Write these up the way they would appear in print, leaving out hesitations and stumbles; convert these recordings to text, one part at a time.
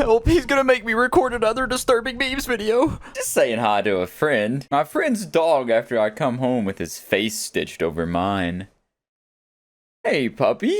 Help, he's gonna make me record another disturbing memes video. Just saying hi to a friend. My friend's dog after I come home with his face stitched over mine. Hey, puppy.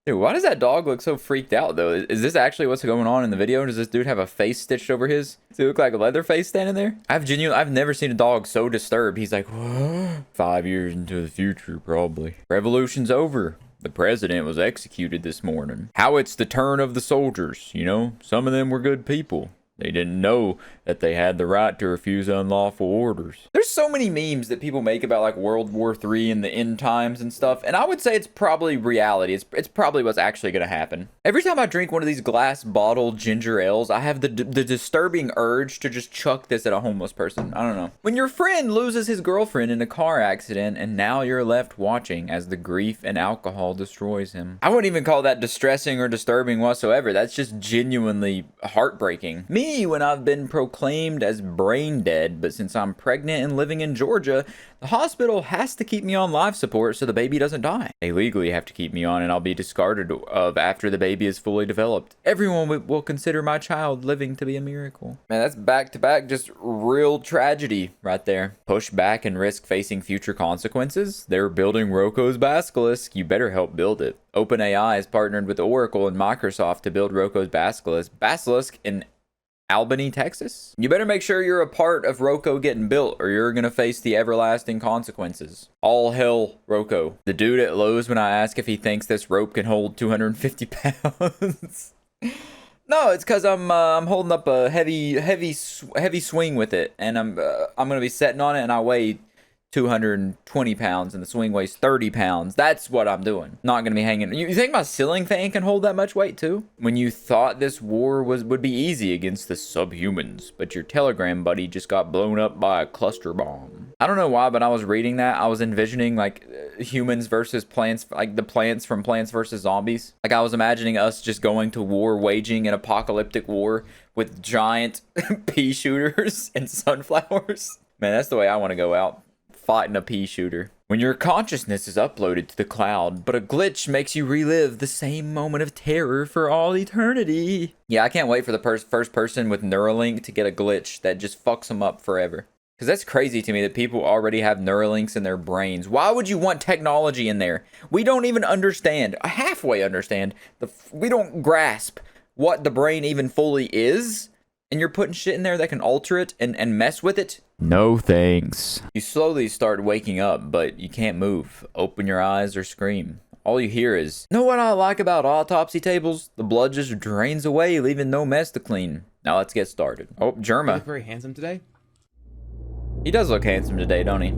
Dude, why does that dog look so freaked out, though? Is this actually what's going on in the video? Does this dude have a face stitched over his? Does he look like a Leatherface standing there? I've never seen a dog so disturbed. He's like, whoa. 5 years into the future, probably. Revolution's over. The president was executed this morning. How it's the turn of the soldiers, you know? Some of them were good people. They didn't know that they had the right to refuse unlawful orders. There's so many memes that people make about like World War III and the end times and stuff, and I would say it's probably reality. It's probably what's actually gonna happen. Every time I drink one of these glass bottle ginger ales, I have the disturbing urge to just chuck this at a homeless person. I don't know. When your friend loses his girlfriend in a car accident and now you're left watching as the grief and alcohol destroys him. I wouldn't even call that distressing or disturbing whatsoever. That's just genuinely heartbreaking. Me, when I've been proclaimed as brain dead, but since I'm pregnant and living in Georgia, the hospital has to keep me on life support so the baby doesn't die. They legally have to keep me on and I'll be discarded of after the baby is fully developed. Everyone will consider my child living to be a miracle. Man, that's back to back just real tragedy right there. Push back and risk facing future consequences? They're building Roko's Basilisk. You better help build it. OpenAI has partnered with Oracle and Microsoft to build Roko's Basilisk in Albany, Texas. You better make sure you're a part of Roko getting built or you're gonna face the everlasting consequences. All hell Roko. The dude at Lowe's when I ask if he thinks this rope can hold 250 pounds. No, it's because I'm holding up a heavy swing with it, and I'm gonna be sitting on it, and I weigh 220 pounds and the swing weighs 30 pounds. That's what I'm doing. Not gonna be hanging. You think my ceiling fan can hold that much weight too? When you thought this war would be easy against the subhumans, but your Telegram buddy just got blown up by a cluster bomb. I don't know why, but I was reading that. I was envisioning like humans versus plants, like the plants from Plants vs. Zombies. Like I was imagining us just going to war, waging an apocalyptic war with giant pea shooters and sunflowers. Man, that's the way I want to go out. Fighting a pea shooter. When your consciousness is uploaded to the cloud, but a glitch makes you relive the same moment of terror for all eternity. Yeah, I can't wait for the first person with Neuralink to get a glitch that just fucks them up forever. Because that's crazy to me that people already have Neuralinks in their brains. Why would you want technology in there? We don't even understand, halfway understand, we don't grasp what the brain even fully is. And you're putting shit in there that can alter it and mess with it? No thanks. You slowly start waking up, but you can't move, open your eyes, or scream. All you hear is, know what I like about autopsy tables? The blood just drains away, leaving no mess to clean. Now let's get started. Oh, Germa. You look very handsome today. He does look handsome today, don't he?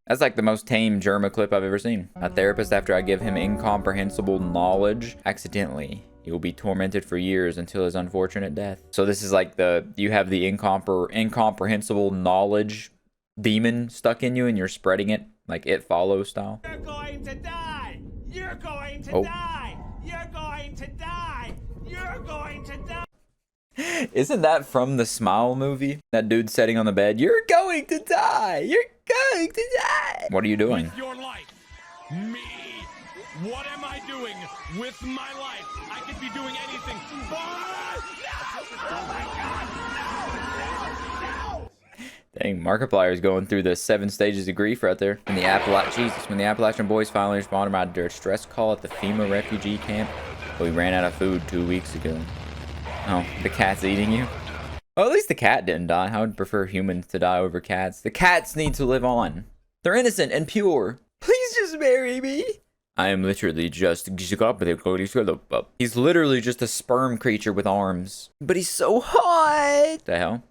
That's like the most tame Germa clip I've ever seen. A therapist after I give him incomprehensible knowledge accidentally. He will be tormented for years until his unfortunate death. So this is like you have the incomprehensible knowledge demon stuck in you and you're spreading it like It Follows style. You're going to die! You're going to die! You're going to die! You're going to die! Isn't that from the Smile movie? That dude sitting on the bed, you're going to die! You're going to die! What are you doing? With your life. Me. What am I doing with my life? I could be doing anything. No! Oh my God! No! No! No! Dang, Markiplier's going through the 7 stages of grief right there. When the Appalachian boys finally responded to my distress call at the FEMA refugee camp, we ran out of food 2 weeks ago. Oh, the cat's eating you? Well, at least the cat didn't die. I would prefer humans to die over cats. The cats need to live on. They're innocent and pure. Please just marry me. I am literally just... He's literally just a sperm creature with arms. But he's so hot! The hell?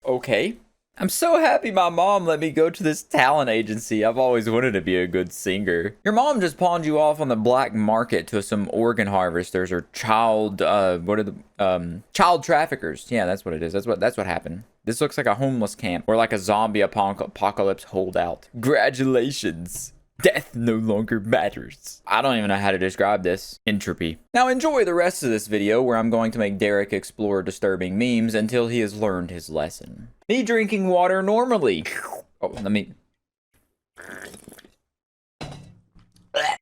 Okay. I'm so happy my mom let me go to this talent agency. I've always wanted to be a good singer. Your mom just pawned you off on the black market to some organ harvesters or child traffickers. Yeah, that's what it is. That's what happened. This looks like a homeless camp or like a zombie apocalypse holdout. Congratulations. Death no longer matters. I don't even know how to describe this. Entropy. Now enjoy the rest of this video where I'm going to make Derek explore disturbing memes until he has learned his lesson. Me drinking water normally. Oh, let me...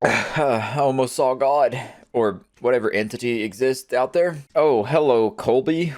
I almost saw God. or whatever entity exists out there. Oh, hello, Colby.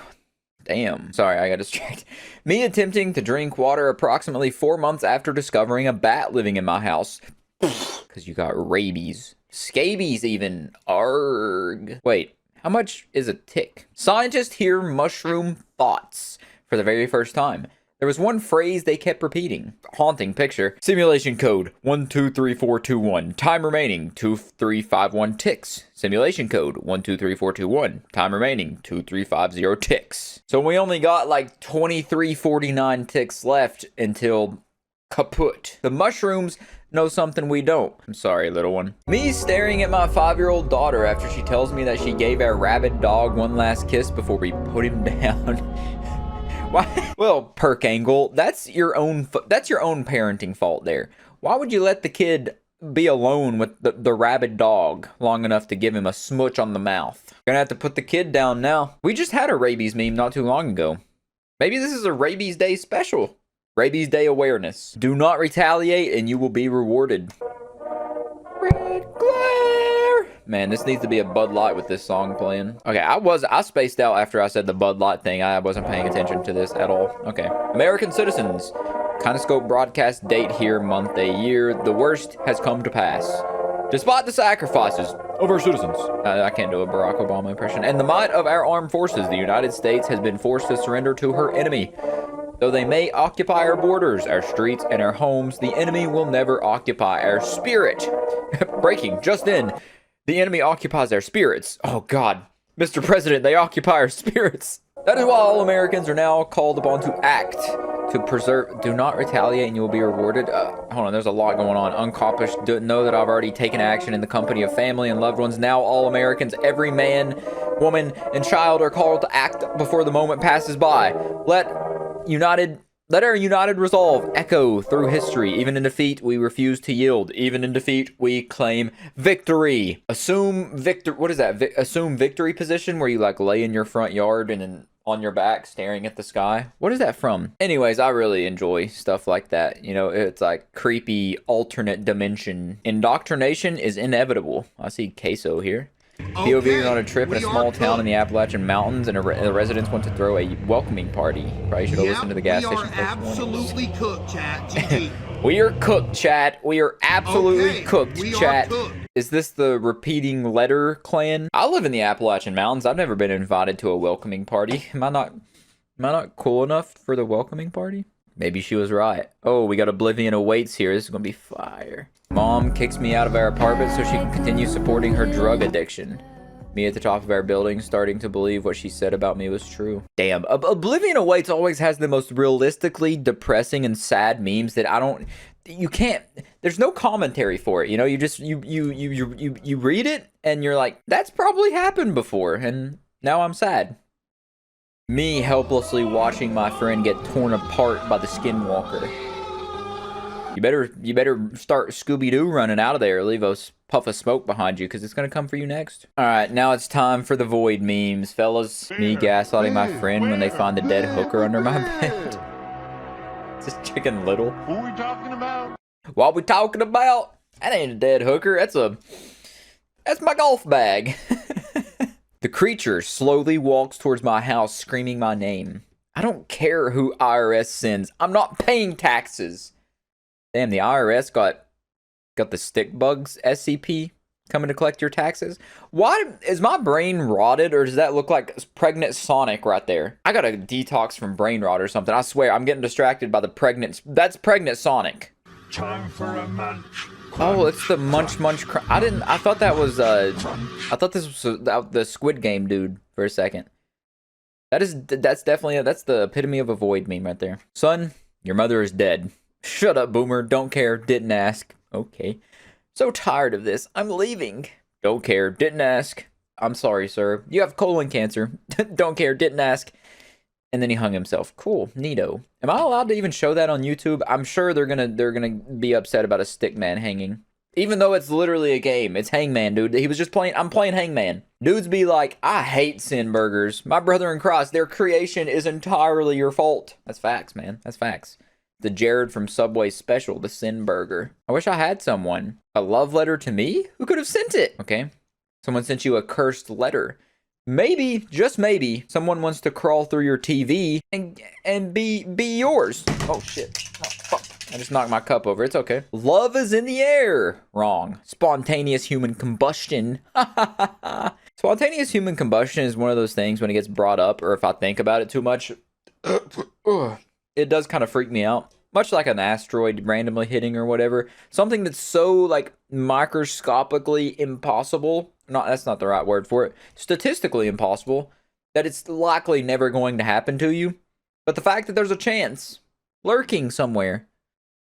Damn. Sorry, I got distracted. Me attempting to drink water approximately 4 months after discovering a bat living in my house. Because you got rabies. Scabies even. Arg. Wait, how much is a tick? Scientists hear mushroom thoughts for the very first time. There was one phrase they kept repeating. Haunting picture. Simulation code 123421. Time remaining 2351 ticks. Simulation code 123421. Time remaining 2350 ticks. So we only got like 2349 ticks left until kaput. The mushrooms know something we don't. I'm sorry, little one. Me staring at my 5-year-old daughter after she tells me that she gave our rabid dog one last kiss before we put him down. Why? Well, perk angle, that's your own parenting fault there. Why would you let the kid be alone with the rabid dog long enough to give him a smooch on the mouth? Gonna have to put the kid down now. We just had a rabies meme not too long ago. Maybe this is a rabies day special. Rabies day awareness. Do not retaliate and you will be rewarded. Red glare. Man, this needs to be a Bud Light with this song playing. Okay, I spaced out after I said the Bud Light thing. I wasn't paying attention to this at all. Okay. American citizens. Kinescope broadcast date here, month, a year. The worst has come to pass. Despite the sacrifices of our citizens. I can't do a Barack Obama impression. And the might of our armed forces, the United States has been forced to surrender to her enemy. Though they may occupy our borders, our streets, and our homes, the enemy will never occupy our spirit. Breaking just in. The enemy occupies our spirits. Oh, God. Mr. President, they occupy our spirits. That is why all Americans are now called upon to act, to preserve. Do not retaliate and you will be rewarded. Hold on, there's a lot going on. Unaccomplished. Know that I've already taken action in the company of family and loved ones. Now all Americans, every man, woman, and child are called to act before the moment passes by. Let our united resolve echo through history. Even in defeat, we refuse to yield. Even in defeat, we claim victory. Assume what is that? Assume victory position where you like lay in your front yard and then on your back staring at the sky. What is that from? Anyways, I really enjoy stuff like that. You know, it's like creepy alternate dimension. Indoctrination is inevitable. I see Queso here. POV on a trip in a small town in the Appalachian Mountains, and the residents want to throw a welcoming party. Probably should have listened to the gas station. We are absolutely cooked, chat. GG. We are cooked, chat. We are absolutely cooked, chat. Is this the repeating letter clan? I live in the Appalachian Mountains. I've never been invited to a welcoming party. Am I not cool enough for the welcoming party? Maybe she was right. Oh, we got Oblivion awaits here. This is gonna be fire. Mom kicks me out of our apartment so she can continue supporting her drug addiction. Me at the top of our building starting to believe what she said about me was true. Damn, Oblivion Awaits always has the most realistically depressing and sad memes that there's no commentary for it, you know? You just, you read it and you're like, that's probably happened before and now I'm sad. Me helplessly watching my friend get torn apart by the skinwalker. You better start Scooby-Doo running out of there. Leave a puff of smoke behind you, because it's going to come for you next. Alright, now it's time for the void memes, fellas. Me gaslighting my friend when they find a dead hooker under my bed. Is this Chicken Little? Who are we talking about? What we talking about? That ain't a dead hooker. That's my golf bag. The creature slowly walks towards my house screaming my name. I don't care who IRS sends. I'm not paying taxes. Damn, the IRS got the stick bugs SCP coming to collect your taxes. Why is my brain rotted, or does that look like pregnant Sonic right there? I got a detox from brain rot or something. I swear, I'm getting distracted by the pregnant. That's pregnant Sonic. Time for a munch. Oh, it's the munch. I thought that was I thought this was the Squid Game dude for a second. That's definitely that's the epitome of a void meme right there. Son, your mother is dead. Shut up, boomer. Don't care. Didn't ask. Okay. So tired of this. I'm leaving. Don't care. Didn't ask. I'm sorry, sir. You have colon cancer. Don't care. Didn't ask. And then he hung himself. Cool. Neato. Am I allowed to even show that on YouTube? I'm sure they're gonna be upset about a stick man hanging. Even though it's literally a game. It's Hangman, dude. He was just playing. I'm playing Hangman. Dudes be like, I hate sin burgers. My brother in Christ, their creation is entirely your fault. That's facts, man. That's facts. The Jared from Subway special, the Sin Burger. I wish I had someone. A love letter to me? Who could have sent it? Okay. Someone sent you a cursed letter. Maybe, just maybe, someone wants to crawl through your TV and be yours. Oh shit. Oh fuck. I just knocked my cup over. It's okay. Love is in the air. Wrong. Spontaneous human combustion. Spontaneous human combustion is one of those things when it gets brought up, or if I think about it too much, it does kind of freak me out. Much like an asteroid randomly hitting or whatever. Something that's so, like, microscopically impossible. That's not the right word for it. Statistically impossible. That it's likely never going to happen to you. But the fact that there's a chance lurking somewhere.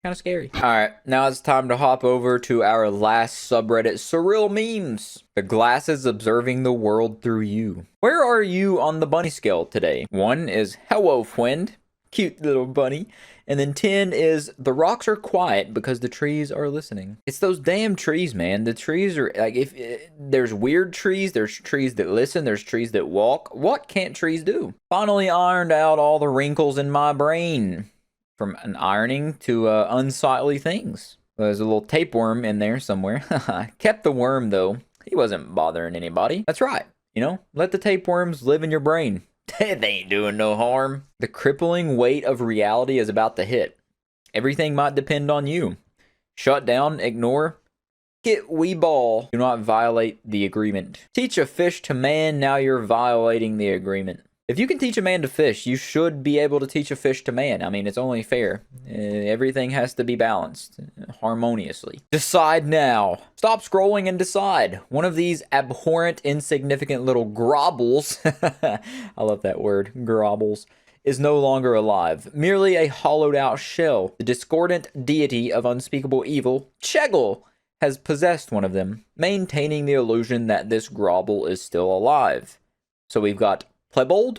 Kind of scary. Alright, now it's time to hop over to our last subreddit, Surreal Memes. The glasses observing the world through you. Where are you on the bunny scale today? 1 is hello friend. Cute little bunny. And then 10 is the rocks are quiet because the trees are listening. It's those damn trees, man. The trees are like, if there's weird trees, there's trees that listen, there's trees that walk. What can't trees do? Finally ironed out all the wrinkles in my brain from an ironing to unsightly things. There's a little tapeworm in there somewhere. Kept the worm though. He wasn't bothering anybody. That's right. You know, let the tapeworms live in your brain. They ain't doing no harm. The crippling weight of reality is about to hit. Everything might depend on you. Shut down, ignore, get wee ball. Do not violate the agreement. Teach a fish to man, now you're violating the agreement. If you can teach a man to fish, you should be able to teach a fish to man. I mean, it's only fair. Everything has to be balanced harmoniously. Decide now. Stop scrolling and decide. One of these abhorrent, insignificant little grobbles, I love that word, grobbles, is no longer alive. Merely a hollowed out shell. The discordant deity of unspeakable evil, Cheggle, has possessed one of them, maintaining the illusion that this grobble is still alive. So we've got Plebold,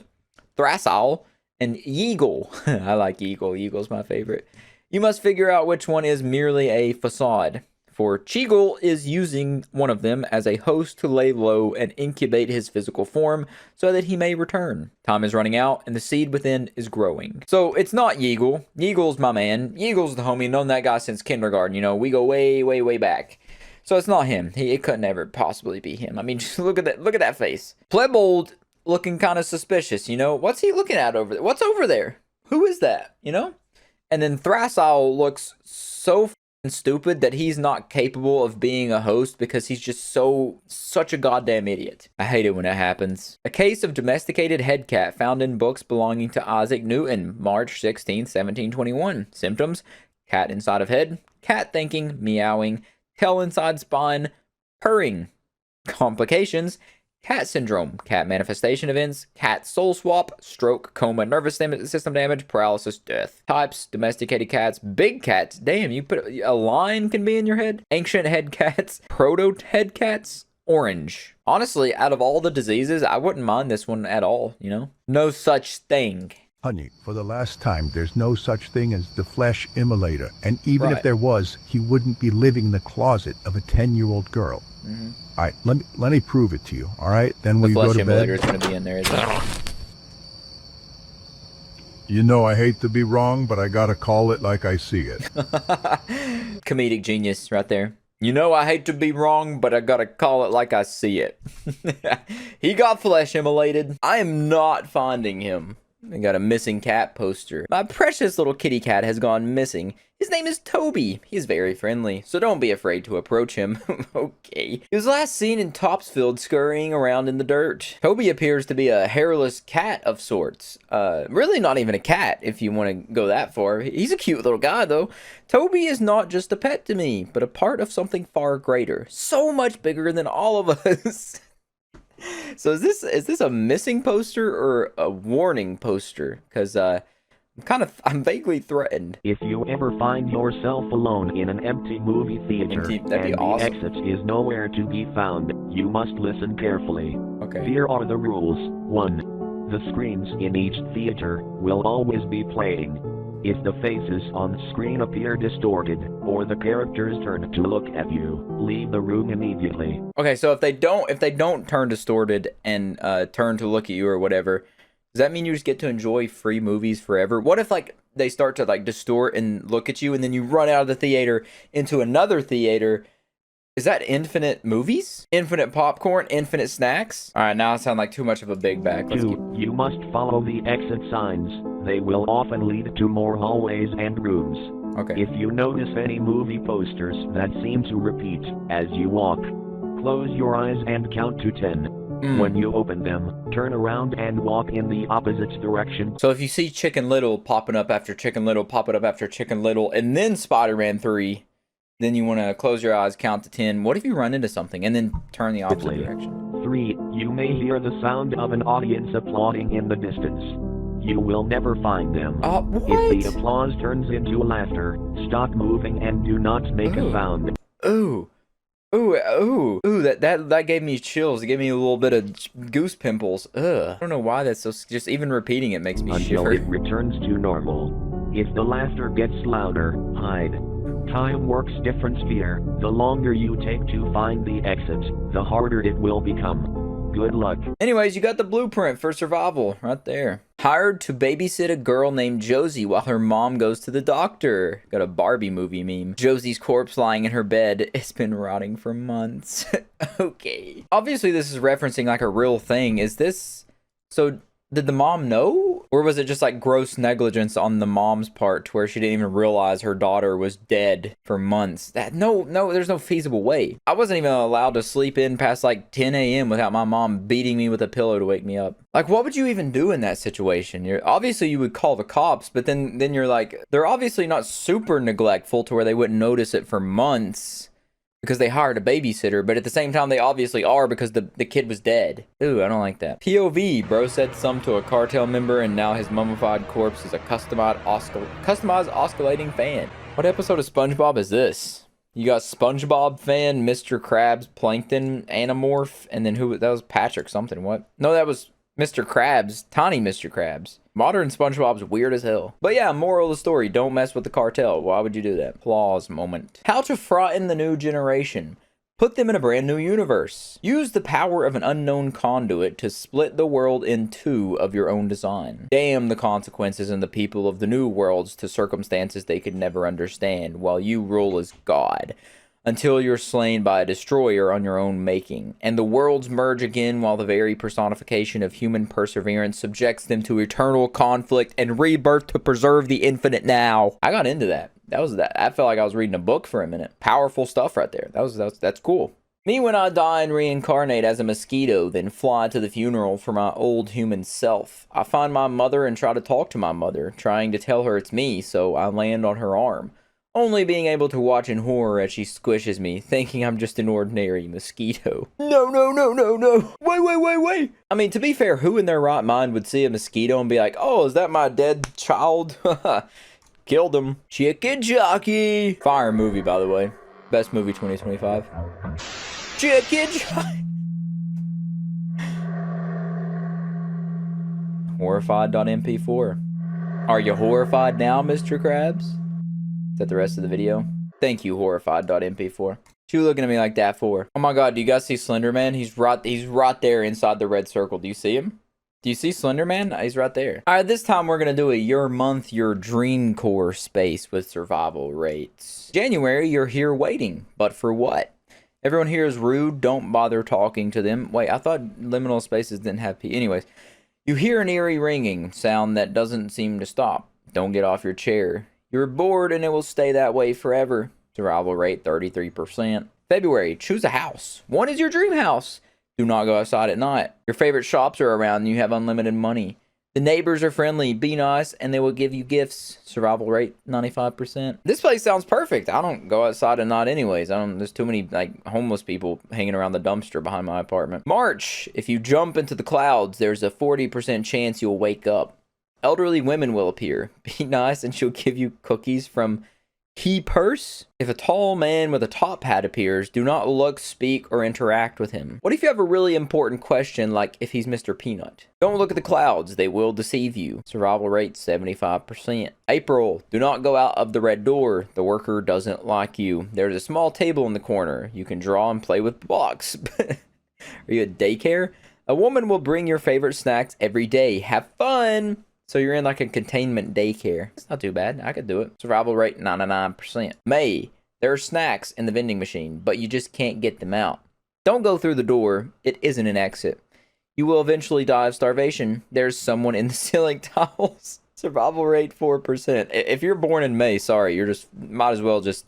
Thrasal, and Yeagle. I like Yeagle. Yeagle's my favorite. You must figure out which one is merely a facade, for Cheagle is using one of them as a host to lay low and incubate his physical form so that he may return. Time is running out, and the seed within is growing. So it's not Yeagle. Yeagle's my man. Yeagle's the homie. Known that guy since kindergarten. You know, we go way, way, way back. So it's not him. It could never possibly be him. I mean, just look at that. Look at that face. Plebold looking kind of suspicious, you know? What's he looking at over there? What's over there? Who is that, you know? And then Thrasal looks so f***ing stupid that he's not capable of being a host because he's just such a goddamn idiot. I hate it when it happens. A case of domesticated head cat found in books belonging to Isaac Newton, March 16, 1721. Symptoms: cat inside of head, cat thinking, meowing, tail inside spine, purring. Complications: cat syndrome, cat manifestation events, cat soul swap, stroke, coma, nervous system damage, paralysis, death. Types: domesticated cats, big cats. Damn, you put a lion can be in your head. Ancient head cats, proto head cats, orange. Honestly, out of all the diseases, I wouldn't mind this one at all, you know? No such thing. Honey, for the last time, there's no such thing as the flesh immolator. And even if there was, he wouldn't be living in the closet of a 10-year-old girl. Mm-hmm. All right, let me prove it to you, all right? Then we go to bed. The flesh immolator is going to be in there, isn't it? You know, I hate to be wrong, but I got to call it like I see it. Comedic genius right there. You know, I hate to be wrong, but I got to call it like I see it. He got flesh immolated. I am not finding him. I got a missing cat poster. My precious little kitty cat has gone missing. His name is Toby. He's very friendly, so don't be afraid to approach him. Okay. He was last seen in Topsfield scurrying around in the dirt. Toby appears to be a hairless cat of sorts. Really not even a cat, if you want to go that far. He's a cute little guy, though. Toby is not just a pet to me, but a part of something far greater. So much bigger than all of us. So is this a missing poster or a warning poster? Because I'm vaguely threatened. If you ever find yourself alone in an empty movie theater and the exit is nowhere to be found, you must listen carefully. Okay. Here are the rules. 1. The screens in each theater will always be playing. If the faces on screen appear distorted, or the characters turn to look at you, leave the room immediately. Okay, so if they don't turn distorted and turn to look at you or whatever, does that mean you just get to enjoy free movies forever? What if like they start to like distort and look at you, and then you run out of the theater into another theater, Is that infinite movies? Infinite popcorn? Infinite snacks? All right, now I sound like too much of a big bag. Let's 2. keep... You must follow the exit signs. They will often lead to more hallways and rooms. Okay. If you notice any movie posters that seem to repeat as you walk, close your eyes and count to 10. When you open them, turn around and walk in the opposite direction. So if you see Chicken Little popping up after Chicken Little, popping up after Chicken Little, and then Spider-Man 3, then you want to close your eyes, count to 10. What if you run into something and then turn the opposite direction? 3. You may hear the sound of an audience applauding in the distance. You will never find them. What? If the applause turns into laughter, stop moving and do not make a sound. Ooh. That gave me chills. It gave me a little bit of goose pimples. Ugh. I don't know why that's so... Just even repeating it makes me Until shiver. it returns to normal. If the laughter gets louder, hide. Time works different sphere. The longer you take to find the exit, the harder it will become. Good luck. Anyways, you got the blueprint for survival right there. Hired to babysit a girl named Josie while her mom goes to the doctor. Got a Barbie movie meme. Josie's corpse lying in her bed. It's been rotting for months. Okay. Obviously, this is referencing like a real thing. Is this... So, did the mom know? Or was it just like gross negligence on the mom's part to where she didn't even realize her daughter was dead for months? No, there's no feasible way. I wasn't even allowed to sleep in past like 10 a.m. without my mom beating me with a pillow to wake me up. Like, what would you even do in that situation? Obviously you would call the cops, but then you're like, they're obviously not super neglectful to where they wouldn't notice it for months because they hired a babysitter, but at the same time they obviously are because the kid was dead. Ooh, I don't like that. POV, bro said some to a cartel member and now his mummified corpse is a customized oscillating fan. What episode of SpongeBob is this? You got SpongeBob fan, Mr. Krabs, Plankton, Animorph, and then who? That was Patrick something, what? No, that was Mr. Krabs, Tiny Mr. Krabs. Modern SpongeBob's weird as hell. But yeah, moral of the story, don't mess with the cartel. Why would you do that? Applause moment. How to frighten the new generation. Put them in a brand new universe. Use the power of an unknown conduit to split the world in two of your own design. Damn the consequences and the people of the new worlds to circumstances they could never understand, while you rule as God, until you're slain by a destroyer on your own making, and the worlds merge again while the very personification of human perseverance subjects them to eternal conflict and rebirth to preserve the infinite now. I got into that. I felt like I was reading a book for a minute. Powerful stuff right there. That's cool. Me when I die and reincarnate as a mosquito, then fly to the funeral for my old human self. I find my mother and try to talk to my mother, trying to tell her it's me, so I land on her arm. Only being able to watch in horror as she squishes me, thinking I'm just an ordinary mosquito. No. Wait. I mean, to be fair, who in their right mind would see a mosquito and be like, oh, is that my dead child? Killed him. Chicken jockey. Fire movie, by the way. Best movie 2025. Chicken jockey. Horrified.mp4. Are you horrified now, Mr. Krabs? Is that the rest of the video? Thank you, horrified.mp4. What you looking at me like that for? Oh my god, do you guys see Slender Man? He's right there inside the red circle. Do you see him? Do you see Slender Man? He's right there. Alright, this time we're gonna do a your month, your dream core space with survival rates. January, you're here waiting. But for what? Everyone here is rude. Don't bother talking to them. Wait, I thought liminal spaces didn't have P. Anyways, you hear an eerie ringing sound that doesn't seem to stop. Don't get off your chair. You're bored and it will stay that way forever. Survival rate 33%. February, choose a house. One is your dream house. Do not go outside at night. Your favorite shops are around and you have unlimited money. The neighbors are friendly. Be nice and they will give you gifts. Survival rate 95%. This place sounds perfect. I don't go outside at night anyways. There's too many like homeless people hanging around the dumpster behind my apartment. March, if you jump into the clouds, there's a 40% chance you'll wake up. Elderly women will appear. Be nice and she'll give you cookies from Key Purse. If a tall man with a top hat appears, do not look, speak, or interact with him. What if you have a really important question like if he's Mr. Peanut? Don't look at the clouds. They will deceive you. Survival rate 75%. April, do not go out of the red door. The worker doesn't like you. There's a small table in the corner. You can draw and play with blocks. Are you at daycare? A woman will bring your favorite snacks every day. Have fun! So you're in like a containment daycare. It's not too bad. I could do it. Survival rate 99%. May. There are snacks in the vending machine, but you just can't get them out. Don't go through the door. It isn't an exit. You will eventually die of starvation. There's someone in the ceiling tiles. Survival rate 4%. If you're born in May, sorry, you're just might as well just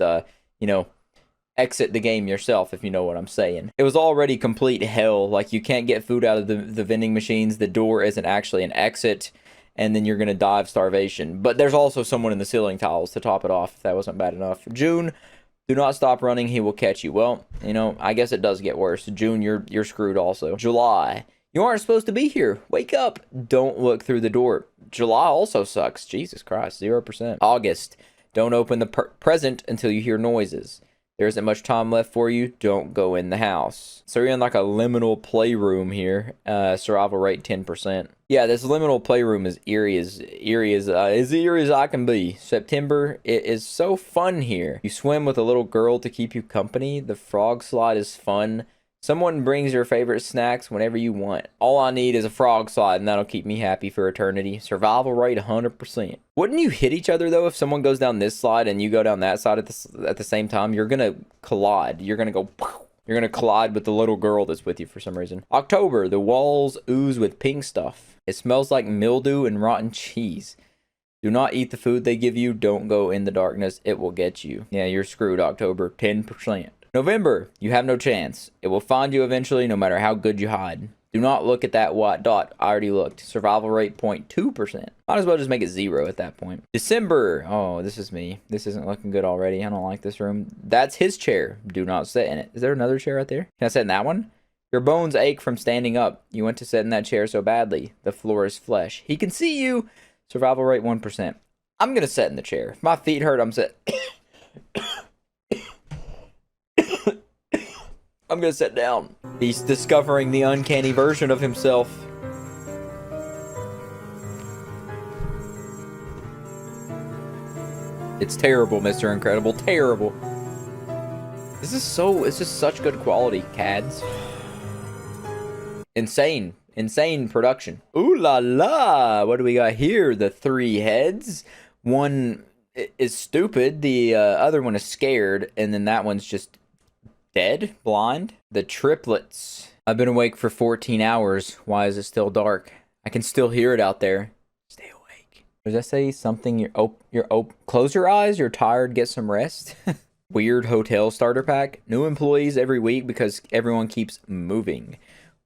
exit the game yourself, if you know what I'm saying. It was already complete hell. Like, you can't get food out of the vending machines. The door isn't actually an exit, and then you're gonna die of starvation. But there's also someone in the ceiling tiles to top it off, if that wasn't bad enough. June, do not stop running. He will catch you. Well, I guess it does get worse. June, you're screwed also. July, you aren't supposed to be here. Wake up. Don't look through the door. July also sucks. Jesus Christ, 0%. August, don't open the present until you hear noises. There isn't much time left for you. Don't go in the house. So you're in like a liminal playroom here. Survival rate 10%. Yeah, this liminal playroom is eerie as I can be. September, it is so fun here. You swim with a little girl to keep you company. The frog slide is fun. Someone brings your favorite snacks whenever you want. All I need is a frog slide, and that'll keep me happy for eternity. Survival rate 100%. Wouldn't you hit each other, though, if someone goes down this slide and you go down that side at the same time? You're going to collide. You're going to go... You're going to collide with the little girl that's with you for some reason. October, the walls ooze with pink stuff. It smells like mildew and rotten cheese. Do not eat the food they give you. Don't go in the darkness. It will get you. Yeah, you're screwed, October. 10%. November, you have no chance. It will find you eventually, no matter how good you hide. Do not look at that white dot. I already looked. Survival rate 0.2%. Might as well just make it 0 at that point. December. Oh, this is me. This isn't looking good already. I don't like this room. That's his chair. Do not sit in it. Is there another chair right there? Can I sit in that one? Your bones ache from standing up. You want to sit in that chair so badly. The floor is flesh. He can see you. Survival rate 1%. I'm going to sit in the chair. If my feet hurt, I'm sit. I'm gonna sit down. He's discovering the uncanny version of himself. It's terrible, Mr. Incredible. Terrible. This is it's just such good quality, CADs. Insane. Insane production. Ooh la la. What do we got here? The 3 heads. One is stupid. The other one is scared. And then that one's just dead, blind. The triplets. I've been awake for 14 hours. Why is it still dark? I can still hear it out there. Stay awake. Does that say something? Close your eyes. You're tired. Get some rest. Weird hotel starter pack. New employees every week because everyone keeps moving.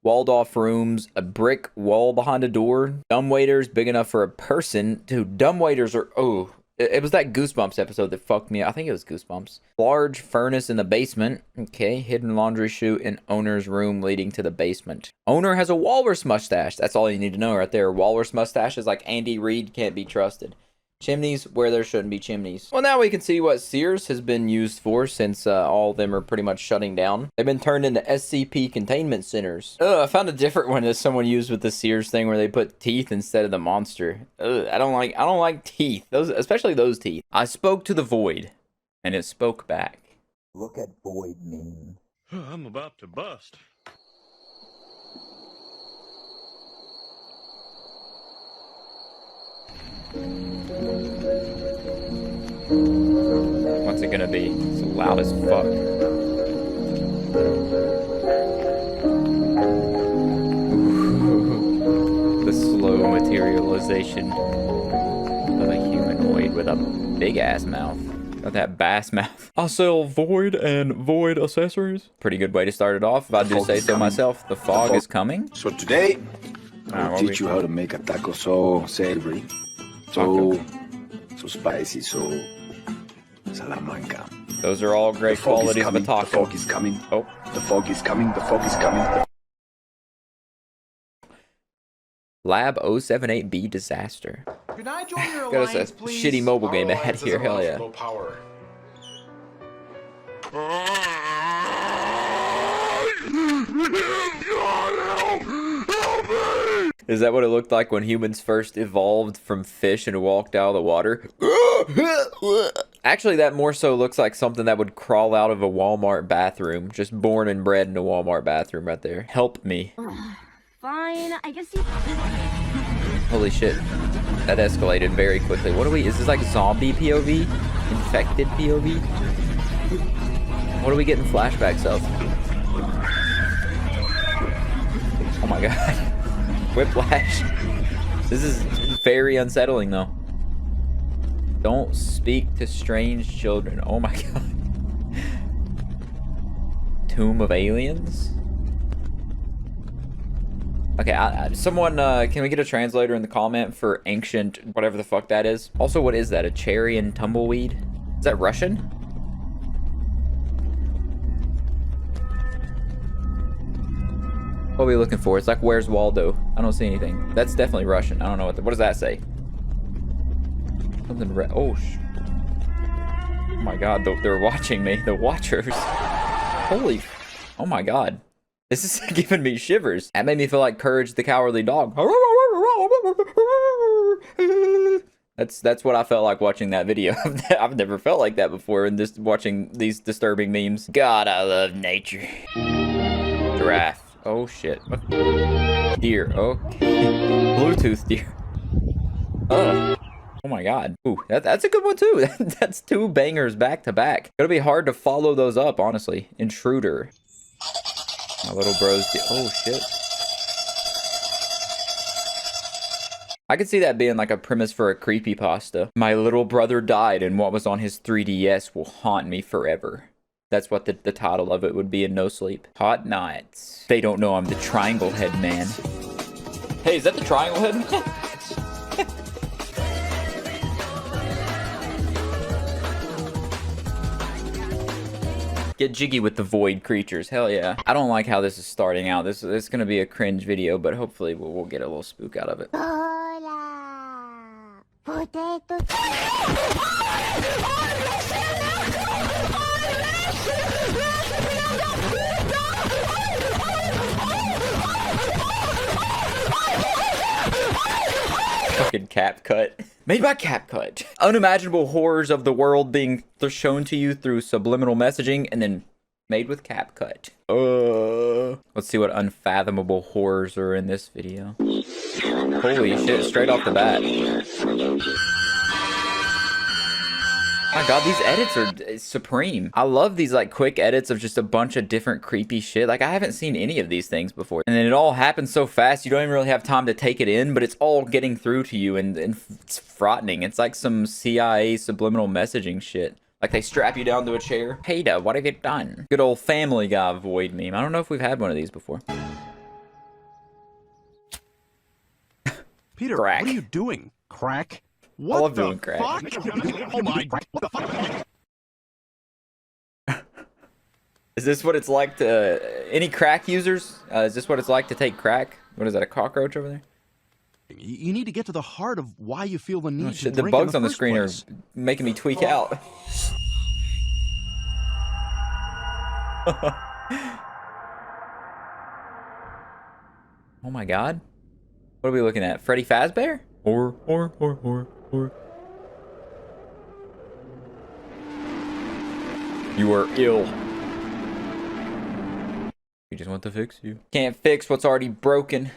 Walled off rooms. A brick wall behind a door. Dumb waiters big enough for a person. Dude, dumb waiters are... Oh. It was that Goosebumps episode that fucked me up. I think it was Goosebumps. Large furnace in the basement. Okay. Hidden laundry chute in owner's room leading to the basement. Owner has a walrus mustache. That's all you need to know right there. Walrus mustaches like Andy Reid can't be trusted. Chimneys where there shouldn't be chimneys. Well, now we can see what Sears has been used for since all of them are pretty much shutting down. They've been turned into SCP containment centers. I found a different one that someone used with the Sears thing where they put teeth instead of the monster. I don't like teeth. Especially those teeth. I spoke to the void, and it spoke back. Look at void meme. I'm about to bust. What's it gonna be? It's loud as fuck. Ooh, the slow materialization of a humanoid with a big ass mouth. Got that bass mouth. I sell void and void accessories. Pretty good way to start it off, if I do say so myself. The fog is coming. So today, I'll teach you how to make a taco so savory, so spicy, so Salamanca. Those are all great qualities of a taco. The fog is coming. Oh. The fog is coming. The fog is coming. Lab 078B disaster. Can I join your Got us alliance, a please? shitty mobile game ahead here, hell yeah. Power. Is that what it looked like when humans first evolved from fish and walked out of the water? Actually, that more so looks like something that would crawl out of a Walmart bathroom. Just born and bred in a Walmart bathroom right there. Help me. Fine, I guess you... Holy shit. That escalated very quickly. What are we... Is this like zombie POV? Infected POV? What are we getting flashbacks of? Oh my god. Whiplash. This is very unsettling though. Don't speak to strange children. Oh my god. Tomb of Aliens? Okay, someone, can we get a translator in the comment for ancient, whatever the fuck that is? Also, what is that? A cherry and tumbleweed? Is that Russian? What are we looking for? It's like, where's Waldo? I don't see anything. That's definitely Russian. I don't know what does that say? Something red. Oh, oh my god, they're watching me. The Watchers. Holy, oh my god. This is giving me shivers. That made me feel like Courage the Cowardly Dog. That's what I felt like watching that video. I've never felt like that before in this watching these disturbing memes. God, I love nature. Giraffe. Oh shit. Deer. Okay. Bluetooth deer. Ugh. Oh my god. Ooh, that's a good one too. That's two bangers back to back. It'll be hard to follow those up, honestly. Intruder. My little bros. Oh shit. I could see that being like a premise for a creepypasta. My little brother died and what was on his 3DS will haunt me forever. That's what the title of it would be in No Sleep. Hot Nights. They don't know I'm the Triangle Head Man. Hey, is that the Triangle Head Man? Get jiggy with the void creatures. Hell yeah. I don't like how this is starting out. This is going to be a cringe video, but hopefully we'll get a little spook out of it. Fucking CapCut. Made by CapCut. Unimaginable horrors of the world being shown to you through subliminal messaging and then made with CapCut. Let's see what unfathomable horrors are in this video. Holy shit, straight off the bat. My god, these edits are supreme. I love these like quick edits of just a bunch of different creepy shit. Like I haven't seen any of these things before. And then it all happens so fast, you don't even really have time to take it in, but it's all getting through to you and it's frightening. It's like some CIA subliminal messaging shit. Like they strap you down to a chair. Peter, what have you done? Good old Family Guy void meme. I don't know if we've had one of these before. Peter, Crack. what are you doing? Crack? What I love doing crack. Fuck? Oh my, what the fuck? Is this what it's like to, any crack users? Is this what it's like to take crack? What is that, a cockroach over there? You need to get to the heart of why you feel the need to Shit, drink the bugs in on the first screen place. are making me tweak out. Oh my god. What are we looking at? Freddy Fazbear? Or. You are ill. We just want to fix you. Can't fix what's already broken.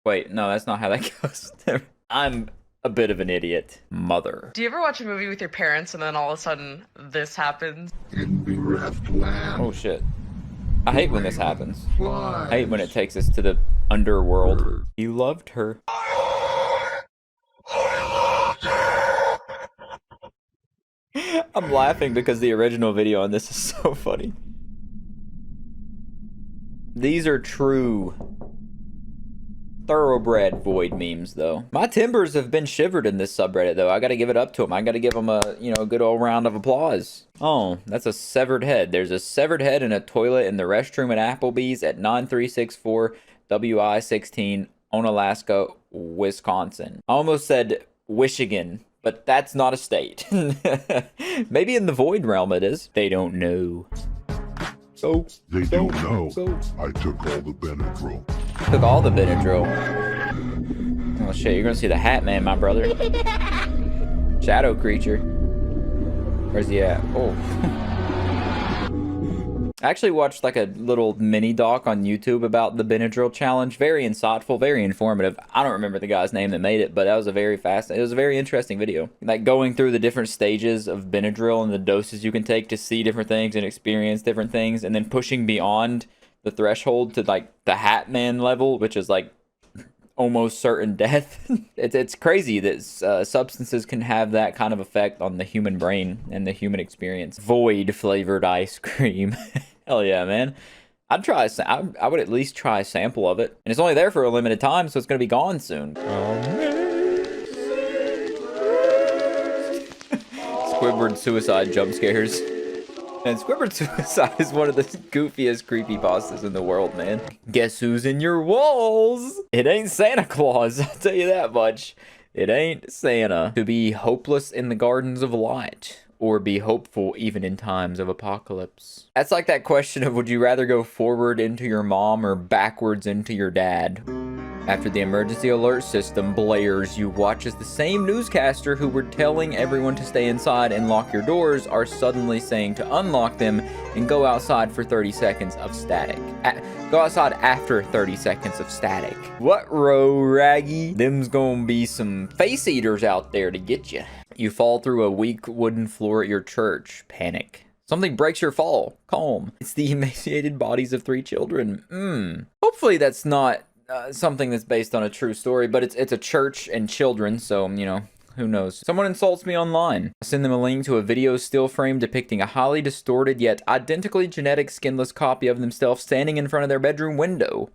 Wait, no, that's not how that goes. I'm a bit of an idiot. Mother. Do you ever watch a movie with your parents and then all of a sudden this happens? In bereft land. Oh shit. I hate when this happens. I hate when it takes us to the underworld. He loved her. I'm laughing because the original video on this is so funny. These are true thoroughbred void memes though. My timbers have been shivered in this subreddit though. I gotta give it up to them. I gotta give them a, a good old round of applause. Oh, that's a severed head. There's a severed head in a toilet in the restroom at Applebee's at 9364 WI-16 Onalaska, Wisconsin. I almost said Wishigan, but that's not a state. Maybe in the void realm it is. They don't know. They don't know. I took all the Benadryl. Took all the Benadryl. Oh shit, you're gonna see the Hatman, my brother. Shadow creature. Where's he at? Oh. I actually watched like a little mini doc on YouTube about the Benadryl challenge. Very insightful, very informative. I don't remember the guy's name that made it, but that was it was a very interesting video. Like going through the different stages of Benadryl and the doses you can take to see different things and experience different things, and then pushing beyond the threshold to like the hatman level, which is like almost certain death. It's crazy that substances can have that kind of effect on the human brain and the human experience. Void flavored ice cream. Hell yeah, man. I'd try. I would at least try a sample of it, and it's only there for a limited time, so it's gonna be gone soon. Squidward suicide jump scares. And Squidward suicide is one of the goofiest creepypastas in the world, man. Guess who's in your walls? It ain't Santa Claus, I'll tell you that much. It ain't Santa. To be hopeless in the gardens of light, or be hopeful even in times of apocalypse. That's like that question of, would you rather go forward into your mom or backwards into your dad? After the emergency alert system blares, you watch as the same newscaster who were telling everyone to stay inside and lock your doors are suddenly saying to unlock them and go outside for 30 seconds of static. Go outside after 30 seconds of static. What, Raggy? Them's gonna be some face eaters out there to get you. You fall through a weak wooden floor at your church. Panic. Something breaks your fall. Calm. It's the emaciated bodies of 3 children. Hopefully that's not something that's based on a true story, but it's a church and children, so, you know, who knows. Someone insults me online. I send them a link to a video still frame depicting a highly distorted yet identically genetic skinless copy of themselves standing in front of their bedroom window.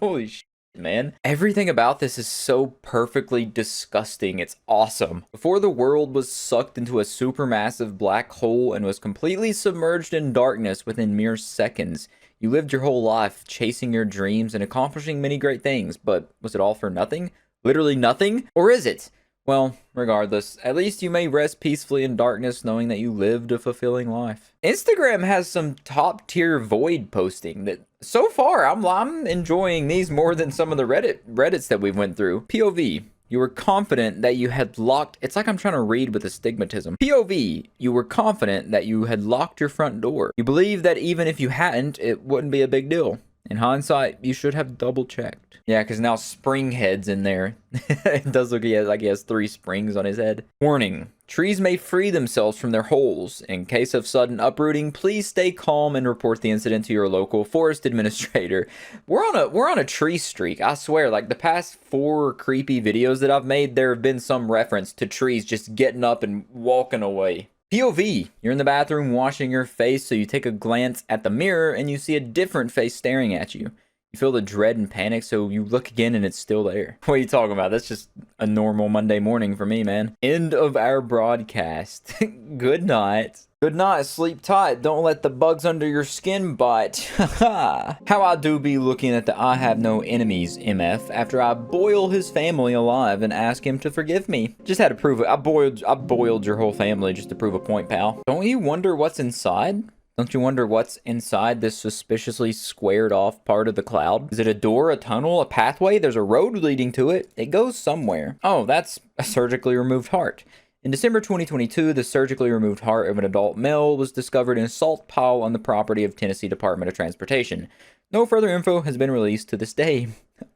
Holy shit, man. Everything about this is so perfectly disgusting. It's awesome. Before the world was sucked into a supermassive black hole and was completely submerged in darkness within mere seconds, you lived your whole life chasing your dreams and accomplishing many great things, but was it all for nothing? Literally nothing? Or is it? Well, regardless, at least you may rest peacefully in darkness knowing that you lived a fulfilling life. Instagram has some top-tier void posting that, so far, I'm enjoying these more than some of the Reddits that we went through. POV. You were confident that you had locked... It's like I'm trying to read with astigmatism. POV. You were confident that you had locked your front door. You believed that even if you hadn't, it wouldn't be a big deal. In hindsight, you should have double-checked. Yeah, because now Springhead's in there. It does look like he has 3 springs on his head. Warning. Trees may free themselves from their holes. In case of sudden uprooting, please stay calm and report the incident to your local forest administrator. We're on a tree streak, I swear. Like the past 4 creepy videos that I've made, there have been some reference to trees just getting up and walking away. POV. You're in the bathroom washing your face, so you take a glance at the mirror and you see a different face staring at you. You feel the dread and panic, so you look again and it's still there. What are you talking about? That's just a normal Monday morning for me, man. End of our broadcast. Good night. Good night, sleep tight. Don't let the bugs under your skin bite. How I do be looking at the I have no enemies MF after I boil his family alive and ask him to forgive me. Just had to prove it. I boiled your whole family just to prove a point, pal. Don't you wonder what's inside? Don't you wonder what's inside this suspiciously squared off part of the cloud? Is it a door, a tunnel, a pathway? There's a road leading to it. It goes somewhere. Oh, that's a surgically removed heart. In December 2022, the surgically removed heart of an adult male was discovered in a salt pile on the property of Tennessee Department of Transportation. No further info has been released to this day.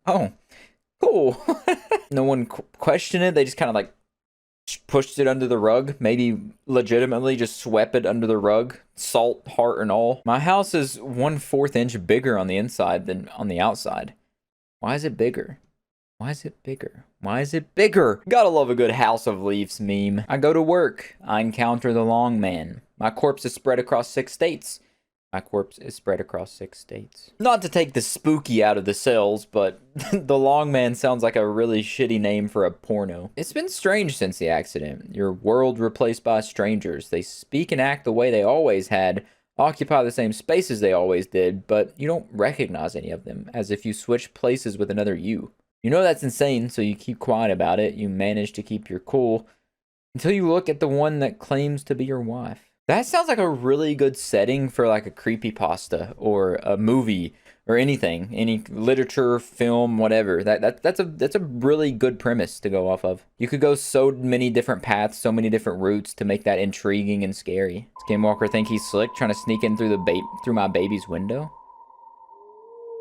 Oh, cool. No one questioned it. They just kind of like pushed it under the rug, maybe legitimately just swept it under the rug, salt, heart, and all. My house is 1/4 inch bigger on the inside than on the outside. Why is it bigger? Why is it bigger? Why is it bigger? Gotta love a good House of Leaves meme. I go to work. I encounter the long man. My corpse is spread across 6 states. My corpse is spread across 6 states. Not to take the spooky out of the cells, but the long man sounds like a really shitty name for a porno. It's been strange since the accident. Your world replaced by strangers. They speak and act the way they always had, occupy the same spaces they always did, but you don't recognize any of them, as if you switched places with another you. You know that's insane, so you keep quiet about it. You manage to keep your cool until you look at the one that claims to be your wife. That sounds like a really good setting for like a creepypasta or a movie or anything, any literature, film, whatever. That's a really good premise to go off of. You could go so many different paths, so many different routes to make that intriguing and scary. Skinwalker think he's slick, trying to sneak in through through my baby's window.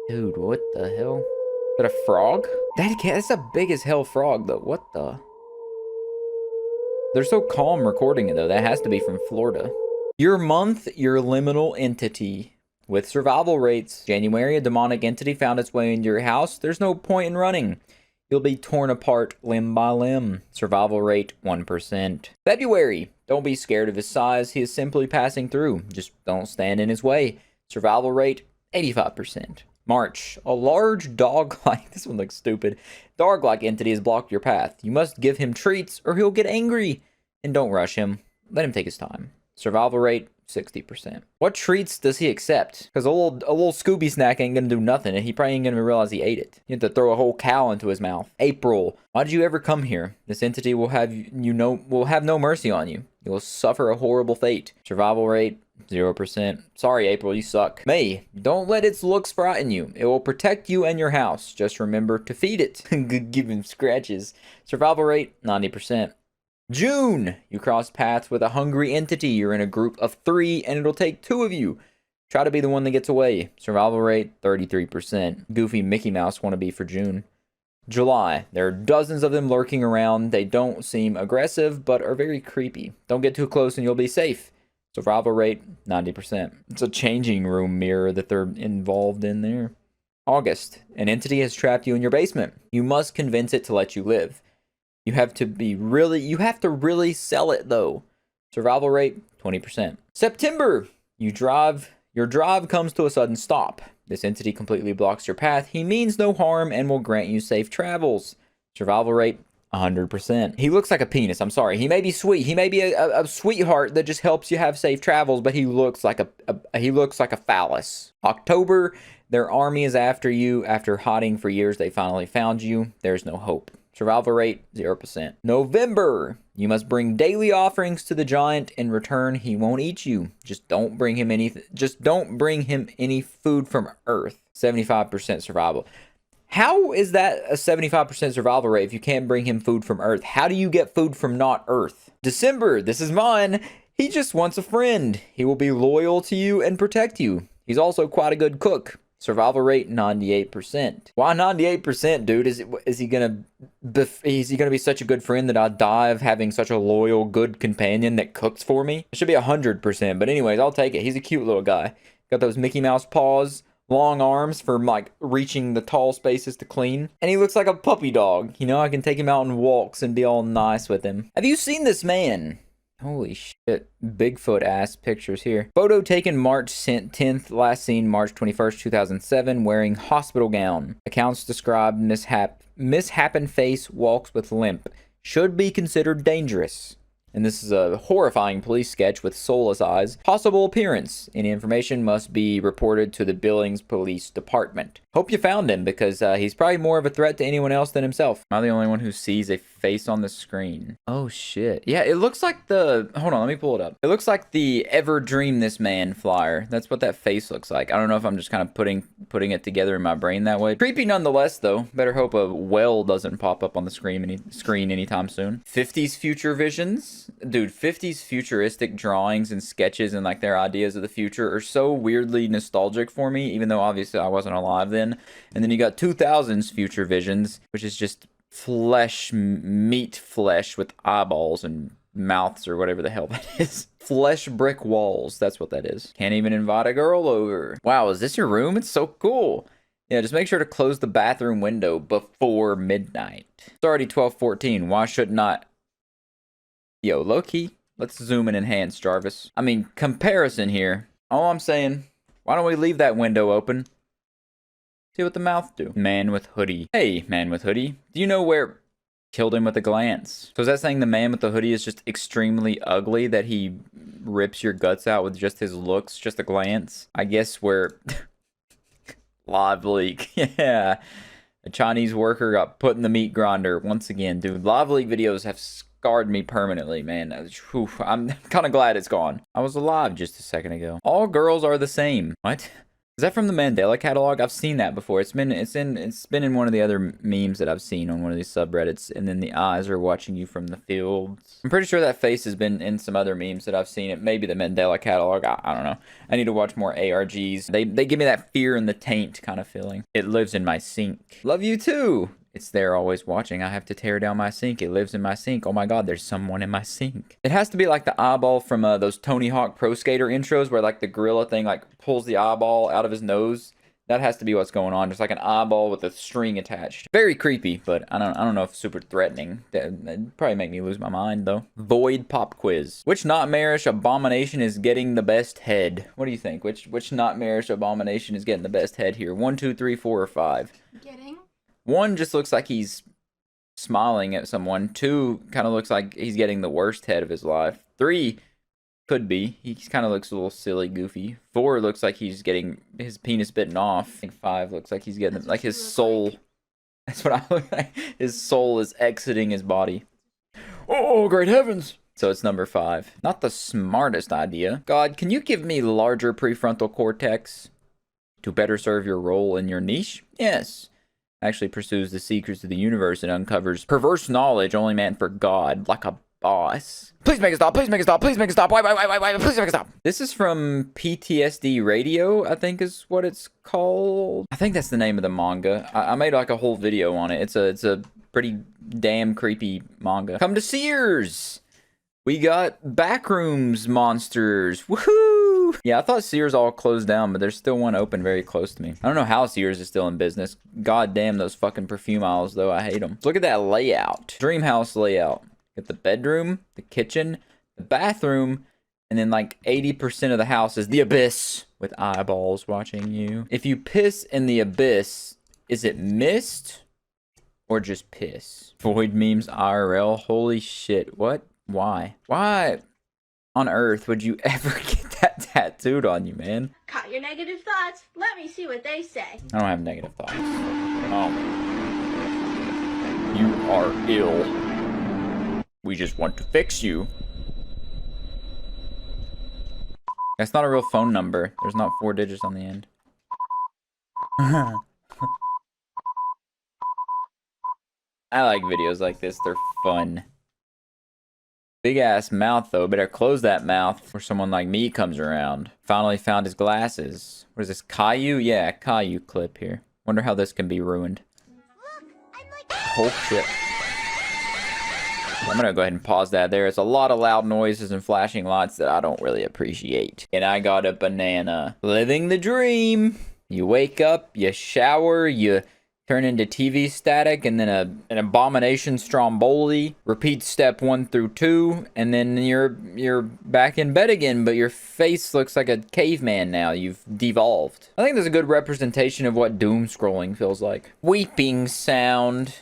Dude, what the hell? Is that a frog? That's a big as hell frog though. What the? They're so calm recording it though. That has to be from Florida. Your month, your liminal entity. With survival rates, January, a demonic entity found its way into your house. There's no point in running. You'll be torn apart limb by limb. Survival rate, 1%. February, don't be scared of his size. He is simply passing through. Just don't stand in his way. Survival rate, 85%. March, a large dog-like, this one looks stupid, dog-like entity has blocked your path. You must give him treats or he'll get angry. And don't rush him. Let him take his time. Survival rate, 60%. What treats does he accept? Because a little Scooby snack ain't gonna do nothing, and he probably ain't gonna realize he ate it. You have to throw a whole cow into his mouth. April, why did you ever come here? This entity will have no mercy on you. You will suffer a horrible fate. Survival rate, 0%. Sorry, April, you suck. May, don't let its looks frighten you. It will protect you and your house. Just remember to feed it. Give him scratches. Survival rate, 90%. June, you cross paths with a hungry entity. You're in a group of 3 and it'll take 2 of you. Try to be the one that gets away. Survival rate, 33%. Goofy Mickey Mouse wannabe for June. July, there are dozens of them lurking around. They don't seem aggressive, but are very creepy. Don't get too close and you'll be safe. Survival rate, 90%. It's a changing room mirror that they're involved in there. August, an entity has trapped you in your basement. You must convince it to let you live. You have to really sell it though. Survival rate, 20%. September, your drive comes to a sudden stop. This entity completely blocks your path. He means no harm and will grant you safe travels. Survival rate, 100%. He looks like a penis. I'm sorry. He may be sweet. He may be a sweetheart that just helps you have safe travels, but he looks like a phallus. October, their army is after you. After hiding for years, they finally found you. There's no hope. Survival rate, 0%. November, you must bring daily offerings to the giant. In return, he won't eat you. Just don't bring him any food from Earth. 75% survival. How is that a 75% survival rate if you can't bring him food from Earth? How do you get food from not Earth? December, this is mine. He just wants a friend. He will be loyal to you and protect you. He's also quite a good cook. Survival rate, 98%. Why 98%, dude? Is he gonna be such a good friend that I die of having such a loyal, good companion that cooks for me? It should be 100%, but anyways, I'll take it. He's a cute little guy. Got those Mickey Mouse paws, long arms for like reaching the tall spaces to clean. And he looks like a puppy dog. You know, I can take him out on walks and be all nice with him. Have you seen this man? Holy shit. Bigfoot ass pictures here. Photo taken March 10th, last seen March 21st, 2007, wearing hospital gown. Accounts describe mishappen face, walks with limp. Should be considered dangerous. And this is a horrifying police sketch with soulless eyes. Possible appearance. Any information must be reported to the Billings Police Department. Hope you found him because he's probably more of a threat to anyone else than himself. Am I the only one who sees a face on the screen? Oh shit. Yeah, it looks like hold on, let me pull it up. It looks like the Ever Dream This Man flyer. That's what that face looks like. I don't know if I'm just kind of putting it together in my brain that way. Creepy nonetheless though. Better hope a well doesn't pop up on the screen anytime soon. 50s future visions. Dude, 50s futuristic drawings and sketches and like their ideas of the future are so weirdly nostalgic for me, even though obviously I wasn't alive then. And then you got 2000s future visions, which is just meat flesh with eyeballs and mouths or whatever the hell that is. Flesh brick walls, that's what that is. Can't even invite a girl over. Wow, is this your room? It's so cool. Yeah, just make sure to close the bathroom window before midnight. It's already 12:14. Why shouldn't I? Yo, low-key, let's zoom and enhance, Jarvis. I mean, comparison here. All I'm saying, why don't we leave that window open? See what the mouth do. Man with hoodie. Hey, man with hoodie. Do you know where... Killed him with a glance. So is that saying the man with the hoodie is just extremely ugly, that he rips your guts out with just his looks, just a glance? I guess where... Live leak. Yeah. A Chinese worker got put in the meat grinder. Once again, dude, live leak videos have scarred me permanently, man. I'm kind of glad it's gone. I was alive just a second ago. All girls are the same. What? Is that from the Mandela catalog? I've seen that before. It's been in one of the other memes that I've seen on one of these subreddits. And then the eyes are watching you from the fields. I'm pretty sure that face has been in some other memes that I've seen. It may be the Mandela catalog. I don't know. I need to watch more ARGs. They give me that fear in the taint kind of feeling. It lives in my sink. Love you too. It's there always watching. I have to tear down my sink. It lives in my sink. Oh my god, there's someone in my sink. It has to be like the eyeball from those Tony Hawk Pro Skater intros where like the gorilla thing like pulls the eyeball out of his nose. That has to be what's going on. Just like an eyeball with a string attached. Very creepy, but I don't know if super threatening. That'd probably make me lose my mind though. Void pop quiz. Which nightmarish abomination is getting the best head? What do you think? Which nightmarish abomination is getting the best head here? 1, 2, 3, 4, or 5? Getting? 1 just looks like he's smiling at someone. 2 kind of looks like he's getting the worst head of his life. 3 could be. He kind of looks a little silly, goofy. 4 looks like he's getting his penis bitten off. I think 5 looks like he's getting like his soul. Like. That's what I look like. His soul is exiting his body. Oh, great heavens. So it's number 5. Not the smartest idea. God, can you give me larger prefrontal cortex to better serve your role in your niche? Yes. Actually pursues the secrets of the universe and uncovers perverse knowledge only meant for God, like a boss. Please make it stop, please make it stop, please make it stop, why, please make it stop. This is from PTSD Radio, I think is what it's called. I think that's the name of the manga. I made like a whole video on it. It's a pretty damn creepy manga. Come to Sears! We got backrooms monsters. Woohoo! Yeah, I thought Sears all closed down, but there's still one open very close to me. I don't know how Sears is still in business. God damn those fucking perfume aisles, though. I hate them. Look at that layout. Dream house layout. Got the bedroom, the kitchen, the bathroom, and then like 80% of the house is the abyss with eyeballs watching you. If you piss in the abyss, is it mist or just piss? Void memes IRL. Holy shit. What? Why? Why on earth would you ever get that tattooed on you, man? Caught your negative thoughts. Let me see what they say. I don't have negative thoughts. Oh. You are ill. We just want to fix you. That's not a real phone number. There's not 4 digits on the end. I like videos like this. They're fun. Big ass mouth though. Better close that mouth before someone like me comes around. Finally found his glasses. What is this? Caillou? Yeah, Caillou clip here. Wonder how this can be ruined. Oh shit. I'm gonna go ahead and pause that there. It's a lot of loud noises and flashing lights that I don't really appreciate. And I got a banana. Living the dream. You wake up, you shower, you turn into TV static, and then an abomination stromboli. Repeat step 1 through 2, and then you're back in bed again, but your face looks like a caveman now. You've devolved. I think there's a good representation of what doom scrolling feels like. Weeping sound.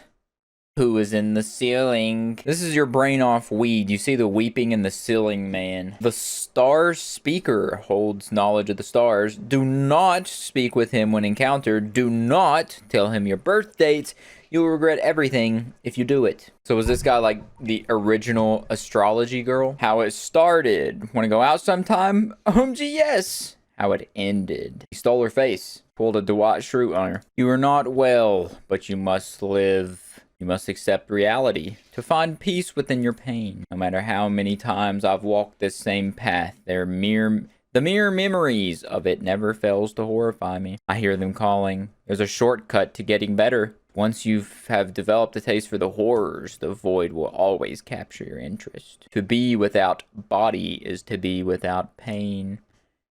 Who is in the ceiling? This is your brain off weed. You see the weeping in the ceiling, man. The star speaker holds knowledge of the stars. Do not speak with him when encountered. Do not tell him your birth dates. You will regret everything if you do it. So was this guy like the original astrology girl? How it started. Want to go out sometime? OMG, yes. How it ended. He stole her face. Pulled a Dwight Schrute on her. You are not well, but you must live. You must accept reality to find peace within your pain. No matter how many times I've walked this same path, the mere memories of it never fails to horrify me. I hear them calling. There's a shortcut to getting better. Once you have developed a taste for the horrors, the void will always capture your interest. To be without body is to be without pain.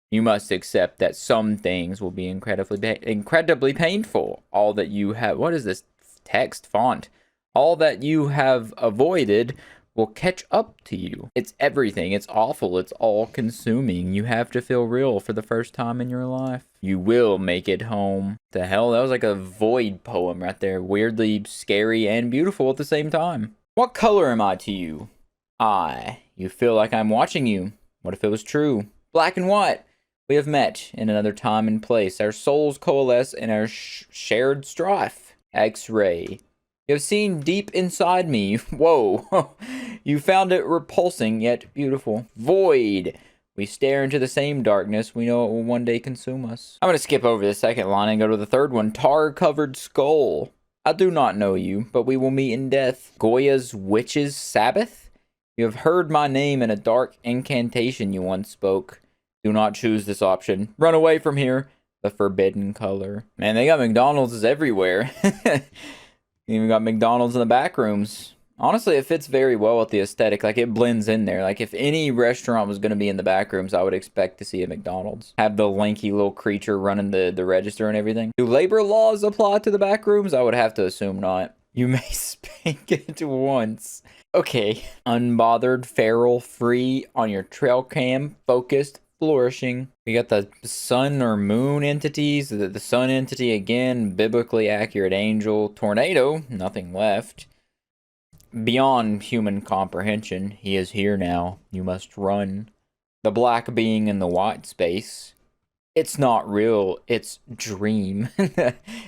You must accept that some things will be incredibly painful. All that you have... What is this text font? All that you have avoided will catch up to you. It's everything. It's awful. It's all-consuming. You have to feel real for the first time in your life. You will make it home. The hell? That was like a void poem right there. Weirdly scary and beautiful at the same time. What color am I to you? You feel like I'm watching you. What if it was true? Black and white. We have met in another time and place. Our souls coalesce in our shared strife. X-ray. You have seen deep inside me. Whoa. You found it repulsing yet beautiful. Void. We stare into the same darkness. We know it will one day consume us. I'm going to skip over the second line and go to the third one. Tar-covered skull. I do not know you, but we will meet in death. Goya's witch's Sabbath? You have heard my name in a dark incantation you once spoke. Do not choose this option. Run away from here. The forbidden color. Man, they got McDonald's everywhere. You even got McDonald's in the back rooms. Honestly, it fits very well with the aesthetic. Like, it blends in there. Like, if any restaurant was going to be in the back rooms, I would expect to see a McDonald's. Have the lanky little creature running the register and everything. Do labor laws apply to the back rooms? I would have to assume not. You may spank it once. Okay. Unbothered, feral, free, on your trail cam, focused, flourishing. We got the sun or moon entities. The sun entity again, biblically accurate angel. Tornado, nothing left. Beyond human comprehension, he is here now. You must run. The black being in the white space. It's not real, it's dream.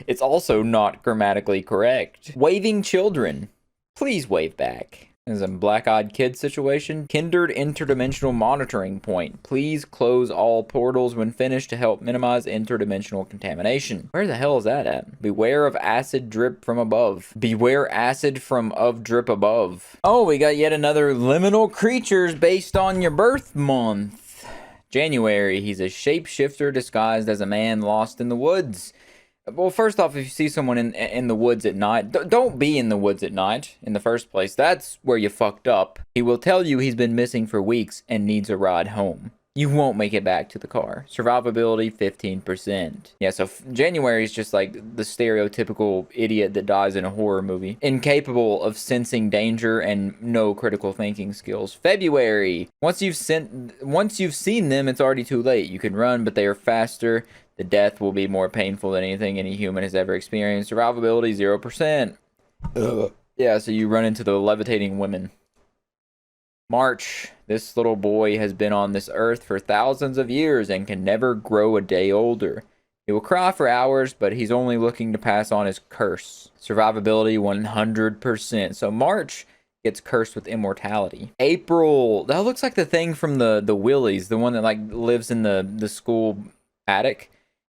It's also not grammatically correct. Waving children. Please wave back. This is a black-eyed kid situation. Kindred interdimensional monitoring point. Please close all portals when finished to help minimize interdimensional contamination. Where the hell is that at? Beware of acid drip from above. Beware acid from of drip above. Oh, we got yet another liminal creatures based on your birth month. January. He's a shapeshifter disguised as a man lost in the woods. Well, first off, if you see someone in the woods at night, don't be in the woods at night in the first place. That's where you fucked up. He will tell you he's been missing for weeks and needs a ride home. You won't make it back to the car. Survivability, 15%. Yeah, so January is just like the stereotypical idiot that dies in a horror movie. Incapable of sensing danger and no critical thinking skills. February. Once you've seen them, it's already too late. You can run, but they are faster. The death will be more painful than anything any human has ever experienced. Survivability, 0%. Ugh. Yeah, so you run into the levitating women. March. This little boy has been on this earth for thousands of years and can never grow a day older. He will cry for hours, but he's only looking to pass on his curse. Survivability, 100%. So March gets cursed with immortality. April. That looks like the thing from the Willies. The one that like lives in the school attic.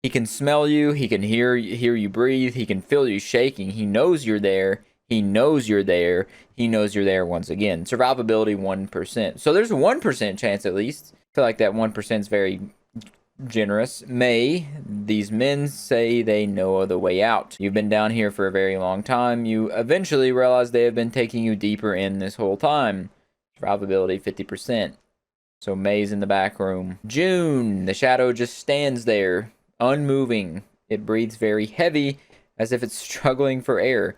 He can smell you, he can hear you breathe, he can feel you shaking, he knows you're there, he knows you're there, he knows you're there once again. Survivability 1%. So there's a 1% chance at least. I feel like that 1% is very generous. May, these men say they know the way out. You've been down here for a very long time. You eventually realize they have been taking you deeper in this whole time. Survivability 50%. So May's in the back room. June, the shadow just stands there. Unmoving. It breathes very heavy, as if it's struggling for air.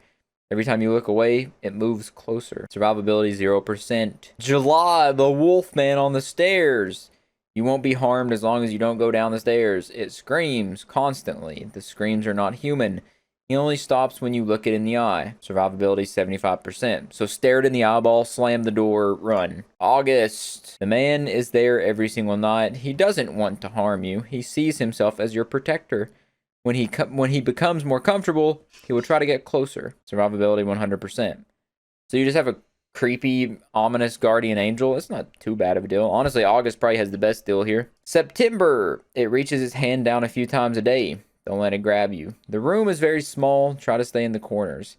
Every time you look away, it moves closer. Survivability 0%. July, the wolfman on the stairs. You won't be harmed as long as you don't go down the stairs. It screams constantly. The screams are not human. He only stops when you look it in the eye. Survivability 75%. So stare it in the eyeball, slam the door, run. August. The man is there every single night. He doesn't want to harm you. He sees himself as your protector. When he becomes more comfortable, he will try to get closer. Survivability 100%. So you just have a creepy, ominous guardian angel. It's not too bad of a deal. Honestly, August probably has the best deal here. September. It reaches its hand down a few times a day. Don't let it grab you. The room is very small. Try to stay in the corners.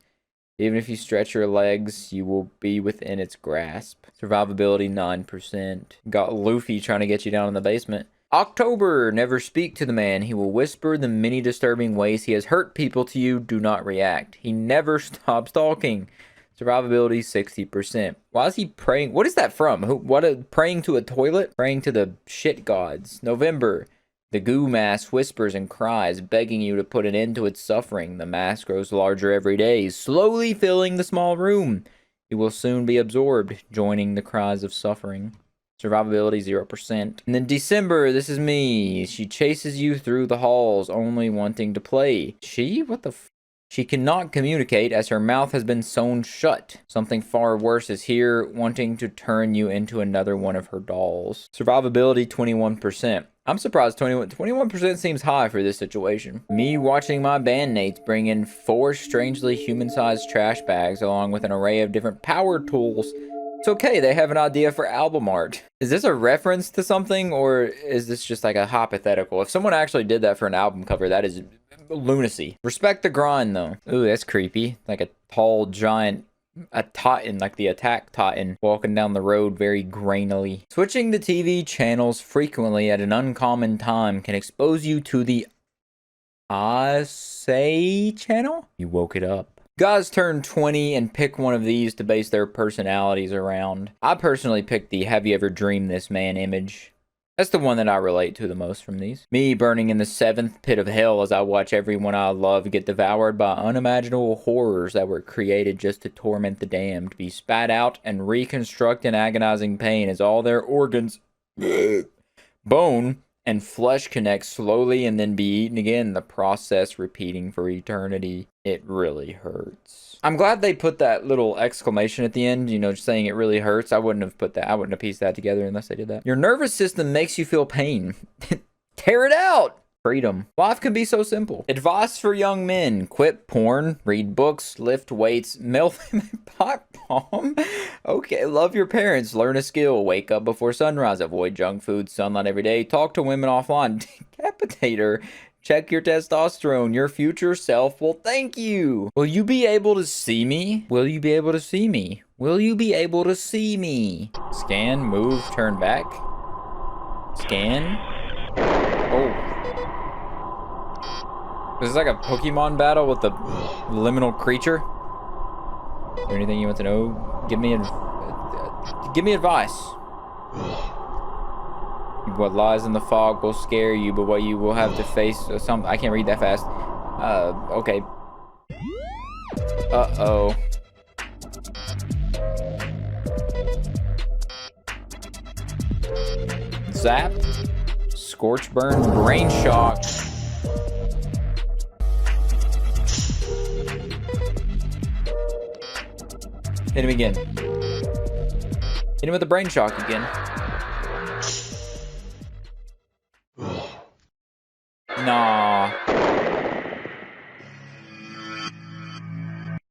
Even if you stretch your legs, you will be within its grasp. Survivability 9%. Got Luffy trying to get you down in the basement. October. Never speak to the man. He will whisper the many disturbing ways he has hurt people to you. Do not react. He never stops talking. Survivability 60%. Why is he praying? What is that from? Praying to a toilet? Praying to the shit gods. November. The goo mass whispers and cries, begging you to put an end to its suffering. The mass grows larger every day, slowly filling the small room. It will soon be absorbed, joining the cries of suffering. Survivability 0%. And then December, this is me. She chases you through the halls, only wanting to play. She? What the f? She cannot communicate as her mouth has been sewn shut. Something far worse is here, wanting to turn you into another one of her dolls. Survivability 21%. I'm surprised 21% seems high for this situation. Me watching my bandmates bring in 4 strangely human-sized trash bags along with an array of different power tools It's okay, they have an idea for album art. Is this a reference to something, or is this just like a hypothetical? If someone actually did that for an album cover, that is lunacy. Respect the grind, though. Ooh, that's creepy. Like a tall, giant, a Titan, like the Attack Titan, walking down the road very grainily. Switching the TV channels frequently at an uncommon time can expose you to the Say channel? You woke it up. Guys turn 20 and pick one of these to base their personalities around. I personally picked the "Have you ever dreamed this man" image. That's the one that I relate to the most from these. Me burning in the 7th pit of hell as I watch everyone I love get devoured by unimaginable horrors that were created just to torment the damned, be spat out and reconstruct in agonizing pain as all their organs, bone, and flesh connect slowly and then be eaten again, the process repeating for eternity. It really hurts. I'm glad they put that little exclamation at the end, you know, just saying it really hurts. I wouldn't have put that, I wouldn't have pieced that together unless they did that. Your nervous system makes you feel pain. Tear it out! Freedom. Life can be so simple. Advice for young men: quit porn, read books, lift weights, melt them in pot bomb. Okay, love your parents, learn a skill, wake up before sunrise, avoid junk food, sunlight every day, talk to women offline, decapitator, check your testosterone, your future self will thank you. Will you be able to see me? Will you be able to see me? Will you be able to see me? Scan, move, turn back. Scan. Oh. This is like a Pokemon battle with the liminal creature. Is there anything you want to know? Give me advice. What lies in the fog will scare you, but what you will have to face some. I can't read that fast. Okay. Uh-oh. Zap. Scorch burn. Brain shock. Hit him again. Hit him with the brain shock again. Nah.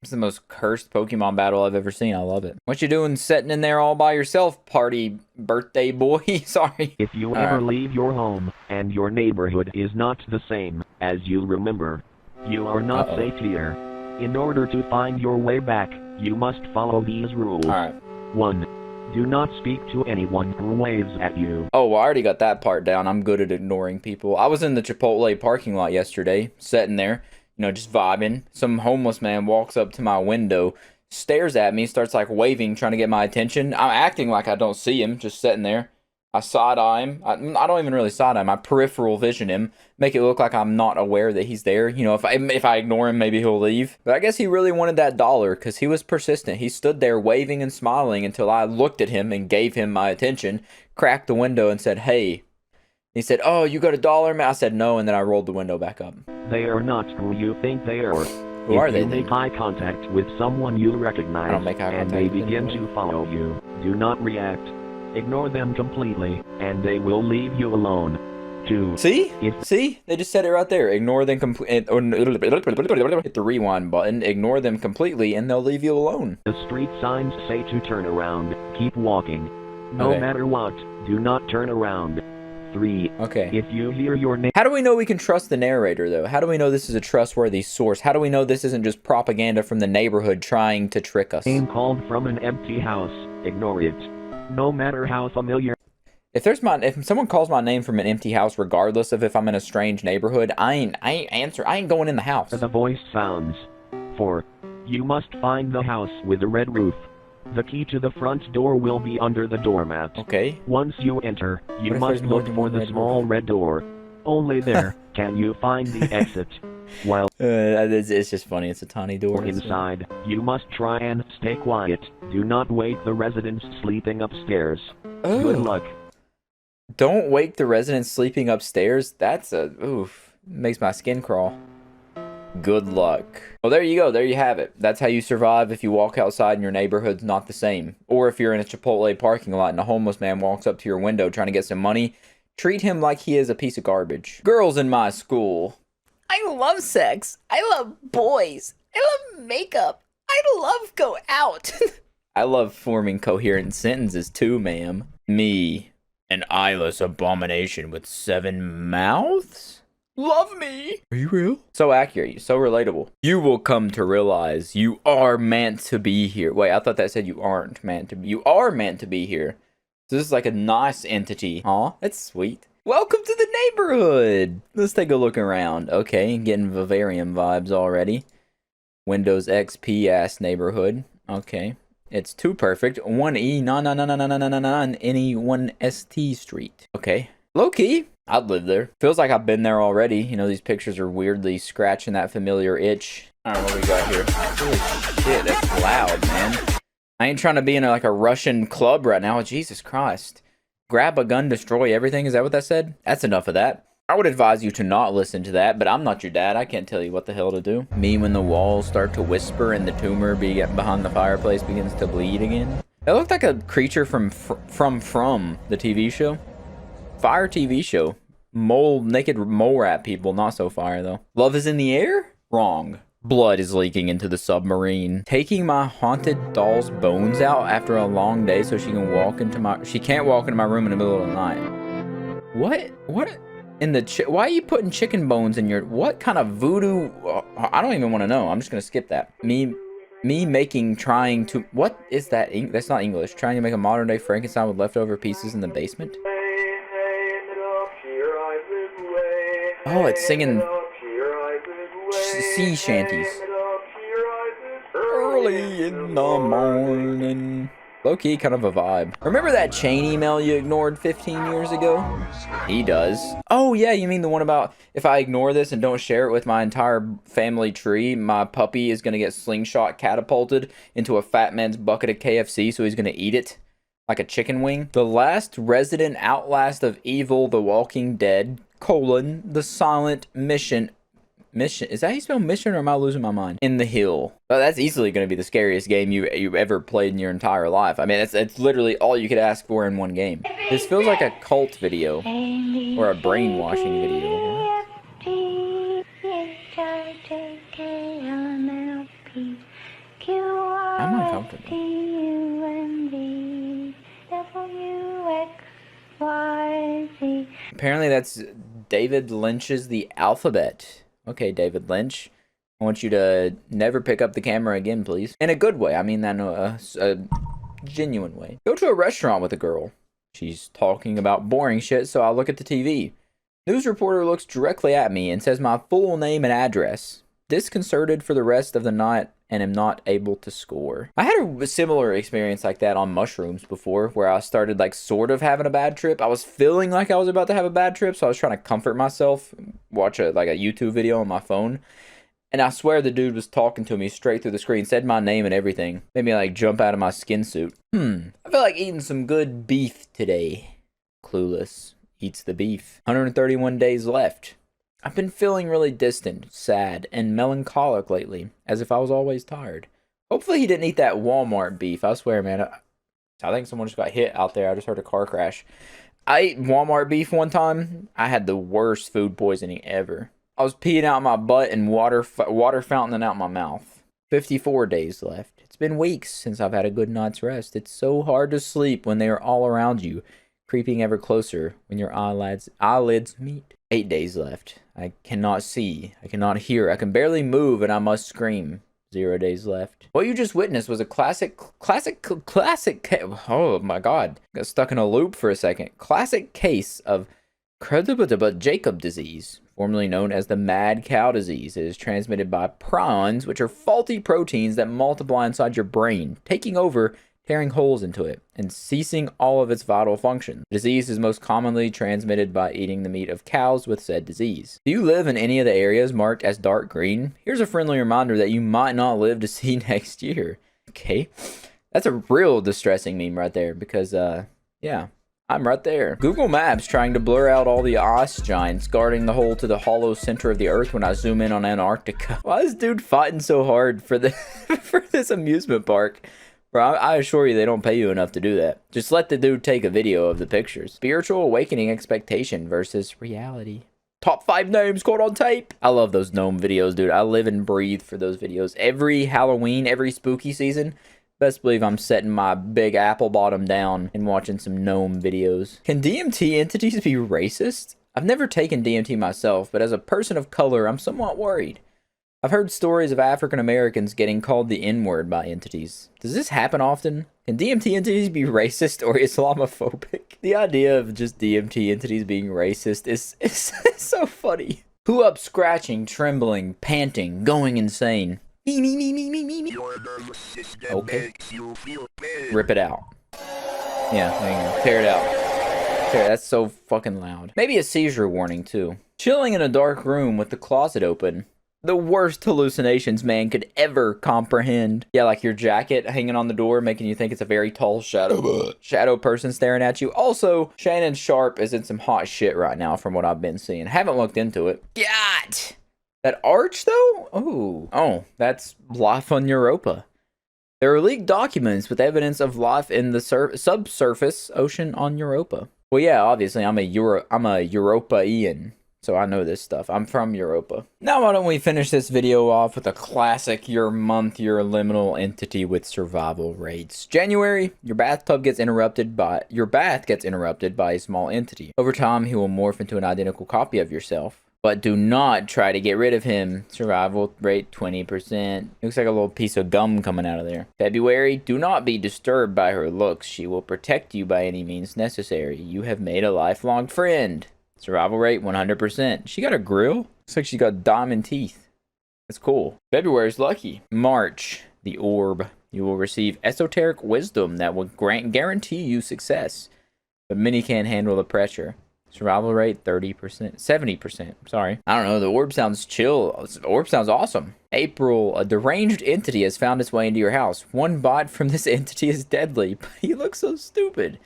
It's the most cursed Pokemon battle I've ever seen. I love it. What you doing sitting in there all by yourself, party birthday boy? Sorry. If you ever leave your home, and your neighborhood is not the same as you remember, you are not safe here. In order to find your way back, you must follow these rules. Alright. 1. Do not speak to anyone who waves at you. Oh, well, I already got that part down. I'm good at ignoring people. I was in the Chipotle parking lot yesterday, sitting there, you know, just vibing. Some homeless man walks up to my window, stares at me, starts like waving, trying to get my attention. I'm acting like I don't see him, just sitting there. I side-eye him. I don't even really side-eye him. I peripheral vision him, make it look like I'm not aware that he's there. You know, if I ignore him, maybe he'll leave. But I guess he really wanted that dollar because he was persistent. He stood there waving and smiling until I looked at him and gave him my attention, cracked the window and said, "Hey." He said, "Oh, you got $1, man?" I said, "No," and then I rolled the window back up. They are not who you think they are. Who are they? If you make eye contact with someone you recognize, I don't make eye and contact they with begin anyone. to follow you, do not react. Ignore them completely, and they will leave you alone. 2. See? See? They just said it right there. Ignore them completely. Hit the rewind button. Ignore them completely, and they'll leave you alone. The street signs say to turn around. Keep walking. No Okay. matter what, do not turn around. 3. Okay. If you hear your name... How do we know we can trust the narrator, though? How do we know this is a trustworthy source? How do we know this isn't just propaganda from the neighborhood trying to trick us? Name called from an empty house. Ignore it. No matter how familiar... If someone calls my name from an empty house, regardless of if I'm in a strange neighborhood, I ain't going in the house. The voice sounds. 4. You must find the house with the red roof. The key to the front door will be under the doormat. Okay. Once you enter, you What if must there's more look than for one the red small roof? red door. Only there can you find the exit. While It's just funny. It's a tiny door. inside, you must try and stay quiet. Do not wake the residents sleeping upstairs. Oh. Good luck. Don't wake the residents sleeping upstairs. That's oof. Makes my skin crawl. Good luck. Well, there you go. There you have it. That's how you survive if you walk outside and your neighborhood's not the same. Or if you're in a Chipotle parking lot and a homeless man walks up to your window trying to get some money, treat him like he is a piece of garbage. Girls in my school. I love sex. I love boys. I love makeup. I love go out. I love forming coherent sentences too, ma'am. Me, an eyeless abomination with 7 mouths? Love me! Are you real? So accurate, so relatable. You will come to realize you are meant to be here. Wait, I thought that said you aren't meant to be. You are meant to be here. So this is like a nice entity. Aw, that's sweet. Welcome to the neighborhood! Let's take a look around. Okay, getting Vivarium vibes already. Windows XP ass neighborhood. Okay. It's too perfect. 1E, any 1ST street. Okay. Low key, I'd live there. Feels like I've been there already. You know, these pictures are weirdly scratching that familiar itch. I don't know what we got here. Holy shit, that's loud, man. I ain't trying to be in like a Russian club right now. Jesus Christ. Grab a gun, destroy everything. Is that what that said? That's enough of that. I would advise you to not listen to that, but I'm not your dad. I can't tell you what the hell to do. Me when the walls start to whisper and the tumor behind the fireplace begins to bleed again. It looked like a creature from the TV show. Fire TV show. Naked mole rat people. Not so fire though. Love is in the air? Wrong. Blood is leaking into the submarine. Taking my haunted doll's bones out after a long day so she can walk into my... She can't walk into my room in the middle of the night. What? What? In the... Why are you putting chicken bones in your... What kind of voodoo... I don't even want to know. I'm just going to skip that. Me trying to... What is that? That's not English. Trying to make a modern day Frankenstein with leftover pieces in the basement? Oh, it's singing... sea shanties. Early in the morning. Low-key, kind of a vibe. Remember that chain email you ignored 15 years ago? He does. Oh, yeah, you mean the one about if I ignore this and don't share it with my entire family tree, my puppy is going to get slingshot catapulted into a fat man's bucket of KFC, so he's going to eat it like a chicken wing? The last resident outlast of evil, The Walking Dead, the silent mission. Is that how you spell mission, or am I losing my mind? In the Hill. Oh, that's easily going to be the scariest game you ever played in your entire life. I mean, it's literally all you could ask for in one game. This feels like a cult video. Or a brainwashing video. I'm uncomfortable. Apparently that's David Lynch's The Alphabet. Okay, David Lynch. I want you to never pick up the camera again, please. In a good way. I mean that in a genuine way. Go to a restaurant with a girl. She's talking about boring shit, so I look at the TV. News reporter looks directly at me and says my full name and address. Disconcerted for the rest of the night and am not able to score. I had a similar experience like that on mushrooms before, where I started like sort of having a bad trip. I was feeling like I was about to have a bad trip, so I was trying to comfort myself, watch a YouTube video on my phone. And I swear the dude was talking to me straight through the screen, said my name and everything. Made me like jump out of my skin suit. I feel like eating some good beef today. Clueless eats the beef. 131 days left. I've been feeling really distant, sad, and melancholic lately, as if I was always tired. Hopefully he didn't eat that Walmart beef. I swear, man. I think someone just got hit out there. I just heard a car crash. I ate Walmart beef one time. I had the worst food poisoning ever. I was peeing out my butt and water fountaining out my mouth. 54 days left. It's been weeks since I've had a good night's rest. It's so hard to sleep when they are all around you, creeping ever closer when your eyelids meet. 8 days left. I cannot see. I cannot hear. I can barely move, and I must scream. 0 days left. What you just witnessed was a classic. Oh my God! Got stuck in a loop for a second. Classic case of Jacob disease, formerly known as the mad cow disease. It is transmitted by prions, which are faulty proteins that multiply inside your brain, taking over, tearing holes into it, and ceasing all of its vital functions. The disease is most commonly transmitted by eating the meat of cows with said disease. Do you live in any of the areas marked as dark green? Here's a friendly reminder that you might not live to see next year. Okay, that's a real distressing meme right there, because, yeah, I'm right there. Google Maps trying to blur out all the ice giants guarding the hole to the hollow center of the earth when I zoom in on Antarctica. Why is dude fighting so hard for this amusement park? Bro, I assure you they don't pay you enough to do that. Just let the dude take a video of the pictures. Spiritual awakening expectation versus reality. Top 5 names caught on tape. I love those gnome videos, dude. I live and breathe for those videos. Every Halloween, every spooky season, Best believe I'm setting my big apple bottom down and watching some gnome videos. Can DMT entities be racist? I've never taken DMT myself, but as a person of color, I'm somewhat worried. I've heard stories of African Americans getting called the N-word by entities. Does this happen often? Can DMT entities be racist or Islamophobic? The idea of just DMT entities being racist is so funny. Who up scratching, trembling, panting, going insane? Me. Okay. Rip it out. Yeah, there you go. Tear it out. That's so fucking loud. Maybe a seizure warning, too. Chilling in a dark room with the closet open. The worst hallucinations man could ever comprehend. Yeah, like your jacket hanging on the door, making you think it's a very tall shadow person staring at you. Also, Shannon Sharp is in some hot shit right now from what I've been seeing. Haven't looked into it. God! That arch, though? Oh, that's life on Europa. There are leaked documents with evidence of life in the subsurface ocean on Europa. Well, yeah, obviously, I'm a European, so I know this stuff. I'm from Europa. Now, why don't we finish this video off with a classic your liminal entity with survival rates. January, your bath gets interrupted by a small entity. Over time, he will morph into an identical copy of yourself. But do not try to get rid of him. Survival rate 20%. Looks like a little piece of gum coming out of there. February, do not be disturbed by her looks. She will protect you by any means necessary. You have made a lifelong friend. Survival rate 100%. She got a grill? Looks like she got diamond teeth. That's cool. February's lucky. March, the orb. You will receive esoteric wisdom that will guarantee you success. But many can't handle the pressure. Survival rate 30%, 70%. Sorry. I don't know. The orb sounds chill. The orb sounds awesome. April, a deranged entity has found its way into your house. One bite from this entity is deadly, but he looks so stupid.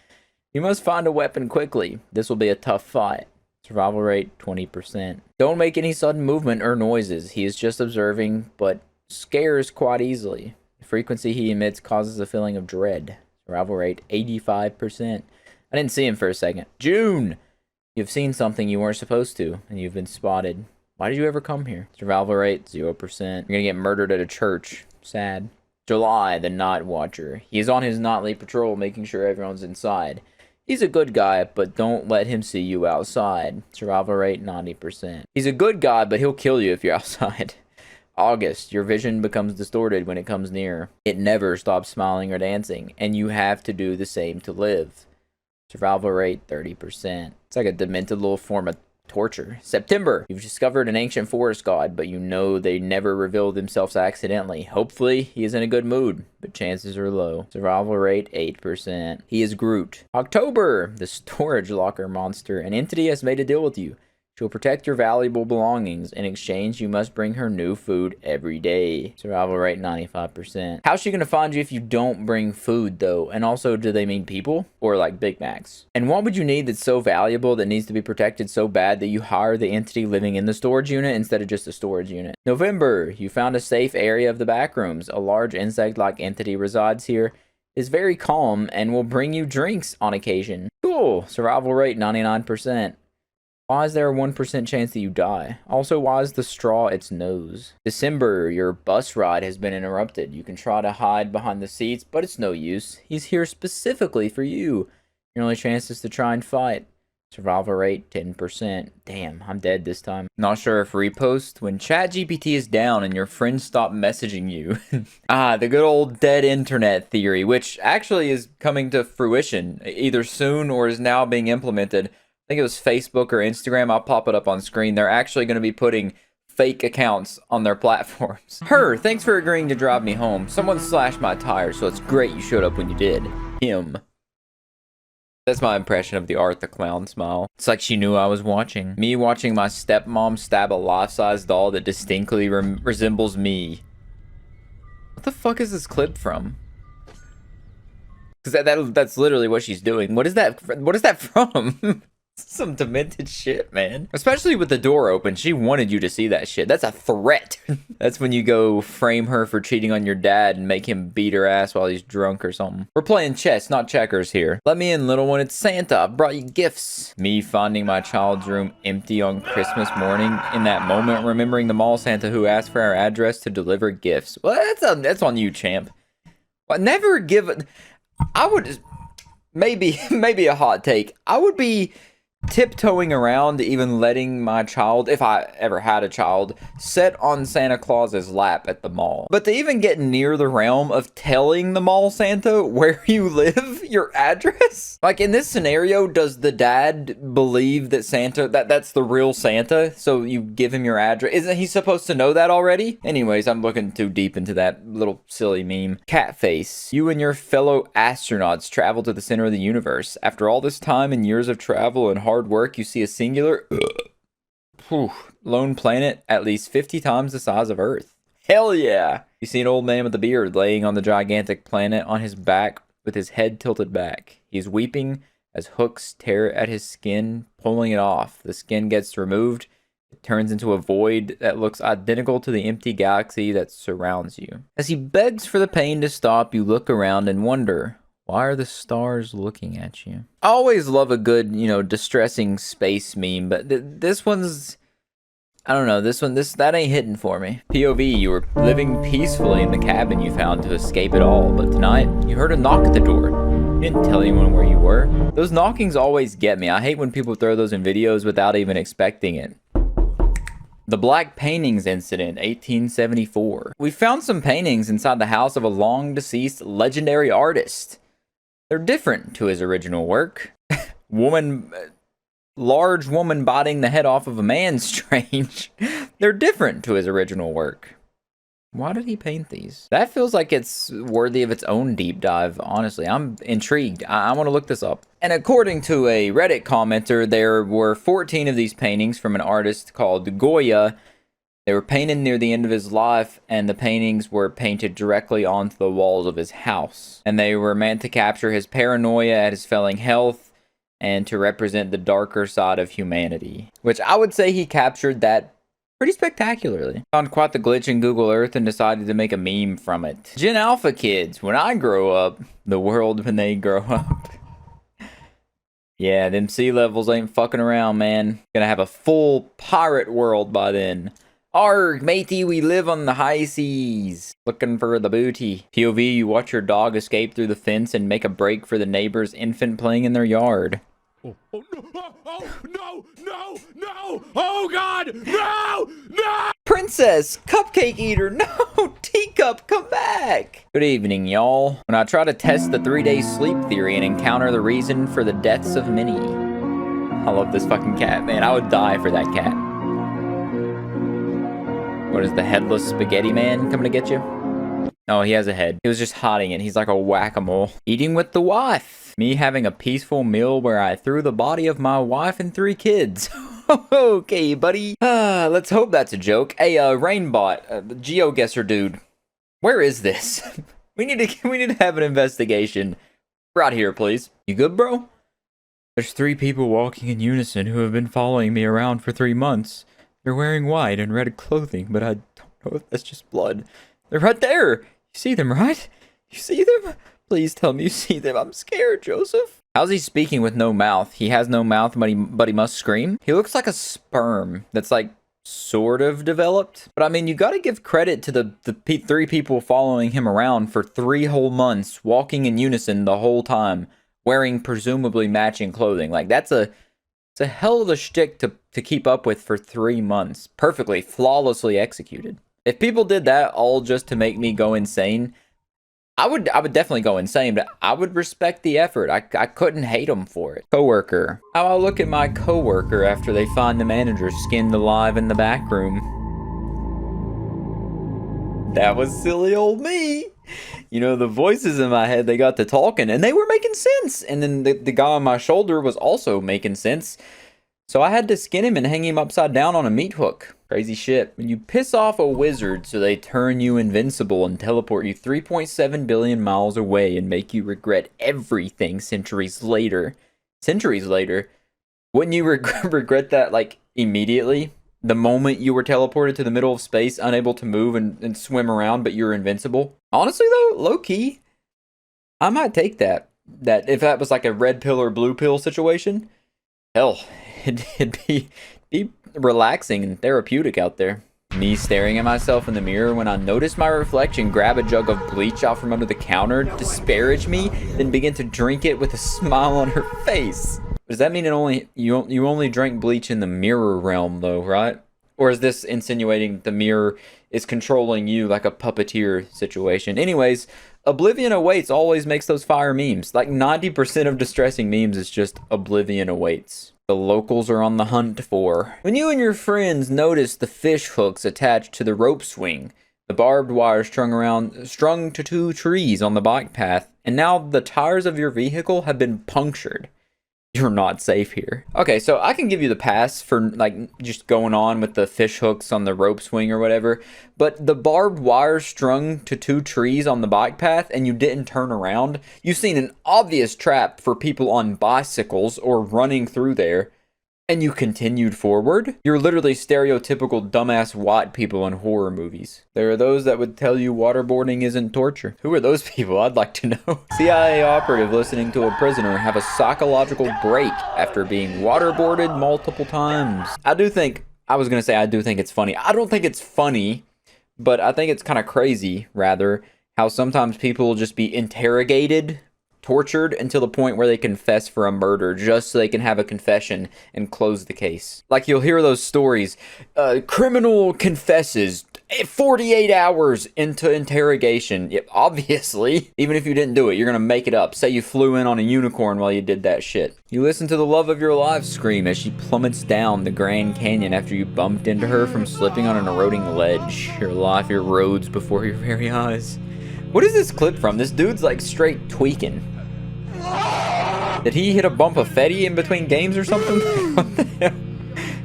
You must find a weapon quickly. This will be a tough fight. Survival rate 20%. Don't make any sudden movement or noises. He is just observing, but scares quite easily. The frequency he emits causes a feeling of dread. Survival rate 85%. I didn't see him for a second. June. You've seen something you weren't supposed to, and you've been spotted. Why did you ever come here? Survival rate 0%. You're gonna get murdered at a church. Sad. July, the Night Watcher. He is on his nightly patrol, making sure everyone's inside. He's a good guy, but don't let him see you outside. Survival rate 90%. He's a good guy, but he'll kill you if you're outside. August, your vision becomes distorted when it comes near. It never stops smiling or dancing, and you have to do the same to live. Survival rate 30%. It's like a demented little form of torture. September, you've discovered an ancient forest god, but you know they never reveal themselves accidentally. Hopefully, he is in a good mood, but chances are low. Survival rate 8%. He is Groot. October, the storage locker monster. An entity has made a deal with you. She'll protect your valuable belongings. In exchange, you must bring her new food every day. Survival rate 95%. How's she gonna find you if you don't bring food, though? And also, do they mean people? Or like Big Macs? And what would you need that's so valuable that needs to be protected so bad that you hire the entity living in the storage unit instead of just a storage unit? November, you found a safe area of the backrooms. A large insect-like entity resides here. It is very calm and will bring you drinks on occasion. Cool. Survival rate 99%. Why is there a 1% chance that you die? Also, why is the straw its nose? December, your bus ride has been interrupted. You can try to hide behind the seats, but it's no use. He's here specifically for you. Your only chance is to try and fight. Survival rate 10%. Damn, I'm dead this time. Not sure if repost. When ChatGPT is down and your friends stop messaging you. The good old dead internet theory, which actually is coming to fruition, either soon or is now being implemented. I think it was Facebook or Instagram. I'll pop it up on screen. They're actually going to be putting fake accounts on their platforms. Her, thanks for agreeing to drive me home. Someone slashed my tire, so it's great you showed up when you did. Him. That's my impression of the Art the Clown smile. It's like she knew I was watching. Me watching my stepmom stab a life-size doll that distinctly resembles me. What the fuck is this clip from? Because that's literally what she's doing. What is that from? Some demented shit, man. Especially with the door open. She wanted you to see that shit. That's a threat. That's when you go frame her for cheating on your dad and make him beat her ass while he's drunk or something. We're playing chess, not checkers here. Let me in, little one. It's Santa. I brought you gifts. Me finding my child's room empty on Christmas morning. In that moment, remembering the mall Santa who asked for our address to deliver gifts. Well, that's on you, champ. Well, never give it. I would maybe a hot take. I would be tiptoeing around even letting my child, if I ever had a child, sit on Santa Claus's lap at the mall. But to even get near the realm of telling the mall Santa where you live, your address? Like in this scenario, does the dad believe that Santa, that's the real Santa? So you give him your address. Isn't he supposed to know that already? Anyways, I'm looking too deep into that little silly meme. Cat face. You and your fellow astronauts travel to the center of the universe. After all this time and years of travel and hard work, you see a singular lone planet at least 50 times the size of Earth. Hell yeah! You see an old man with a beard laying on the gigantic planet on his back with his head tilted back. He's weeping as hooks tear at his skin, pulling it off. The skin gets removed. It turns into a void that looks identical to the empty galaxy that surrounds you. As he begs for the pain to stop, you look around and wonder, why are the stars looking at you? I always love a good, distressing space meme, but this one's, I don't know, that ain't hitting for me. POV, you were living peacefully in the cabin you found to escape it all, but tonight, you heard a knock at the door. You didn't tell anyone where you were. Those knockings always get me. I hate when people throw those in videos without even expecting it. The Black Paintings Incident, 1874. We found some paintings inside the house of a long-deceased legendary artist. They're different to his original work. Large woman biting the head off of a man, strange. They're different to his original work. Why did he paint these? That feels like it's worthy of its own deep dive, honestly. I'm intrigued. I want to look this up. And according to a Reddit commenter, there were 14 of these paintings from an artist called Goya. They were painted near the end of his life, and the paintings were painted directly onto the walls of his house. And they were meant to capture his paranoia at his failing health and to represent the darker side of humanity. Which I would say he captured that pretty spectacularly. Found quite the glitch in Google Earth and decided to make a meme from it. Gen Alpha kids, when I grow up, the world when they grow up. Yeah, them sea levels ain't fucking around, man. Gonna have a full pirate world by then. Arg, matey, we live on the high seas. Looking for the booty. POV, you watch your dog escape through the fence and make a break for the neighbor's infant playing in their yard. Oh no! Oh God, no! Princess, cupcake eater, no! Teacup, come back! Good evening, y'all. When I try to test the 3-day sleep theory and encounter the reason for the deaths of many. I love this fucking cat, man. I would die for that cat. What is the headless spaghetti man coming to get you? Oh, he has a head. He was just hiding it. He's like a whack-a-mole. Eating with the wife. Me having a peaceful meal where I threw the body of my wife and 3 kids. Okay, buddy. Let's hope that's a joke. Hey, Rainbot, GeoGuessr dude. Where is this? we need to have an investigation. Right here, please. You good, bro? There's 3 people walking in unison who have been following me around for 3 months. They're wearing white and red clothing, but I don't know if that's just blood. They're right there. You see them, right? You see them? Please tell me you see them. I'm scared, Joseph. How's he speaking with no mouth? He has no mouth, but he must scream. He looks like a sperm that's like sort of developed. But I mean, you got to give credit to the 3 people following him around for 3 whole months, walking in unison the whole time, wearing presumably matching clothing. Like it's a hell of a shtick to keep up with for 3 months. Perfectly, flawlessly executed. If people did that all just to make me go insane, I would definitely go insane, but I would respect the effort. I couldn't hate them for it. Coworker. How I look at my coworker after they find the manager skinned alive in the back room. That was silly old me. You know, the voices in my head, they got to talking and they were making sense. And then the guy on my shoulder was also making sense. So I had to skin him and hang him upside down on a meat hook. Crazy shit. When you piss off a wizard so they turn you invincible and teleport you 3.7 billion miles away and make you regret everything centuries later. Wouldn't you regret that, like, immediately? The moment you were teleported to the middle of space, unable to move and swim around, but you're invincible? Honestly, though, low-key, I might take that. That if that was like a red pill or blue pill situation, hell, it'd be relaxing and therapeutic out there. Me staring at myself in the mirror when I notice my reflection grab a jug of bleach out from under the counter, disparage me, then begin to drink it with a smile on her face. Does that mean you only drank bleach in the mirror realm though, right? Or is this insinuating that the mirror is controlling you like a puppeteer situation? Anyways, Oblivion Awaits always makes those fire memes. Like 90% of distressing memes is just Oblivion Awaits. The locals are on the hunt for. When you and your friends notice the fish hooks attached to the rope swing, the barbed wire strung to 2 trees on the bike path, and now the tires of your vehicle have been punctured, you're not safe here. Okay, so I can give you the pass for like just going on with the fish hooks on the rope swing or whatever, but the barbed wire strung to 2 trees on the bike path and you didn't turn around, you've seen an obvious trap for people on bicycles or running through there, and you continued forward. You're literally stereotypical dumbass white people in horror movies. There are those that would tell you waterboarding isn't torture. Who are those people? I'd like to know. CIA operative listening to a prisoner have a psychological break after being waterboarded multiple times. I do think it's funny. I don't think it's funny, but I think it's kind of crazy, rather, how sometimes people will just be interrogated, tortured until the point where they confess for a murder just so they can have a confession and close the case. Like you'll hear those stories, criminal confesses 48 hours into interrogation. Yep, obviously, even if you didn't do it, you're gonna make it up. Say you flew in on a unicorn while you did that shit. You listen to the love of your life scream as she plummets down the Grand Canyon after you bumped into her from slipping on an eroding ledge. Your life erodes before your very eyes. What is this clip from? This dude's like straight tweaking. Did he hit a bump of Fetty in between games or something? What the hell?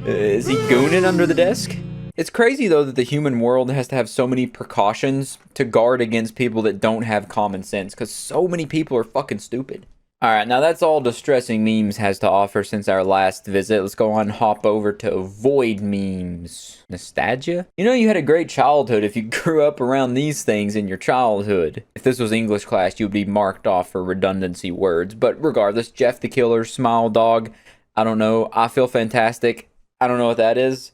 Is he gooning under the desk? It's crazy though that the human world has to have so many precautions to guard against people that don't have common sense, because so many people are fucking stupid. Alright, now that's all Distressing Memes has to offer since our last visit. Let's go on and hop over to Void Memes. Nostalgia? You know you had a great childhood if you grew up around these things in your childhood. If this was English class, you would be marked off for redundancy words. But regardless, Jeff the Killer, Smile Dog, I don't know. I Feel Fantastic. I don't know what that is.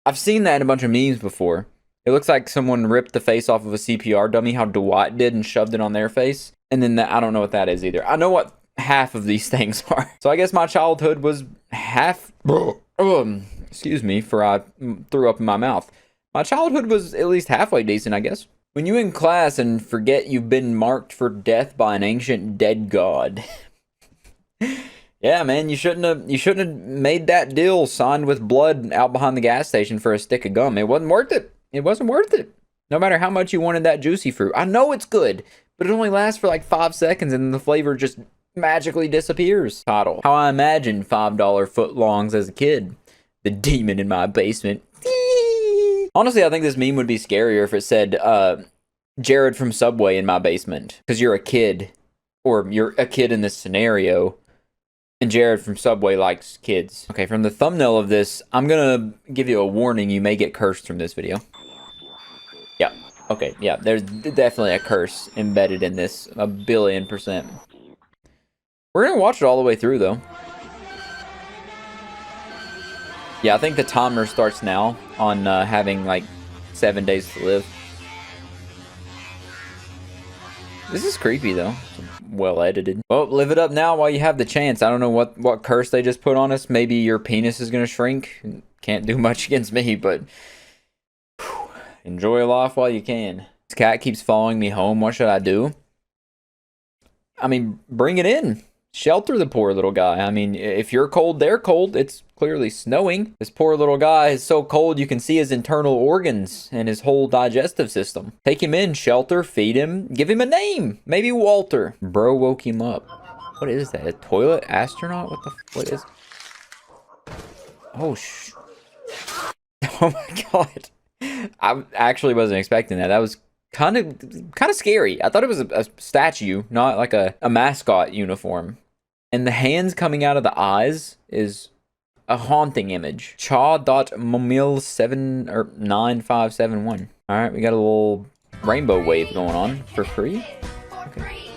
I've seen that in a bunch of memes before. It looks like someone ripped the face off of a CPR dummy, how Dwight did, and shoved it on their face. And then I don't know what that is either. I know what half of these things are. So I guess my childhood was half... excuse me for I threw up in my mouth. My childhood was at least halfway decent, I guess. When you in class and forget you've been marked for death by an ancient dead god. Yeah, man, you shouldn't have made that deal signed with blood out behind the gas station for a stick of gum. It wasn't worth it. It wasn't worth it. No matter how much you wanted that juicy fruit. I know it's good, but it only lasts for like 5 seconds and the flavor just magically disappears. Title: How I Imagined $5 footlongs as a kid. The demon in my basement. Honestly, I think this meme would be scarier if it said, Jared from Subway in my basement. Because you're a kid. Or you're a kid in this scenario. And Jared from Subway likes kids. Okay, from the thumbnail of this, I'm gonna give you a warning. You may get cursed from this video. Yeah. Okay, yeah, there's definitely a curse embedded in this. 1,000,000,000%. We're gonna watch it all the way through, though. Yeah, I think the timer starts now on having, like, 7 days to live. This is creepy, though. Well edited. Well, live it up now while you have the chance. I don't know what curse they just put on us. Maybe your penis is gonna shrink. Can't do much against me, but... whew, enjoy life while you can. This cat keeps following me home. What should I do? I mean, bring it in. Shelter the poor little guy. I mean, if you're cold, they're cold. It's clearly snowing. This poor little guy is so cold you can see his internal organs and his whole digestive system. Take him in, shelter, feed him, give him a name. Maybe Walter. Bro woke him up. What is that? A toilet astronaut? What is? Oh, oh my god. I actually wasn't expecting that. That was kind of scary. I thought it was a statue, not like a mascot uniform. And the hands coming out of the eyes is a haunting image. Cha.momil7 or 9571. All right, we got a little rainbow wave going on for free. Okay.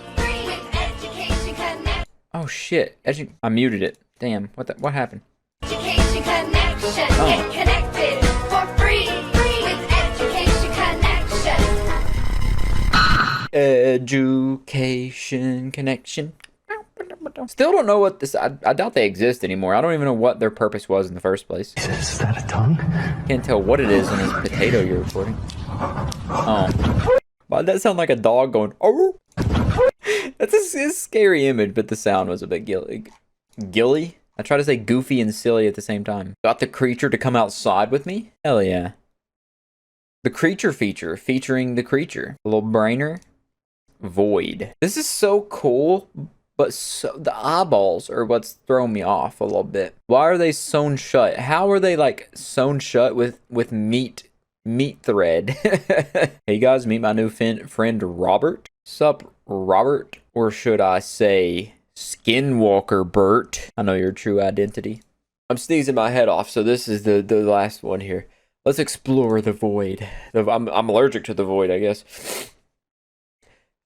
Oh shit! I muted it. Damn. What happened? Education connection. Get connected for free. Education connection. Still don't know what this... I doubt they exist anymore. I don't even know what their purpose was in the first place. Is that a tongue? Can't tell what it is on this potato you're recording. Oh. Why'd that sound like a dog going... Oh! That's a scary image, but the sound was a bit gilly. I try to say goofy and silly at the same time. Got the creature to come outside with me? Hell yeah. The creature feature, featuring the creature. A little brainer. Void. This is so cool, but the eyeballs are what's throwing me off a little bit. Why are they sewn shut? How are they like sewn shut with meat thread? Hey guys, meet my new friend Robert. Sup, Robert? Or should I say Skinwalker Bert? I know your true identity. I'm sneezing my head off, so this is the last one here. Let's explore the void. I'm allergic to the void, I guess.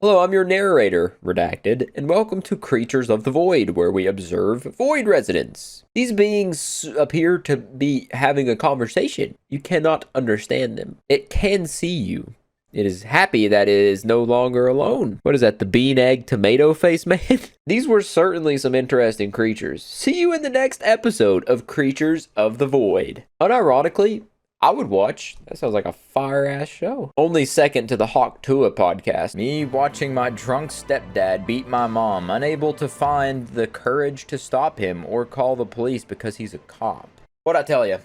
Hello, I'm your narrator, Redacted, and welcome to Creatures of the Void, where we observe void residents. These beings appear to be having a conversation. You cannot understand them. It can see you. It is happy that it is no longer alone. What is that, the bean, egg, tomato face man? These were certainly some interesting creatures. See you in the next episode of Creatures of the Void. Unironically, I would watch. That sounds like a fire-ass show. Only second to the Hawk Tua podcast. Me watching my drunk stepdad beat my mom, unable to find the courage to stop him or call the police because he's a cop. What'd I tell you?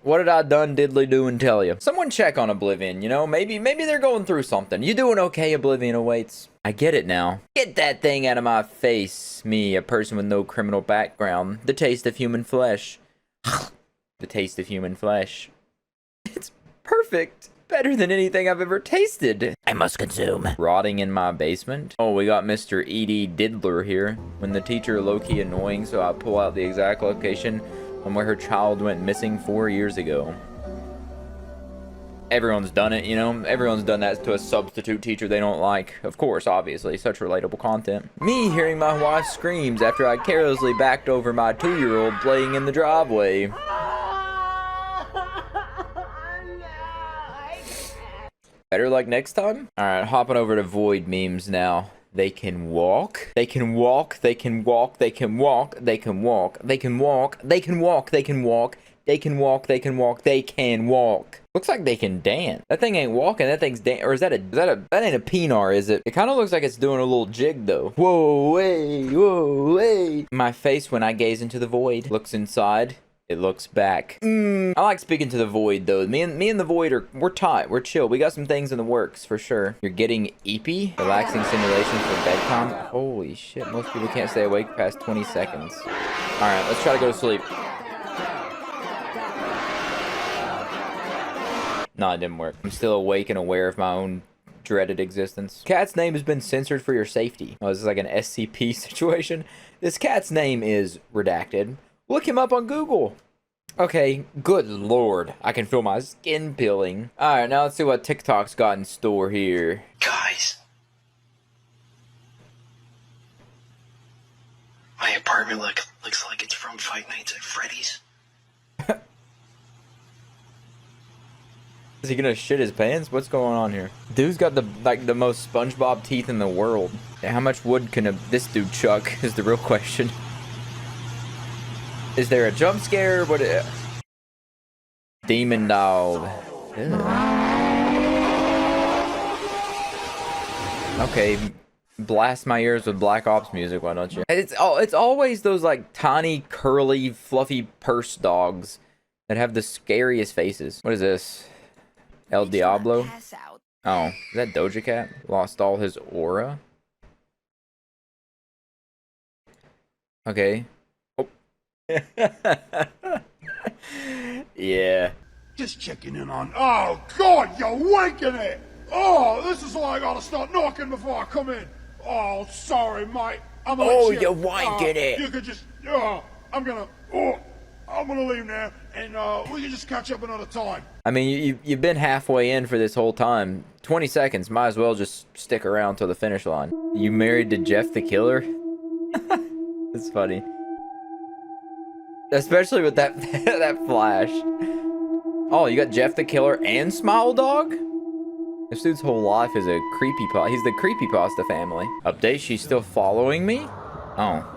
What did I done diddly do and tell you? Someone check on Oblivion, you know? Maybe they're going through something. You doing okay, Oblivion awaits? I get it now. Get that thing out of my face. Me, a person with no criminal background. The taste of human flesh. The taste of human flesh. It's perfect. Better than anything I've ever tasted. I must consume. Rotting in my basement. Oh, we got Mr. E.D. Diddler here. When the teacher low-key annoying, so I pull out the exact location on where her child went missing 4 years ago. Everyone's done it, you know? Everyone's done that to a substitute teacher they don't like. Of course, obviously. Such relatable content. Me hearing my wife screams after I carelessly backed over my 2-year-old playing in the driveway. Better luck next time? Alright, hopping over to Void memes now. They can walk. They can walk. They can walk. They can walk. They can walk. They can walk. They can walk. They can walk. They can walk. They can walk. They can walk. Looks like they can dance. That thing ain't walking. That thing's dance. Or is that that ain't a penar, is it? It kind of looks like it's doing a little jig though. Whoa, hey, whoa, hey. My face when I gaze into the void looks inside. It looks back. I like speaking to the void though. Me and the void we're tight. We're chill. We got some things in the works for sure. You're getting eepy? Relaxing simulation for bedtime? Holy shit, most people can't stay awake past 20 seconds. Alright, let's try to go to sleep. No, it didn't work. I'm still awake and aware of my own dreaded existence. Cat's name has been censored for your safety. Oh, this is like an SCP situation. This cat's name is Redacted. Look him up on Google. Okay, good lord. I can feel my skin peeling. Alright, now let's see what TikTok's got in store here. Guys. My apartment looks like it's from Five Nights at Freddy's. Is he gonna shit his pants? What's going on here? Dude's got the most SpongeBob teeth in the world. How much wood can this dude chuck is the real question. Is there a jump scare? What? Demon dog. Ew. Okay, blast my ears with Black Ops music, why don't you? It's always those like tiny, curly, fluffy purse dogs that have the scariest faces. What is this? El Diablo? Oh, is that Doja Cat? Lost all his aura? Okay. Yeah. Just checking in on. Oh God, you're wanking it! Oh, this is why I gotta start knocking before I come in. Oh, sorry, mate. You're wanking it. You could just. I'm gonna leave now, and we can just catch up another time. I mean, you've been halfway in for this whole time. 20 seconds. Might as well just stick around till the finish line. You married to Jeff the Killer? It's funny. Especially with that that flash. Oh, you got Jeff the Killer and Smile Dog? This dude's whole life is a creepypasta. He's the creepypasta family. Update, she's still following me? Oh.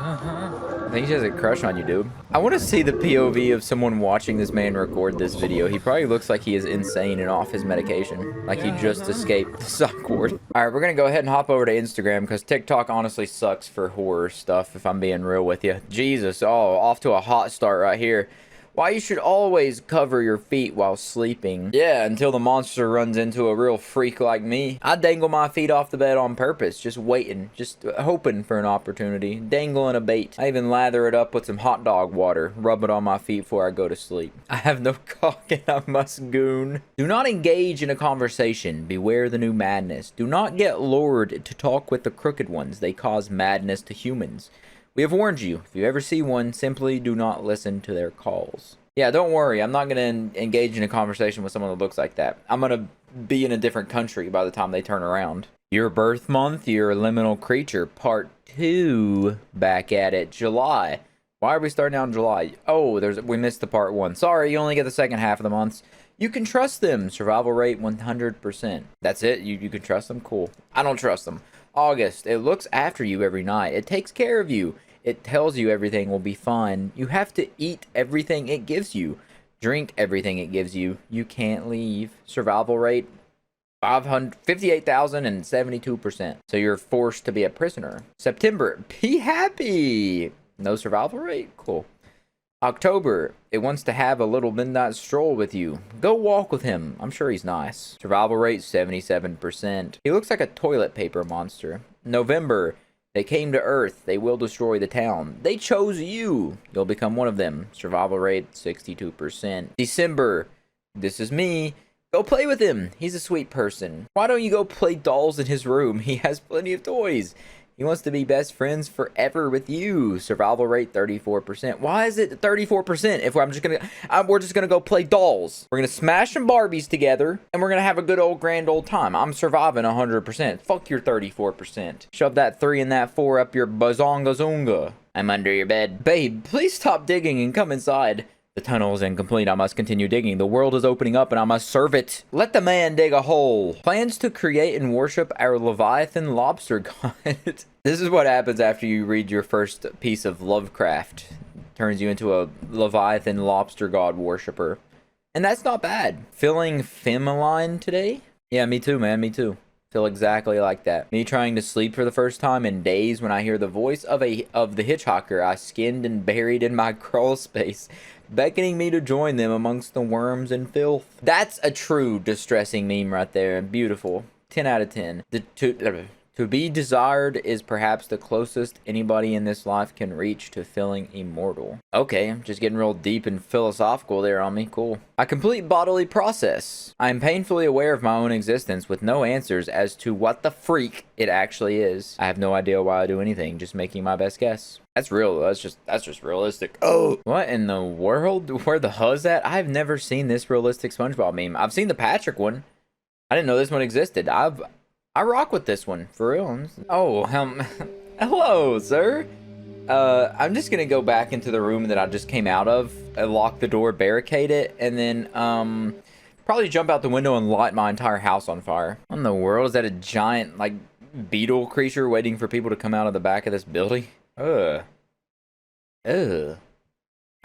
I think she has a crush on you, dude. I want to see the POV of someone watching this man record this video. He probably looks like he is insane and off his medication. Like he just escaped the psych ward. Alright, we're going to go ahead and hop over to Instagram because TikTok honestly sucks for horror stuff, if I'm being real with you. Jesus, oh, off to a hot start right here. Why you should always cover your feet while sleeping. Yeah, until the monster runs into a real freak like me. I dangle my feet off the bed on purpose, just waiting, just hoping for an opportunity, dangling a bait. I even lather it up with some hot dog water, rub it on my feet before I go to sleep. I have no cock and I must goon. Do not engage in a conversation. Beware the new madness. Do not get lured to talk with the crooked ones. They cause madness to humans. We have warned you. If you ever see one, simply do not listen to their calls. Yeah, don't worry. I'm not going to engage in a conversation with someone that looks like that. I'm going to be in a different country by the time they turn around. Your birth month, you're a liminal creature. Part 2. Back at it. July. Why are we starting out in July? Oh, we missed the part 1. Sorry, you only get the second half of the months. You can trust them. Survival rate 100%. That's it? You can trust them? Cool. I don't trust them. August. It looks after you every night. It takes care of you. It tells you everything will be fine. You have to eat everything it gives you. Drink everything it gives you. You can't leave. Survival rate 58,072%. So you're forced to be a prisoner. September. Be happy. No survival rate? Cool. October. It wants to have a little midnight stroll with you. Go walk with him. I'm sure he's nice. Survival rate 77%. He looks like a toilet paper monster. November. They came to Earth. They will destroy the town. They chose you. You'll become one of them. Survival rate 62%. December. This is me. Go play with him. He's a sweet person. Why don't you go play dolls in his room? He has plenty of toys. He wants to be best friends forever with you. Survival rate 34%. Why is it 34%? If we're just gonna go play dolls. We're gonna smash some Barbies together, and we're gonna have a good old grand old time. I'm surviving 100%. Fuck your 34%. Shove that 3 and that 4 up your bazonga-zunga. I'm under your bed. Babe, please stop digging and come inside. The tunnel is incomplete. I must continue digging. The world is opening up and I must serve it. Let the man dig a hole. Plans to create and worship our Leviathan lobster god. This is what happens after you read your first piece of Lovecraft. Turns you into a Leviathan lobster god worshiper. And that's not bad. Feeling feminine today? Yeah, me too, man. Me too. Feel exactly like that. Me trying to sleep for the first time in days when I hear the voice of the hitchhiker I skinned and buried in my crawl space, beckoning me to join them amongst the worms and filth. That's a true distressing meme right there. Beautiful. 10 out of 10. To be desired is perhaps the closest anybody in this life can reach to feeling immortal. Okay, I'm just getting real deep and philosophical there on me. Cool. A complete bodily process. I am painfully aware of my own existence with no answers as to what the freak it actually is. I have no idea why I do anything, just making my best guess. That's real. That's just realistic. Oh, what in the world? Where the hell's at? I've never seen this realistic SpongeBob meme. I've seen the Patrick one. I didn't know this one existed. I rock with this one, for real. Oh, hello, sir. I'm just gonna go back into the room that I just came out of, lock the door, barricade it, and then, probably jump out the window and light my entire house on fire. What in the world? Is that a giant, like, beetle creature waiting for people to come out of the back of this building? Ugh. I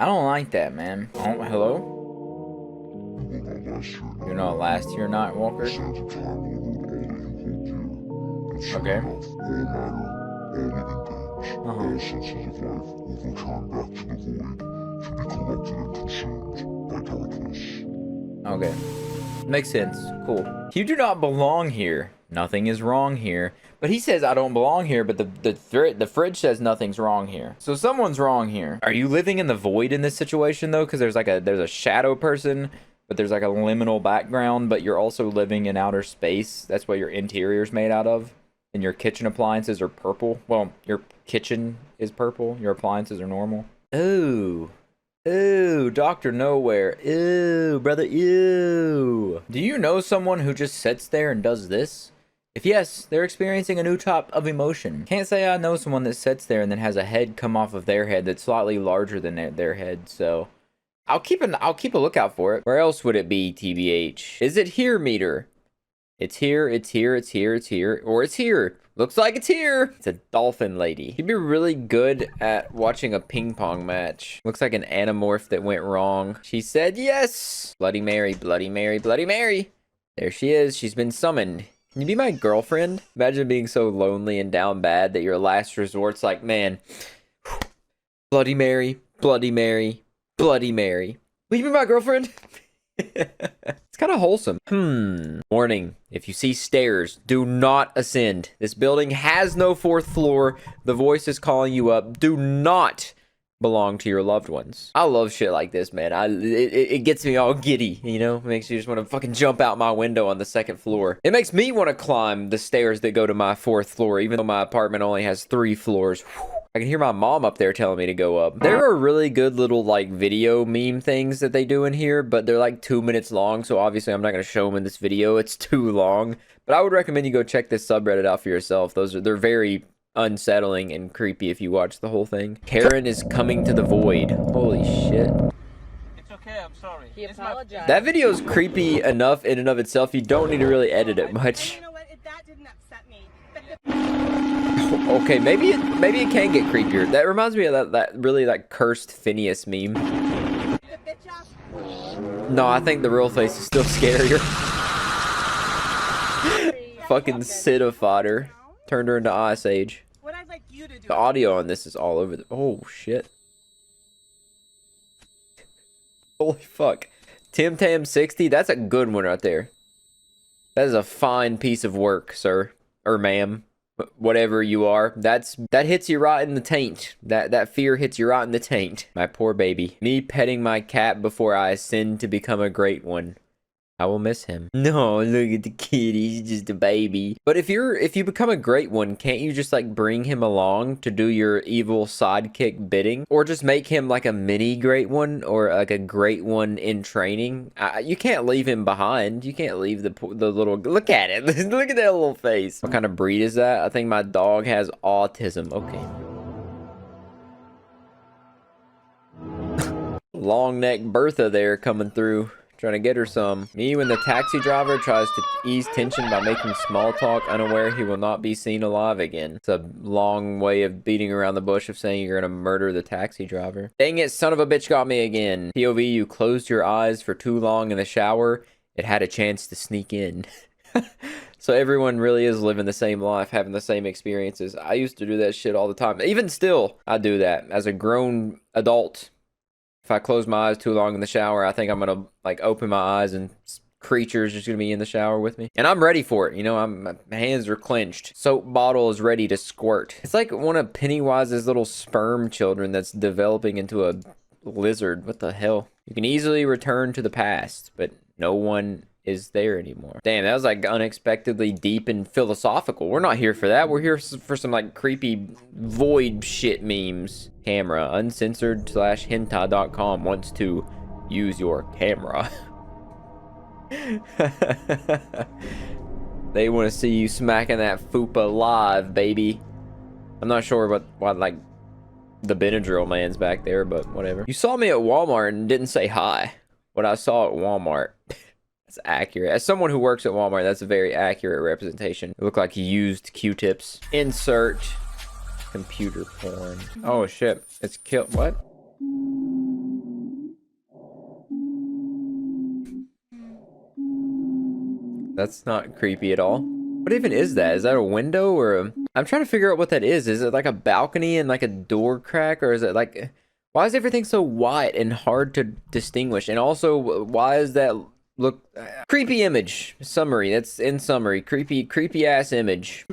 don't like that, man. Oh, hello? You're not last year, Night Walker? Okay. Okay. Makes sense. Cool. You do not belong here. Nothing is wrong here. But he says I don't belong here, but the fridge says nothing's wrong here. So someone's wrong here. Are you living in the void in this situation though? Because there's a shadow person, but there's like a liminal background, but you're also living in outer space. That's what your interior's made out of. And your kitchen appliances are purple. Well, your kitchen is purple. Your appliances are normal. Ooh. Ooh, Dr. Nowhere. Ew, brother, ew. Do you know someone who just sits there and does this? If yes, they're experiencing a new type of emotion. Can't say I know someone that sits there and then has a head come off of their head that's slightly larger than their head, so I'll keep a lookout for it. Where else would it be, TBH? Is it here, meter? It's here, it's here, it's here, it's here, or it's here. Looks like it's here. It's a dolphin lady. She'd be really good at watching a ping pong match. Looks like an anamorph that went wrong. She said yes. Bloody Mary, Bloody Mary, Bloody Mary. There she is. She's been summoned. Can you be my girlfriend? Imagine being so lonely and down bad that your last resort's like, man, Bloody Mary, Bloody Mary, Bloody Mary. Will you be my girlfriend? It's kind of wholesome. Warning, if you see stairs, do not ascend. This building has no 4th floor. The voice is calling you up. Do not belong to your loved ones. I love shit like this, man. It gets me all giddy, you know? It makes you just want to fucking jump out my window on the 2nd floor. It makes me want to climb the stairs that go to my 4th floor, even though my apartment only has 3 floors. I can hear my mom up there telling me to go up. There are really good little like video meme things that they do in here, but they're like 2 minutes long, so obviously I'm not going to show them in this video. It's too long. But I would recommend you go check this subreddit out for yourself. They're very unsettling and creepy if you watch the whole thing. Karen is coming to the void. Holy shit. It's okay, I'm sorry. He apologized. That video is creepy enough in and of itself. You don't need to really edit it much. You know what? That didn't upset me. Okay, maybe it can get creepier. That reminds me of that really like cursed Phineas meme. No, I think the real face is still scarier. Fucking Sita fodder. Turned her into Ice Age. What I'd like you to do. The audio on this is all over the... Oh, shit. Holy fuck. Tim Tam 60, that's a good one right there. That is a fine piece of work, sir. Or ma'am. Whatever you are. That hits you right in the taint. That fear hits you right in the taint. My poor baby. Me petting my cat before I ascend to become a great one. I will miss him. No, look at the kid. He's just a baby. But if you become a great one, can't you just like bring him along to do your evil sidekick bidding? Or just make him like a mini great one or like a great one in training? You can't leave him behind. You can't leave the little... Look at it. Look at that little face. What kind of breed is that? I think my dog has autism. Okay. Long neck Bertha there coming through. Trying to get her some. Me when the taxi driver tries to ease tension by making small talk, unaware he will not be seen alive again. It's a long way of beating around the bush of saying you're gonna murder the taxi driver. Dang it, son of a bitch got me again. POV, you closed your eyes for too long in the shower. It had a chance to sneak in. So everyone really is living the same life, having the same experiences. I used to do that shit all the time. Even still, I do that as a grown adult. If I close my eyes too long in the shower, I think I'm gonna like open my eyes and creatures just gonna be in the shower with me. And I'm ready for it, you know, my hands are clenched. Soap bottle is ready to squirt. It's like one of Pennywise's little sperm children that's developing into a lizard. What the hell? You can easily return to the past, but no one is there anymore. Damn, that was like unexpectedly deep and philosophical. We're not here for that. We're here for some like creepy void shit memes. Camera, uncensored/hentai.com wants to use your camera. They want to see you smacking that fupa live, baby. I'm not sure what like the Benadryl man's back there, but whatever. You saw me at Walmart and didn't say hi. What I saw at Walmart. That's accurate. As someone who works at Walmart, that's a very accurate representation. It looked like he used Q-tips. Insert computer porn. Oh shit. It's killed. What? That's not creepy at all. What even is that? Is that a window or a... I'm trying to figure out what that is. Is it like a balcony and like a door crack, or is it like... Why is everything so white and hard to distinguish? And also, why is that look... creepy image. Summary. That's in summary. Creepy ass image.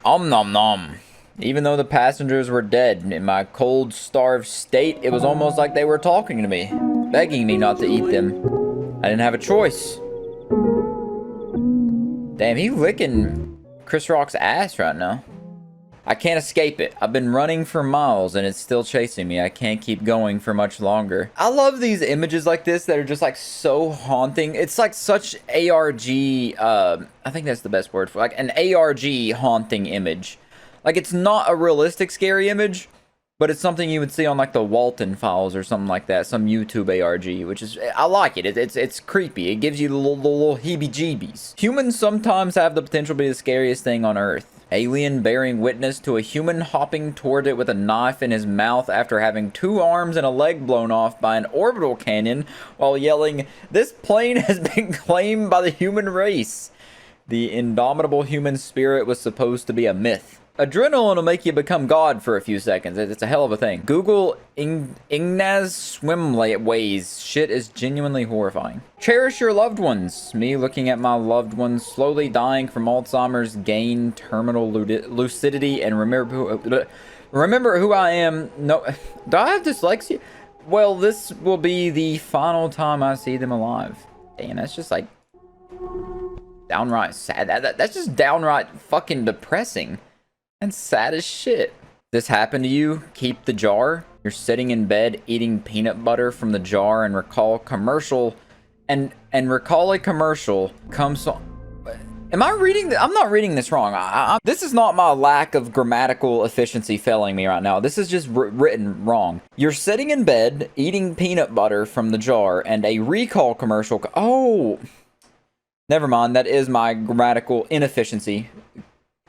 Om nom nom. Even though the passengers were dead, in my cold, starved state, it was almost like they were talking to me, begging me not to eat them. I didn't have a choice. Damn, he licking Chris Rock's ass right now. I can't escape it. I've been running for miles and it's still chasing me. I can't keep going for much longer. I love these images like this that are just like so haunting. It's like such ARG, I think that's the best word for like an ARG haunting image. Like it's not a realistic scary image, but it's something you would see on like the Walton Files or something like that, some YouTube ARG, which is, I like it. It's creepy. It gives you the little heebie-jeebies. Humans sometimes have the potential to be the scariest thing on Earth. Alien bearing witness to a human hopping toward it with a knife in his mouth after having 2 arms and a leg blown off by an orbital canyon while yelling, "This plane has been claimed by the human race." The indomitable human spirit was supposed to be a myth. Adrenaline will make you become God for a few seconds. It's a hell of a thing. Google Ignaz swimways. Shit is genuinely horrifying. Cherish your loved ones. Me looking at my loved ones slowly dying from Alzheimer's, gain terminal lucidity, and remember who I am. No, do I have dyslexia? Well, this will be the final time I see them alive. Damn, that's just like downright sad. That's just downright fucking depressing. And sad as shit. This happened to you? Keep the jar. You're sitting in bed eating peanut butter from the jar and recall commercial and recall a commercial comes on. Am I reading I'm not reading this wrong. This is not my lack of grammatical efficiency failing me right now. This is just written wrong. You're sitting in bed eating peanut butter from the jar and a recall commercial. Oh, never mind. That is my grammatical inefficiency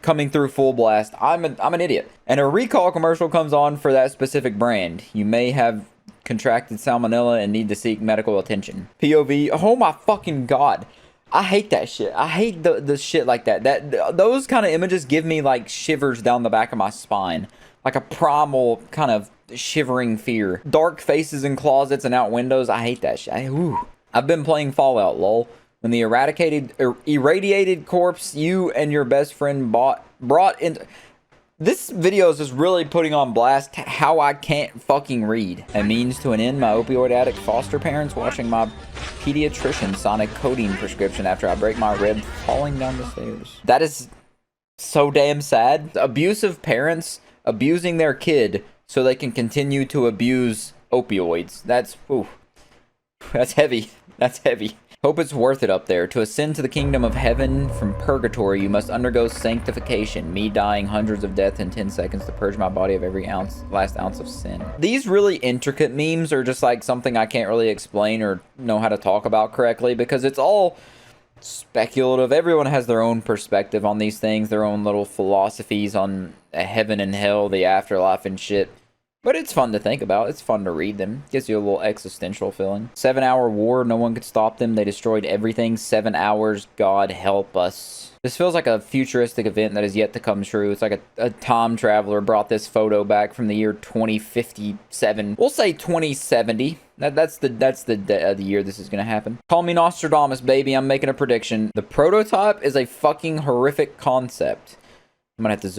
coming through full blast. I'm an idiot. And a recall commercial comes on for that specific brand. You may have contracted salmonella and need to seek medical attention. POV. Oh my fucking god. I hate that shit. I hate the shit like that. Those kind of images give me like shivers down the back of my spine. Like a primal kind of shivering fear. Dark faces in closets and out windows. I hate that shit. I've been playing Fallout, lol. When the irradiated corpse you and your best friend brought in. This video is just really putting on blast how I can't fucking read. A means to an end, my opioid addict foster parents watching my pediatrician sign a codeine prescription after I break my rib falling down the stairs. That is so damn sad. Abusive parents abusing their kid so they can continue to abuse opioids. That's heavy. That's heavy. Hope it's worth it up there. To ascend to the kingdom of heaven from purgatory, you must undergo sanctification. Me dying hundreds of deaths in 10 seconds to purge my body of every last ounce of sin. These really intricate memes are just like something I can't really explain or know how to talk about correctly because it's all speculative. Everyone has their own perspective on these things, their own little philosophies on heaven and hell, the afterlife and shit. But it's fun to think about. It's fun to read them. Gives you a little existential feeling. 7-hour war. No one could stop them. They destroyed everything. 7 hours. God help us. This feels like a futuristic event that is yet to come true. It's like a time traveler brought this photo back from the year 2057. We'll say 2070. That's the year this is going to happen. Call me Nostradamus, baby. I'm making a prediction. The prototype is a fucking horrific concept. I'm going to have to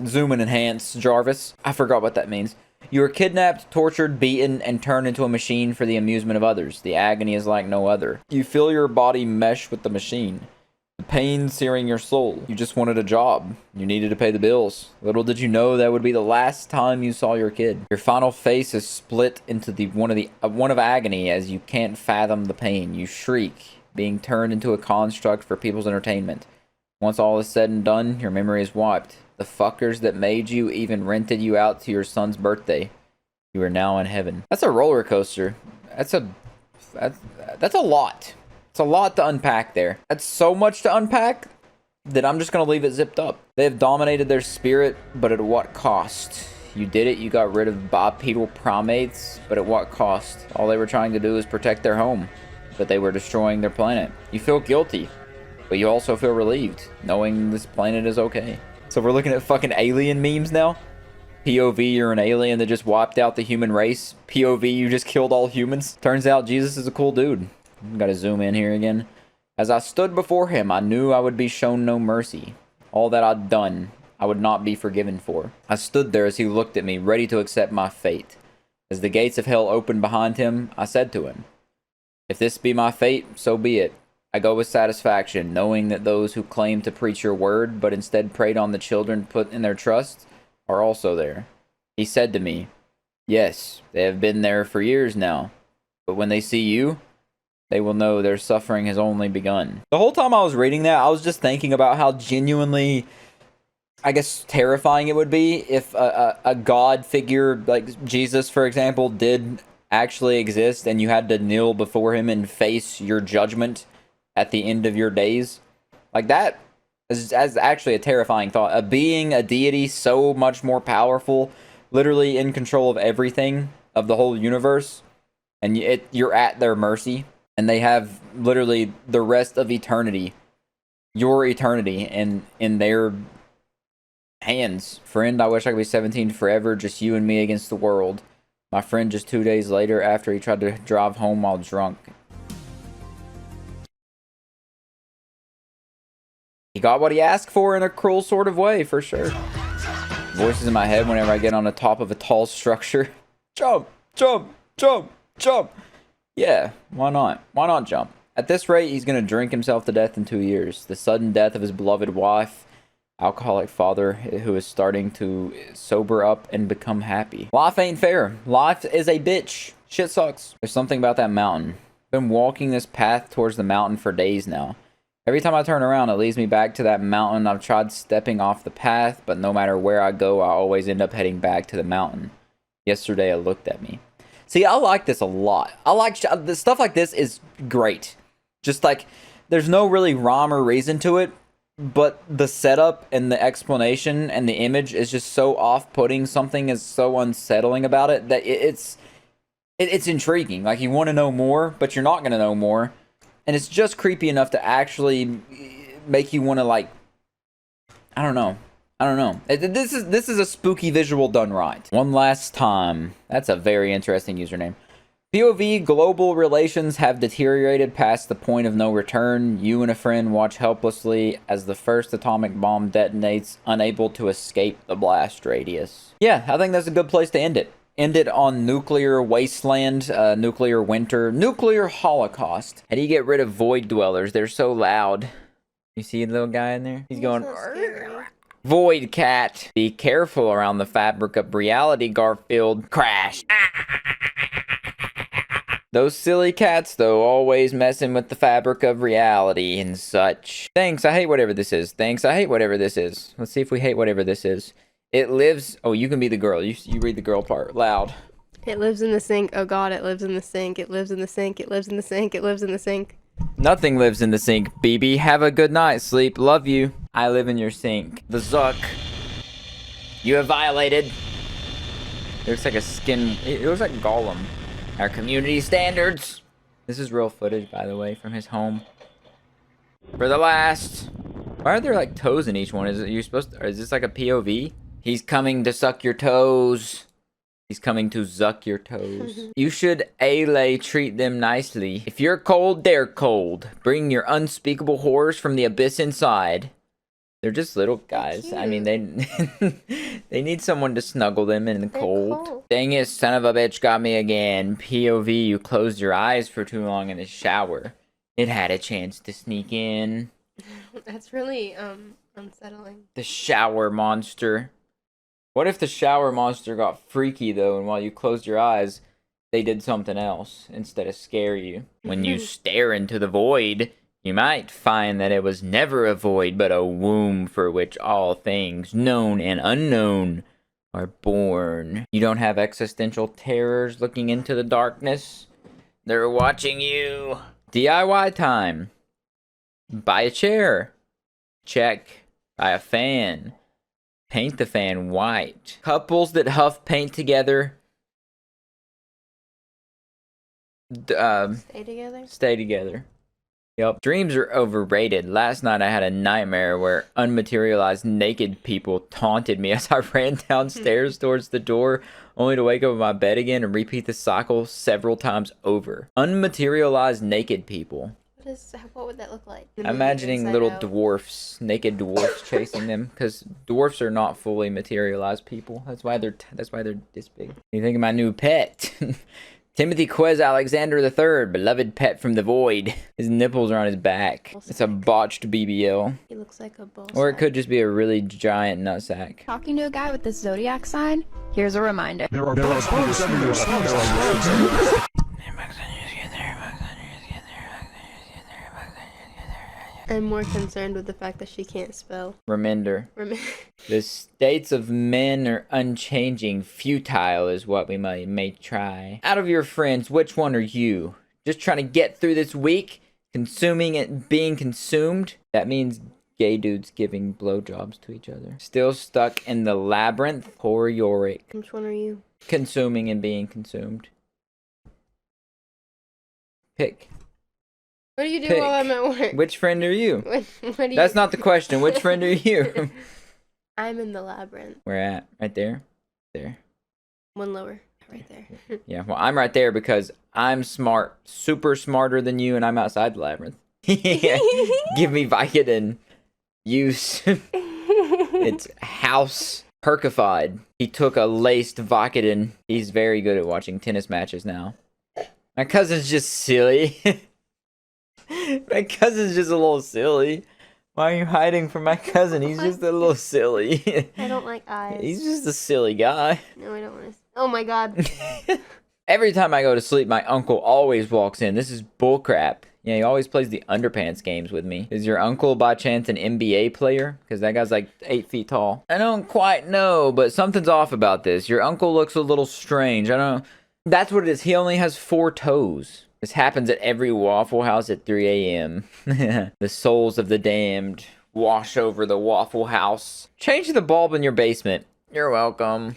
zoom and enhance, Jarvis. I forgot what that means. You are kidnapped, tortured, beaten, and turned into a machine for the amusement of others. The agony is like no other. You feel your body mesh with the machine. The pain searing your soul. You just wanted a job. You needed to pay the bills. Little did you know that would be the last time you saw your kid. Your final face is split into one of agony as you can't fathom the pain. You shriek, being turned into a construct for people's entertainment. Once all is said and done, your memory is wiped. The fuckers that made you even rented you out to your son's birthday. You are now in heaven. That's a roller coaster. That's a lot. It's a lot to unpack there. That's so much to unpack that I'm just going to leave it zipped up. They have dominated their spirit, but at what cost? You did it. You got rid of bipedal primates, but at what cost? All they were trying to do is protect their home, but they were destroying their planet. You feel guilty, but you also feel relieved, knowing this planet is okay. So we're looking at fucking alien memes now? POV, you're an alien that just wiped out the human race. POV, you just killed all humans. Turns out Jesus is a cool dude. Gotta zoom in here again. As I stood before him, I knew I would be shown no mercy. All that I'd done, I would not be forgiven for. I stood there as he looked at me, ready to accept my fate. As the gates of hell opened behind him, I said to him, "If this be my fate, so be it. I go with satisfaction, knowing that those who claim to preach your word, but instead preyed on the children put in their trust, are also there. He said to me, yes, they have been there for years now, but when they see you, they will know their suffering has only begun. The whole time I was reading that, I was just thinking about how genuinely, I guess, terrifying it would be if a god figure like Jesus, for example, did actually exist and you had to kneel before him and face your judgment at the end of your days. Like, that is actually a terrifying thought. A being, a deity so much more powerful, literally in control of everything, of the whole universe, and you're at their mercy, and they have literally the rest of eternity, your eternity, in their hands. Friend, I wish I could be 17 forever, just you and me against the world. My friend just 2 days later after he tried to drive home while drunk. He got what he asked for in a cruel sort of way, for sure. Voices in my head whenever I get on the top of a tall structure. Jump, jump, jump, jump. Yeah, why not? Why not jump? At this rate, he's going to drink himself to death in 2 years. The sudden death of his beloved wife, alcoholic father who is starting to sober up and become happy. Life ain't fair. Life is a bitch. Shit sucks. There's something about that mountain. I've been walking this path towards the mountain for days now. Every time I turn around, it leads me back to that mountain. I've tried stepping off the path, but no matter where I go, I always end up heading back to the mountain. Yesterday, it looked at me. See, I like this a lot. I like stuff like this is great. Just like, there's no really rhyme or reason to it, but the setup and the explanation and the image is just so off-putting. Something is so unsettling about it that it's intriguing. Like, you want to know more, but you're not going to know more. And it's just creepy enough to actually make you want to, like, I don't know. This is a spooky visual done right. One last time. That's a very interesting username. POV, global relations have deteriorated past the point of no return. You and a friend watch helplessly as the first atomic bomb detonates, unable to escape the blast radius. Yeah, I think that's a good place to end it. End it on nuclear wasteland, nuclear winter, nuclear holocaust. How do you get rid of void dwellers? They're so loud. You see the little guy in there? He's going, so void cat. Be careful around the fabric of reality, Garfield. Crash. Those silly cats, though, always messing with the fabric of reality and such. Thanks, I hate whatever this is. Thanks, I hate whatever this is. Let's see if we hate whatever this is. It lives... Oh, you can be the girl. You read the girl part loud. It lives in the sink. Oh god, it lives in the sink. It lives in the sink. It lives in the sink. It lives in the sink. Nothing lives in the sink, BB. Have a good night, sleep. Love you. I live in your sink. The Zuck. You have violated. It looks like a skin... It looks like Gollum. Our community standards. This is real footage, by the way, from his home. For the last... Why are there, like, toes in each one? Is it you supposed to... Or is this like a POV? He's coming to suck your toes. He's coming to zuck your toes. You should treat them nicely. If you're cold, they're cold. Bring your unspeakable horrors from the abyss inside. They're just little guys. I mean, they need someone to snuggle them in the cold. Dang it, son of a bitch got me again. POV, you closed your eyes for too long in the shower. It had a chance to sneak in. That's really, unsettling. The shower monster. What if the shower monster got freaky, though, and while you closed your eyes, they did something else instead of scare you? When you stare into the void, you might find that it was never a void, but a womb for which all things, known and unknown, are born. You don't have existential terrors looking into the darkness. They're watching you. DIY time. Buy a chair. Check. Buy a fan. Paint the fan white. Couples that huff paint together. Stay together? Stay together. Yep. Dreams are overrated. Last night I had a nightmare where unmaterialized naked people taunted me as I ran downstairs towards the door, only to wake up in my bed again and repeat the cycle several times over. Unmaterialized naked people. What would that look like? I'm imagining little dwarfs, naked dwarfs chasing them, because dwarfs are not fully materialized people. That's why they're this big. You think of my new pet, Timothy Quez Alexander III, beloved pet from the void. His nipples are on his back. It's a botched BBL. He looks like a bull. Or it could just be a really giant nutsack. Talking to a guy with the zodiac sign? Here's a reminder. I'm more concerned with the fact that she can't spell. Reminder. The states of men are unchanging. Futile is what we may try. Out of your friends, which one are you? Just trying to get through this week? Consuming it, being consumed? That means gay dudes giving blowjobs to each other. Still stuck in the labyrinth? Poor Yorick. Which one are you? Consuming and being consumed. Pick. What do you do while I'm at work? Which friend are you? What do you That's not the question. Which friend are you? I'm in the labyrinth. Where at? Right there? There. One lower. Right there. Yeah, well, I'm right there because I'm smart. Super smarter than you, and I'm outside the labyrinth. Give me Vicodin. Use. It's house perkified. He took a laced Vicodin. He's very good at watching tennis matches now. My cousin's just silly. My cousin's just a little silly. Why are you hiding from my cousin? He's just a little silly. I don't like eyes. He's just a silly guy. No, I don't want to. Oh my god. Every time I go to sleep, my uncle always walks in. This is bullcrap. Yeah, he always plays the underpants games with me. Is your uncle by chance an NBA player? Because that guy's like 8 feet tall. I don't quite know, but something's off about this. Your uncle looks a little strange. I don't know. That's what it is. He only has 4 toes. This happens at every Waffle House at 3 a.m. The souls of the damned wash over the Waffle House. Change the bulb in your basement. You're welcome.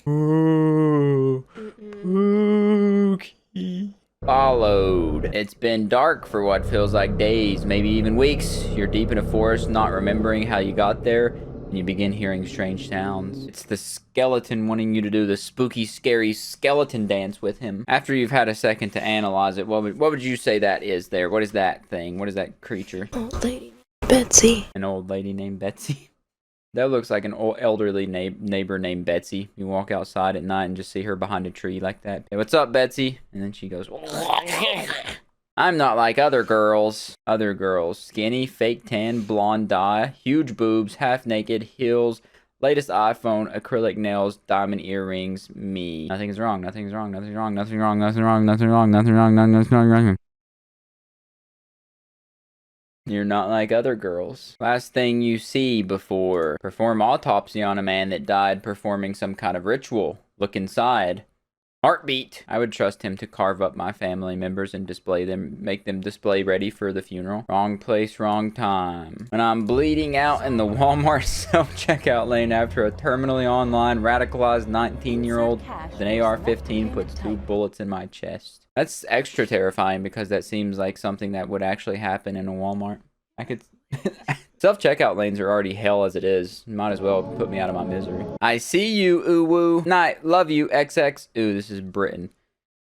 Followed. It's been dark for what feels like days, maybe even weeks. You're deep in a forest, not remembering how you got there, and you begin hearing strange sounds. It's the skeleton wanting you to do the spooky, scary skeleton dance with him. After you've had a second to analyze it, what would you say that is there? What is that thing? What is that creature? Old lady Betsy. An old lady named Betsy? That looks like an old elderly neighbor named Betsy. You walk outside at night and just see her behind a tree like that. Hey, what's up, Betsy? And then she goes, I'm not like other girls. Other girls. Skinny, fake tan, blonde dye, huge boobs, half naked, heels, latest iPhone, acrylic nails, diamond earrings, me. Nothing is wrong, nothing is wrong, nothing is wrong, nothing wrong, nothing wrong, nothing wrong, nothing wrong, nothing wrong. You're not like other girls. Last thing you see before perform autopsy on a man that died performing some kind of ritual. Look inside. Heartbeat. I would trust him to carve up my family members and display them, make them display ready for the funeral. Wrong place, wrong time. When I'm bleeding out in the Walmart self-checkout lane after a terminally online radicalized 19-year-old with an AR-15 puts 2 bullets in my chest. That's extra terrifying because that seems like something that would actually happen in a Walmart. I could... Self-checkout lanes are already hell as it is. Might as well put me out of my misery. I see you, ooh woo. Night, love you, XX. Ooh, this is Britain.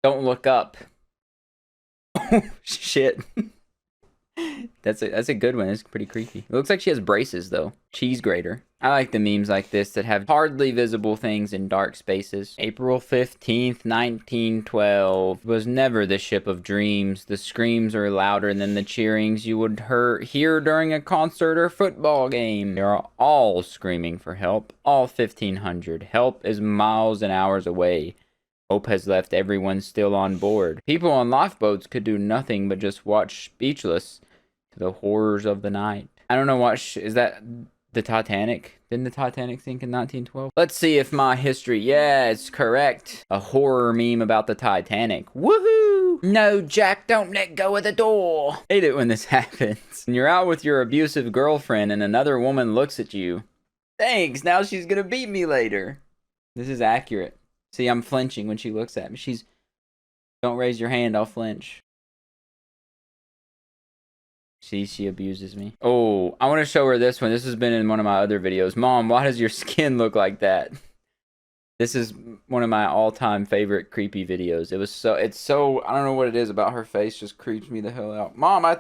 Don't look up. Oh, shit. That's a good one. It's pretty creepy. It looks like she has braces, though. Cheese grater. I like the memes like this that have hardly visible things in dark spaces. April 15th, 1912. Was never the ship of dreams. The screams are louder than the cheerings you would hear during a concert or football game. They are all screaming for help. All 1,500. Help is miles and hours away. Hope has left everyone still on board. People on lifeboats could do nothing but just watch speechless to the horrors of the night. I don't know what is that the Titanic? Didn't the Titanic sink in 1912? Let's see if my history, yeah, it's correct. A horror meme about the Titanic. Woohoo! No, Jack, don't let go of the door. Hate it when this happens. And you're out with your abusive girlfriend and another woman looks at you. Thanks, now she's gonna beat me later. This is accurate. See, I'm flinching when she looks at me. Don't raise your hand, I'll flinch. See, she abuses me. Oh, I want to show her this one. This has been in one of my other videos. Mom, why does your skin look like that? This is one of my all-time favorite creepy videos. It's so, I don't know what it is about her face, just creeps me the hell out. Mom, I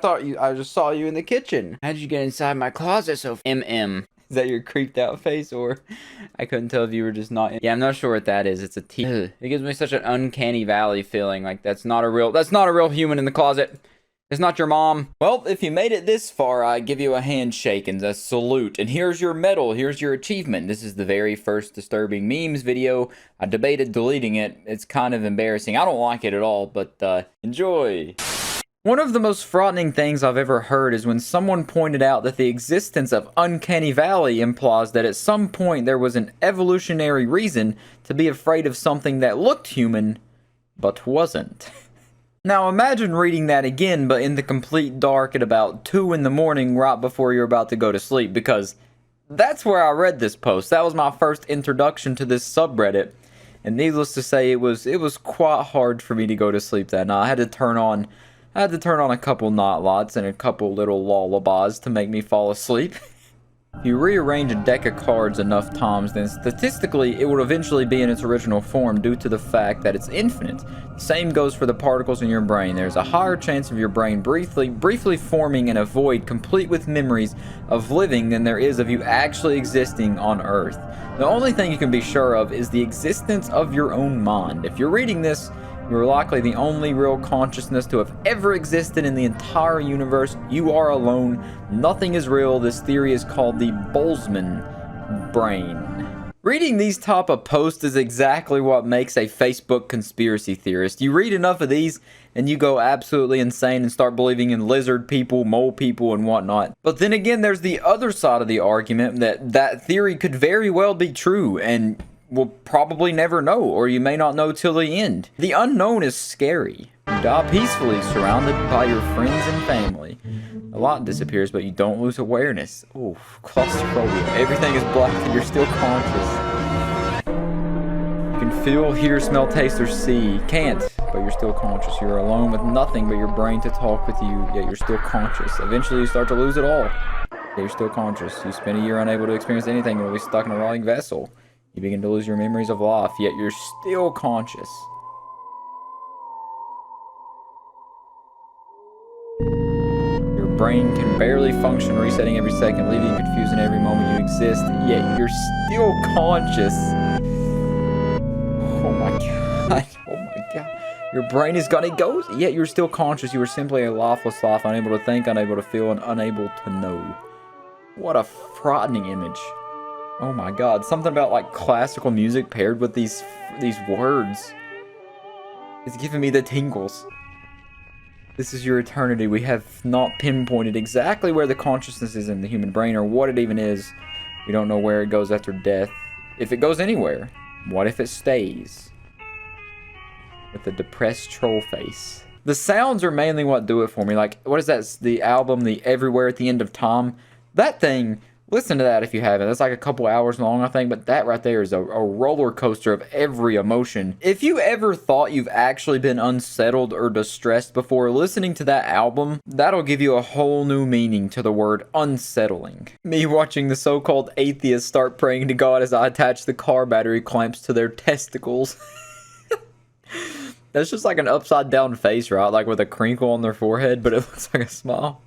just saw you in the kitchen. How'd you get inside my closet so MM? Is that your creeped out face, or I couldn't tell if you were just not? Yeah, I'm not sure what that is. It's a T. It gives me such an uncanny valley feeling. Like that's not a real human in the closet. It's not your mom. Well, if you made it this far, I give you a handshake and a salute. And here's your medal. Here's your achievement. This is the very first Disturbing Memes video. I debated deleting it. It's kind of embarrassing. I don't like it at all, but enjoy. One of the most frightening things I've ever heard is when someone pointed out that the existence of Uncanny Valley implies that at some point there was an evolutionary reason to be afraid of something that looked human, but wasn't. Now imagine reading that again, but in the complete dark at about 2 in the morning right before you're about to go to sleep, because that's where I read this post. That was my first introduction to this subreddit, and needless to say, it was quite hard for me to go to sleep that night. I had to turn on a couple nightlights and a couple little lullabies to make me fall asleep. If you rearrange a deck of cards enough times, then statistically it will eventually be in its original form due to the fact that it's infinite. The same goes for the particles in your brain. There's a higher chance of your brain briefly forming in a void complete with memories of living than there is of you actually existing on Earth. The only thing you can be sure of is the existence of your own mind. If you're reading this, you are likely the only real consciousness to have ever existed in the entire universe. You are alone. Nothing is real. This theory is called the Boltzmann brain. Reading these type of posts is exactly what makes a Facebook conspiracy theorist. You read enough of these and you go absolutely insane and start believing in lizard people, mole people, and whatnot. But then again, there's the other side of the argument that that theory could very well be true, and we'll probably never know, or you may not know till the end. The unknown is scary. You die peacefully, surrounded by your friends and family. A lot disappears, but you don't lose awareness. Ooh, claustrophobia. Everything is black and you're still conscious. You can feel, hear, smell, taste, or see. Can't, but you're still conscious. You're alone with nothing but your brain to talk with you, yet you're still conscious. Eventually you start to lose it all, yet you're still conscious. You spend a year unable to experience anything and will be stuck in a rotting vessel. You begin to lose your memories of life, yet you're still conscious. Your brain can barely function, resetting every second, leaving you confused in every moment you exist, yet you're still conscious. Oh my god. Oh my god. Your brain is gonna go, yet you're still conscious. You are simply a lifeless life, unable to think, unable to feel, and unable to know. What a frightening image. Oh my god, something about like classical music paired with these words. It's giving me the tingles. This is your eternity. We have not pinpointed exactly where the consciousness is in the human brain or what it even is. We don't know where it goes after death. If it goes anywhere. What if it stays? With a depressed troll face. The sounds are mainly what do it for me. Like, what is that? The album, the Everywhere at the End of Time? That thing... Listen to that if you haven't. That's like a couple hours long, I think, but that right there is a roller coaster of every emotion. If you ever thought you've actually been unsettled or distressed before listening to that album, that'll give you a whole new meaning to the word unsettling. Me watching the so-called atheists start praying to God as I attach the car battery clamps to their testicles. That's just like an upside down face, right? Like with a crinkle on their forehead, but it looks like a smile.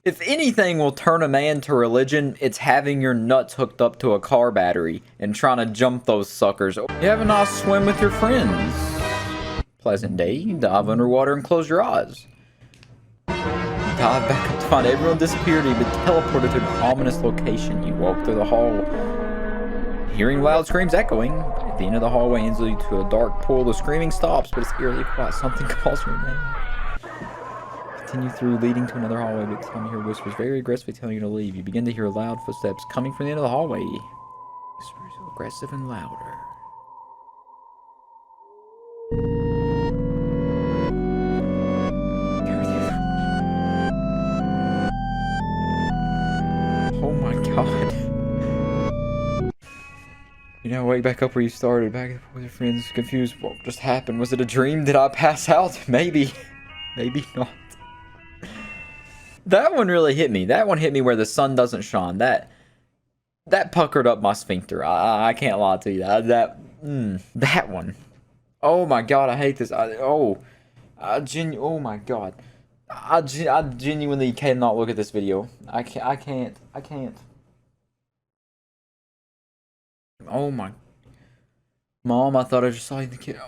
If anything will turn a man to religion, it's having your nuts hooked up to a car battery and trying to jump those suckers. You have a nice swim with your friends. Pleasant day. Dive underwater and close your eyes. Dive back up to find everyone disappeared. You've been teleported to an ominous location. You walk through the hall, hearing loud screams echoing. At the end of the hallway ends you to a dark pool. The screaming stops, but it's eerily quiet. Something calls your name. Continue through, leading to another hallway, but time you hear whispers very aggressively telling you to leave. You begin to hear loud footsteps coming from the end of the hallway. Whispers aggressive and louder. Oh my god. You now wake back up where you started, back with your friends, confused. What just happened? Was it a dream? Did I pass out? Maybe. Maybe not. That one really hit me. That one hit me where the sun doesn't shine. That puckered up my sphincter. I can't lie to you. That one. Oh my god, I hate this. Oh my god. I genuinely cannot look at this video. I can't. Oh my. Mom, I thought I just saw you in the kid.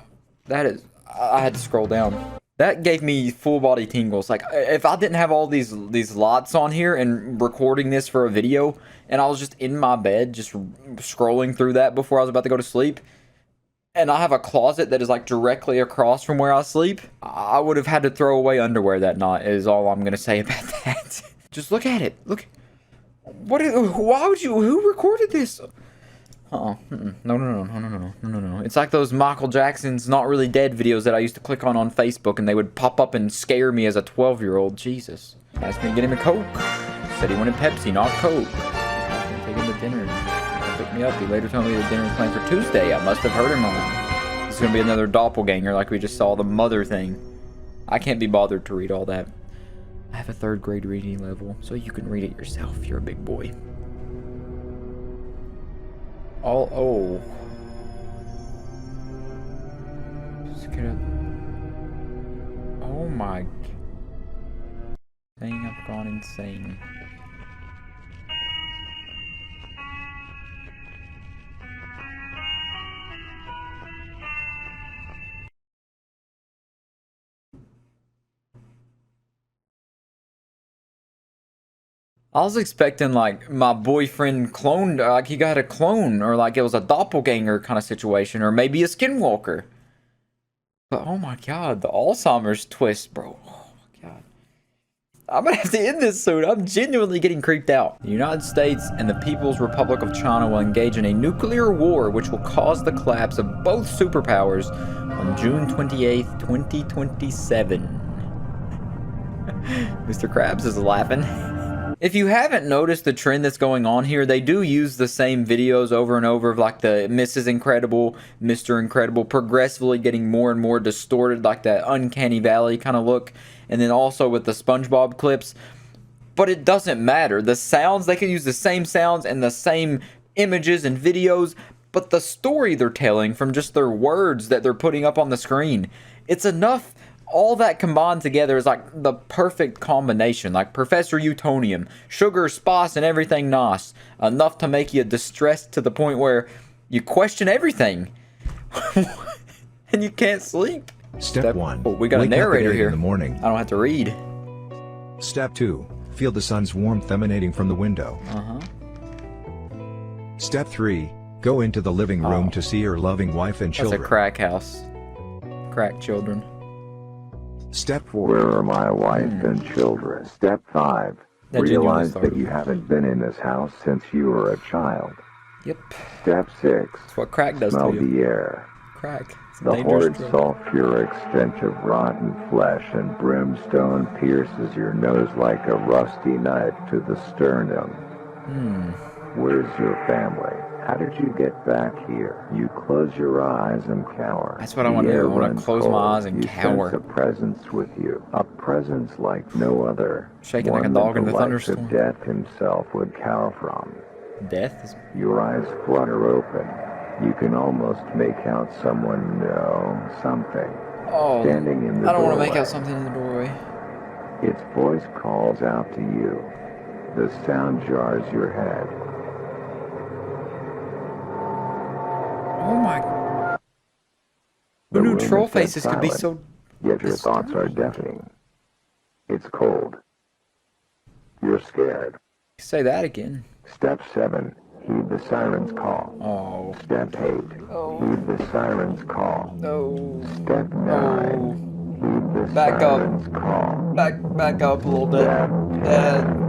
That is, I had to scroll down. That gave me full body tingles. Like, if I didn't have all these lots on here and recording this for a video, and I was just in my bed just scrolling through that before I was about to go to sleep, and I have a closet that is like directly across from where I sleep, I would have had to throw away underwear that night, is all I'm gonna say about that. Just look at it. Look. Why would you, who recorded this? No. It's like those Michael Jackson's Not Really Dead videos that I used to click on Facebook, and they would pop up and scare me as a 12-year-old. Jesus. Asked me to get him a Coke. Said he wanted Pepsi, not Coke. Take him to dinner. Pick me up. He later told me the dinner was planned for Tuesday. I must have heard him wrong. It's gonna be another doppelganger like we just saw the mother thing. I can't be bothered to read all that. I have a 3rd grade reading level, so you can read it yourself. You're a big boy. Oh. Just gonna... Oh my... Dang, I've gone insane. I was expecting, like, my boyfriend cloned, like, he got a clone, or, like, it was a doppelganger kind of situation, or maybe a skinwalker. But, oh my god, the Alzheimer's twist, bro. Oh my god. I'm gonna have to end this soon. I'm genuinely getting creeped out. The United States and the People's Republic of China will engage in a nuclear war, which will cause the collapse of both superpowers on June 28th, 2027. Mr. Krabs is laughing. If you haven't noticed the trend that's going on here, they do use the same videos over and over of like the Mrs. Incredible, Mr. Incredible, progressively getting more and more distorted, like that Uncanny Valley kind of look, and then also with the SpongeBob clips. But it doesn't matter. The sounds, they can use the same sounds and the same images and videos, but the story they're telling from just their words that they're putting up on the screen, it's enough. All that combined together is like the perfect combination, like Professor Utonium, sugar, spice, and everything nice. Enough to make you distressed to the point where you question everything. And you can't sleep. Step 1. Oh, we got a narrator here. In the morning. I don't have to read. Step 2. Feel the sun's warmth emanating from the window. Step 3. Go into the living room to see your loving wife and children. That's a crack house. Crack children. Step 4. Where are my wife and children? Step 5. Realize that you haven't been in this house since you were a child. Yep. Step 6. That's what crack does Smell to you. the air. Crack. The horrid sulfuric stench of rotten flesh and brimstone pierces your nose like a rusty knife to the sternum. Where's your family? How did you get back here? You close your eyes and cower. That's what I want to do. I want to close my eyes and cower. You sense a presence with you. A presence like no other. Shaking like a dog in the thunderstorm. Death himself would cower from. Death? Your eyes flutter open. You can almost make out someone, something. Oh, standing in the I don't want to doorway. make out something in the doorway. Its voice calls out to you. The sound jars your head. Oh my. Who knew troll faces could be so... Yet your thoughts are deafening. It's cold. You're scared. Say that again. Step 7. Heed the siren's call. Oh. Step 8. Heed the siren's call. No. Step 9. Heed the Back siren's up. call. Back up a little bit. Step 10.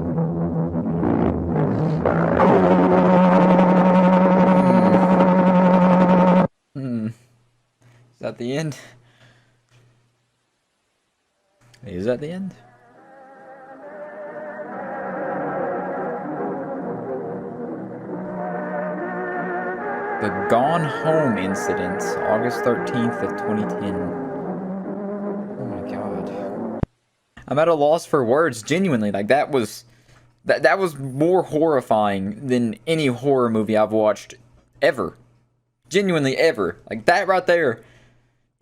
Is that the end? Is that the end? The Gone Home Incident, August 13th of 2010. Oh my god. I'm at a loss for words, genuinely. Like, that was more horrifying than any horror movie I've watched ever. Genuinely ever. Like, that right there.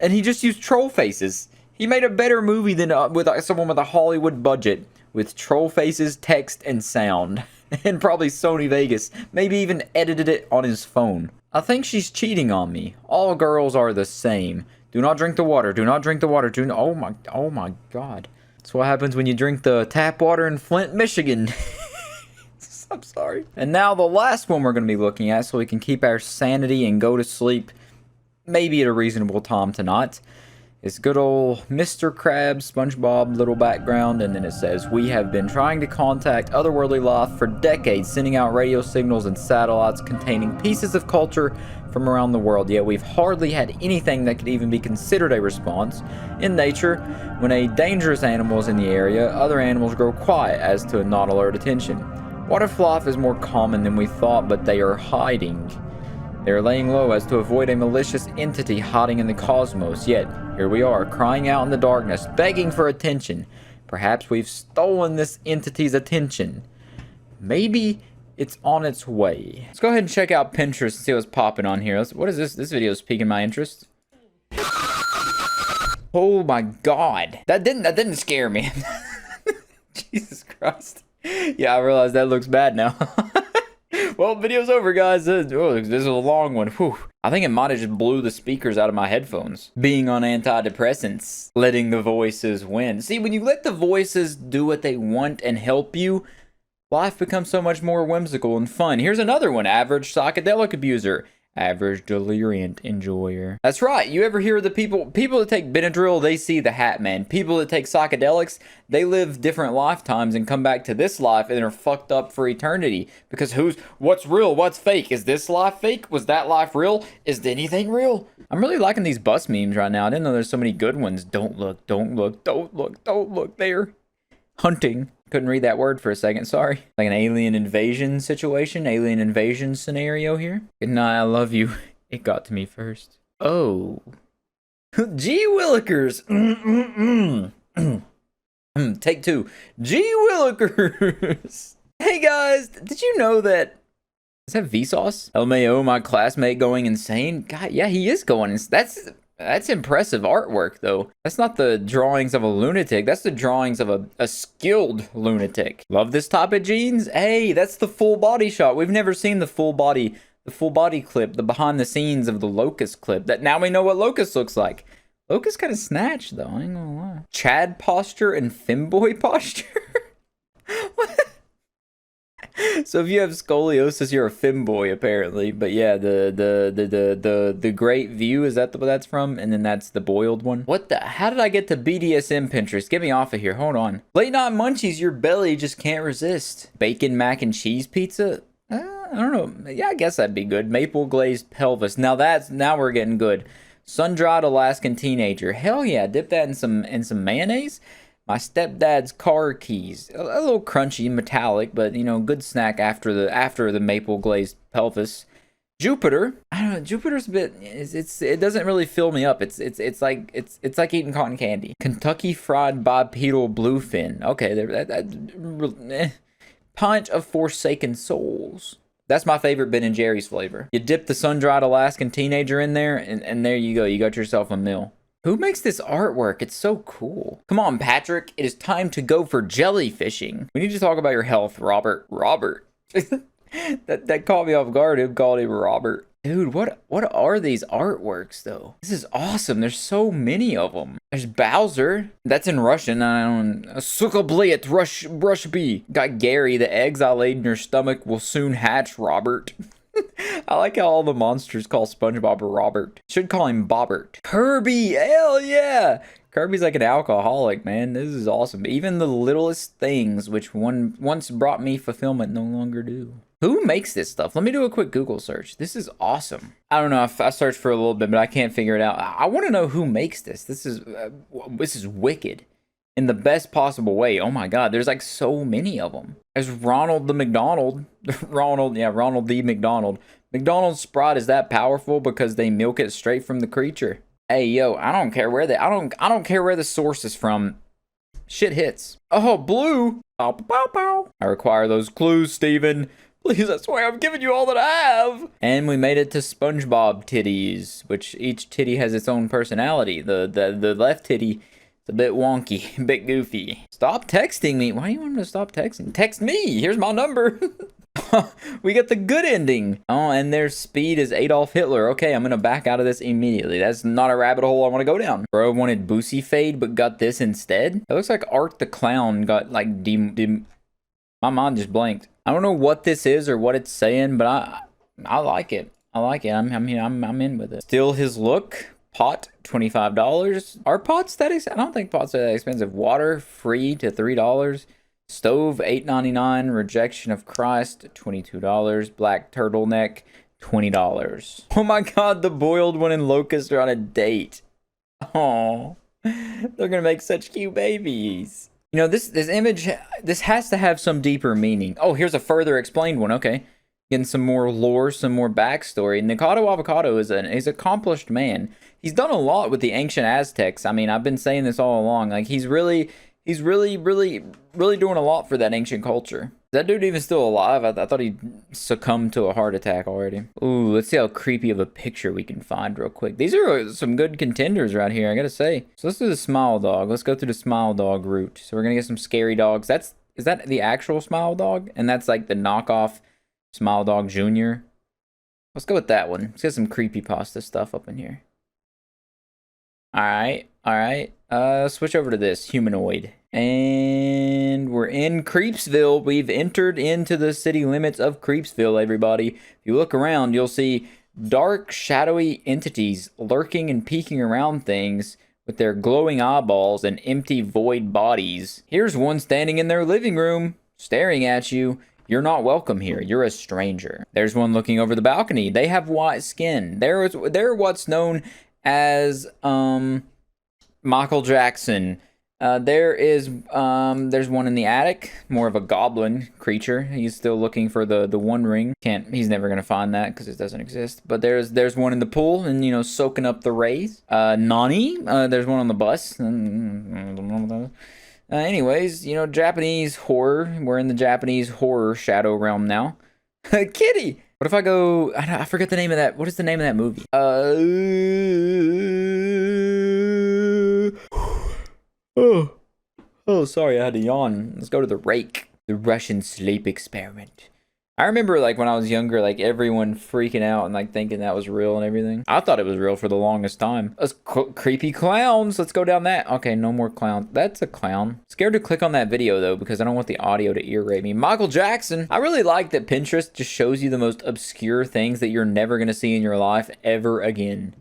And he just used troll faces. He made a better movie than with someone with a Hollywood budget. With troll faces, text, and sound. And probably Sony Vegas. Maybe even edited it on his phone. I think she's cheating on me. All girls are the same. Do not drink the water. Do not drink the water. Oh my god. That's what happens when you drink the tap water in Flint, Michigan. I'm sorry. And now the last one we're going to be looking at so we can keep our sanity and go to sleep maybe at a reasonable time tonight is good old Mr. Krabs, SpongeBob, little background, and then it says, we have been trying to contact otherworldly life for decades, sending out radio signals and satellites containing pieces of culture from around the world, yet we've hardly had anything that could even be considered a response. In nature, when a dangerous animal is in the area, other animals grow quiet as to not alert attention. What if life is more common than we thought, but they are hiding? They are laying low as to avoid a malicious entity hiding in the cosmos, yet here we are, crying out in the darkness, begging for attention. Perhaps we've stolen this entity's attention. Maybe it's on its way. Let's go ahead and check out Pinterest and see what's popping on here. What is this? This video is piquing my interest. Oh my god. That didn't scare me. Jesus Christ. Yeah, I realize that looks bad now. Well, video's over, guys. This is a long one. Whew. I think it might have just blew the speakers out of my headphones. Being on antidepressants, letting the voices win. See, when you let the voices do what they want and help you, life becomes so much more whimsical and fun. Here's another one. Average psychedelic abuser. Average deliriant enjoyer. That's right. You ever hear the people that take Benadryl, they see the hatman. People that take psychedelics, they live different lifetimes and come back to this life and are fucked up for eternity. Because what's real? What's fake? Is this life fake? Was that life real? Is anything real? I'm really liking these bus memes right now. I didn't know there's so many good ones. Don't look, don't look, don't look, don't look there. Hunting. Couldn't read that word for a second, sorry. Like an alien invasion situation, alien invasion scenario here. Good night, I love you. It got to me first. Oh. Gee Willikers. Take two. Gee Willikers. Hey guys, did you know that... Is that Vsauce? LMAO, my classmate going insane? God, yeah, he is going insane. That's impressive artwork, though. That's not the drawings of a lunatic. That's the drawings of a skilled lunatic. Love this type of jeans. Hey, that's the full body shot. We've never seen the full body clip, the behind the scenes of the Locust clip. That now we know what Locust looks like. Locust kind of snatched, though. I ain't gonna lie. Chad posture and femboy posture. What? So if you have scoliosis, you're a femboy apparently. But yeah, the great view, is that what that's from? And then that's the boiled one. What the? How did I get to BDSM Pinterest? Get me off of here. Hold on. Late night munchies, your belly just can't resist. Bacon mac and cheese pizza. I don't know. Yeah, I guess that'd be good. Maple glazed pelvis. Now we're getting good. Sun-dried Alaskan teenager. Hell yeah, dip that in some mayonnaise. My stepdad's car keys. A little crunchy, metallic, but you know, good snack after the maple glazed pelvis. Jupiter. I don't know. Jupiter's a bit. It doesn't really fill me up. It's like eating cotton candy. Kentucky Fried Bipedal Bluefin. Okay, Punch of Forsaken Souls. That's my favorite Ben & Jerry's flavor. You dip the sun-dried Alaskan teenager in there, and there you go. You got yourself a meal. Who makes this artwork? It's so cool. Come on, Patrick. It is time to go for jellyfishing. We need to talk about your health, Robert. Robert. that caught me off guard. Who called him Robert? Dude, what are these artworks, though? This is awesome. There's so many of them. There's Bowser. That's in Russian. I don't... Sukobliet, Rush B. Got Gary. The eggs I laid in your stomach will soon hatch, Robert. I like how all the monsters call SpongeBob Robert. Should call him Bobbert. Kirby, hell yeah! Kirby's like an alcoholic, man. This is awesome. Even the littlest things, which once brought me fulfillment, no longer do. Who makes this stuff? Let me do a quick Google search. This is awesome. I don't know if I searched for a little bit, but I can't figure it out. I want to know who makes this. This is wicked. In the best possible way. Oh my god, there's like so many of them. There's Ronald the McDonald. Ronald the McDonald. McDonald's Sprite is that powerful because they milk it straight from the creature. Hey yo, I don't care where I don't care where the source is from. Shit hits. Oh, blue. Pow, pow, pow. I require those clues, Steven. Please, I swear I'm giving you all that I have. And we made it to SpongeBob titties, which each titty has its own personality. The left titty, it's a bit wonky, a bit goofy. Stop texting me. Why do you want me to stop texting? Text me. Here's my number. We get the good ending. Oh, and their speed is Adolf Hitler. Okay, I'm gonna back out of this immediately. That's not a rabbit hole I want to go down. Bro wanted Boosie Fade, but got this instead. It looks like Art the Clown got like my mind just blanked. I don't know what this is or what it's saying, but I like it. I like it. I'm in with it. Still his look. Pot, $25. Are pots that I don't think pots are that expensive. Water, free to $3. Stove, $8.99. Rejection of Christ, $22. Black turtleneck, $20. Oh my god, the boiled one and Locust are on a date. Oh, they're gonna make such cute babies. You know, this image, this has to have some deeper meaning. Oh, here's a further explained one. Okay. Getting some more lore, some more backstory. Nikado Avocado is an accomplished man. He's done a lot with the ancient Aztecs. I mean, I've been saying this all along. Like, he's really doing a lot for that ancient culture. Is that dude even still alive? I thought he succumbed to a heart attack already. Ooh, let's see how creepy of a picture we can find real quick. These are some good contenders right here, I gotta say. So let's do the Smile Dog. Let's go through the Smile Dog route. So we're gonna get some scary dogs. Is that the actual Smile Dog? And that's like the knockoff Smile Dog Jr. Let's go with that one. Let's get some creepypasta stuff up in here. Alright. Switch over to this humanoid. And we're in Creepsville. We've entered into the city limits of Creepsville, everybody. If you look around, you'll see dark, shadowy entities lurking and peeking around things with their glowing eyeballs and empty void bodies. Here's one standing in their living room, staring at you. You're not welcome here. You're a stranger. There's one looking over the balcony. They have white skin. They're what's known as Michael Jackson. There's one in the attic, more of a goblin creature. He's still looking for the one ring. He's never gonna find that because it doesn't exist. But there's one in the pool and, you know, soaking up the rays. Nani. There's one on the bus. Anyways, you know, Japanese horror. We're in the Japanese horror shadow realm now. Kitty! What if I go... I forget the name of that. What is the name of that movie? Oh, sorry, I had to yawn. Let's go to the Rake. The Russian sleep experiment. I remember, like, when I was younger, like, everyone freaking out and, like, thinking that was real and everything. I thought it was real for the longest time. Us creepy clowns. Let's go down that. Okay, no more clowns. That's a clown. Scared to click on that video, though, because I don't want the audio to ear rape me. Michael Jackson. I really like that Pinterest just shows you the most obscure things that you're never going to see in your life ever again.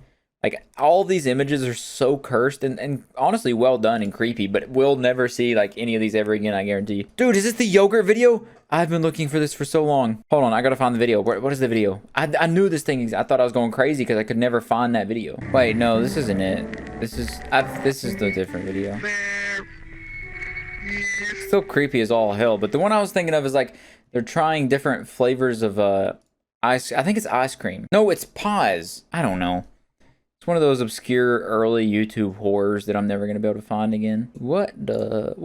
Like, all these images are so cursed and honestly well done and creepy, but we'll never see, like, any of these ever again, I guarantee. Dude, is this the yogurt video? I've been looking for this for so long. Hold on, I gotta find the video. What is the video? I knew this thing. I thought I was going crazy because I could never find that video. Wait, no, this isn't it. This is the different video. Still creepy as all hell, but the one I was thinking of is, like, they're trying different flavors of, ice. I think it's ice cream. No, it's pies. I don't know. It's one of those obscure early YouTube horrors that I'm never going to be able to find again. What the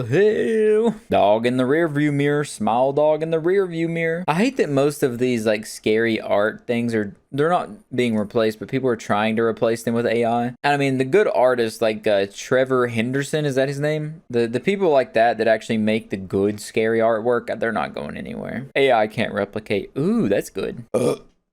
hell? Dog in the rear view mirror. Smile dog in the rear view mirror. I hate that most of these, like, scary art things they're not being replaced, but people are trying to replace them with AI. And I mean, the good artists like Trevor Henderson, is that his name? The people like that actually make the good scary artwork, they're not going anywhere. AI can't replicate. Ooh, that's good.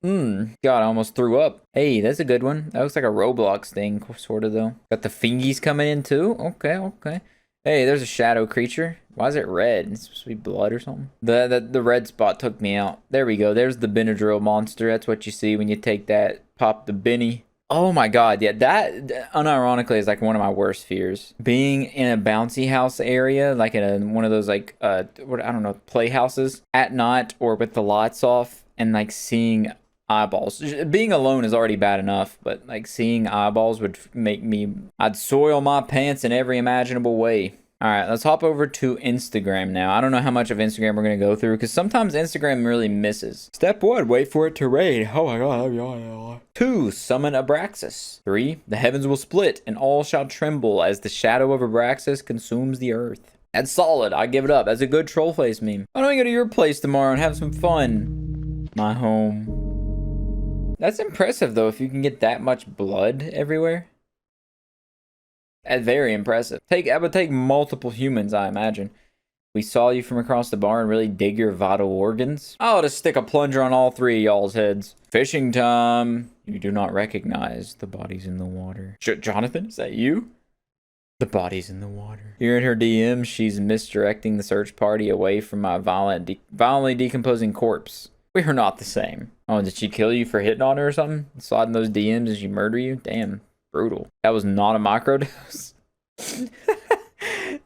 God, I almost threw up. Hey, that's a good one. That looks like a Roblox thing, sort of, though. Got the fingies coming in, too. Okay. Hey, there's a shadow creature. Why is it red? It's supposed to be blood or something. The red spot took me out. There we go. There's the Benadryl monster. That's what you see when you take that, pop the Benny. Oh my god, yeah, that unironically is like one of my worst fears. Being in a bouncy house area, like in one of those, like, I don't know, playhouses at night or with the lights off, and, like, seeing eyeballs. Being alone is already bad enough, but, like, seeing eyeballs would make me... I'd soil my pants in every imaginable way. Alright, let's hop over to Instagram now. I don't know how much of Instagram we're going to go through, because sometimes Instagram really misses. Step 1, wait for it to rain. Oh my god. 2, summon Abraxas. 3, the heavens will split, and all shall tremble as the shadow of Abraxas consumes the earth. That's solid. I give it up. That's a good troll face meme. Why don't we go to your place tomorrow and have some fun? My home. That's impressive, though, if you can get that much blood everywhere. That's very impressive. I would take multiple humans, I imagine. We saw you from across the bar and really dig your vital organs. I'll just stick a plunger on all three of y'all's heads. Fishing time. You do not recognize the bodies in the water. Jonathan, is that you? The body's in the water. You're in her DM. She's misdirecting the search party away from my violently decomposing corpse. We are not the same. Oh, did she kill you for hitting on her or something? Sliding those DMs as she murder you? Damn, brutal. That was not a microdose.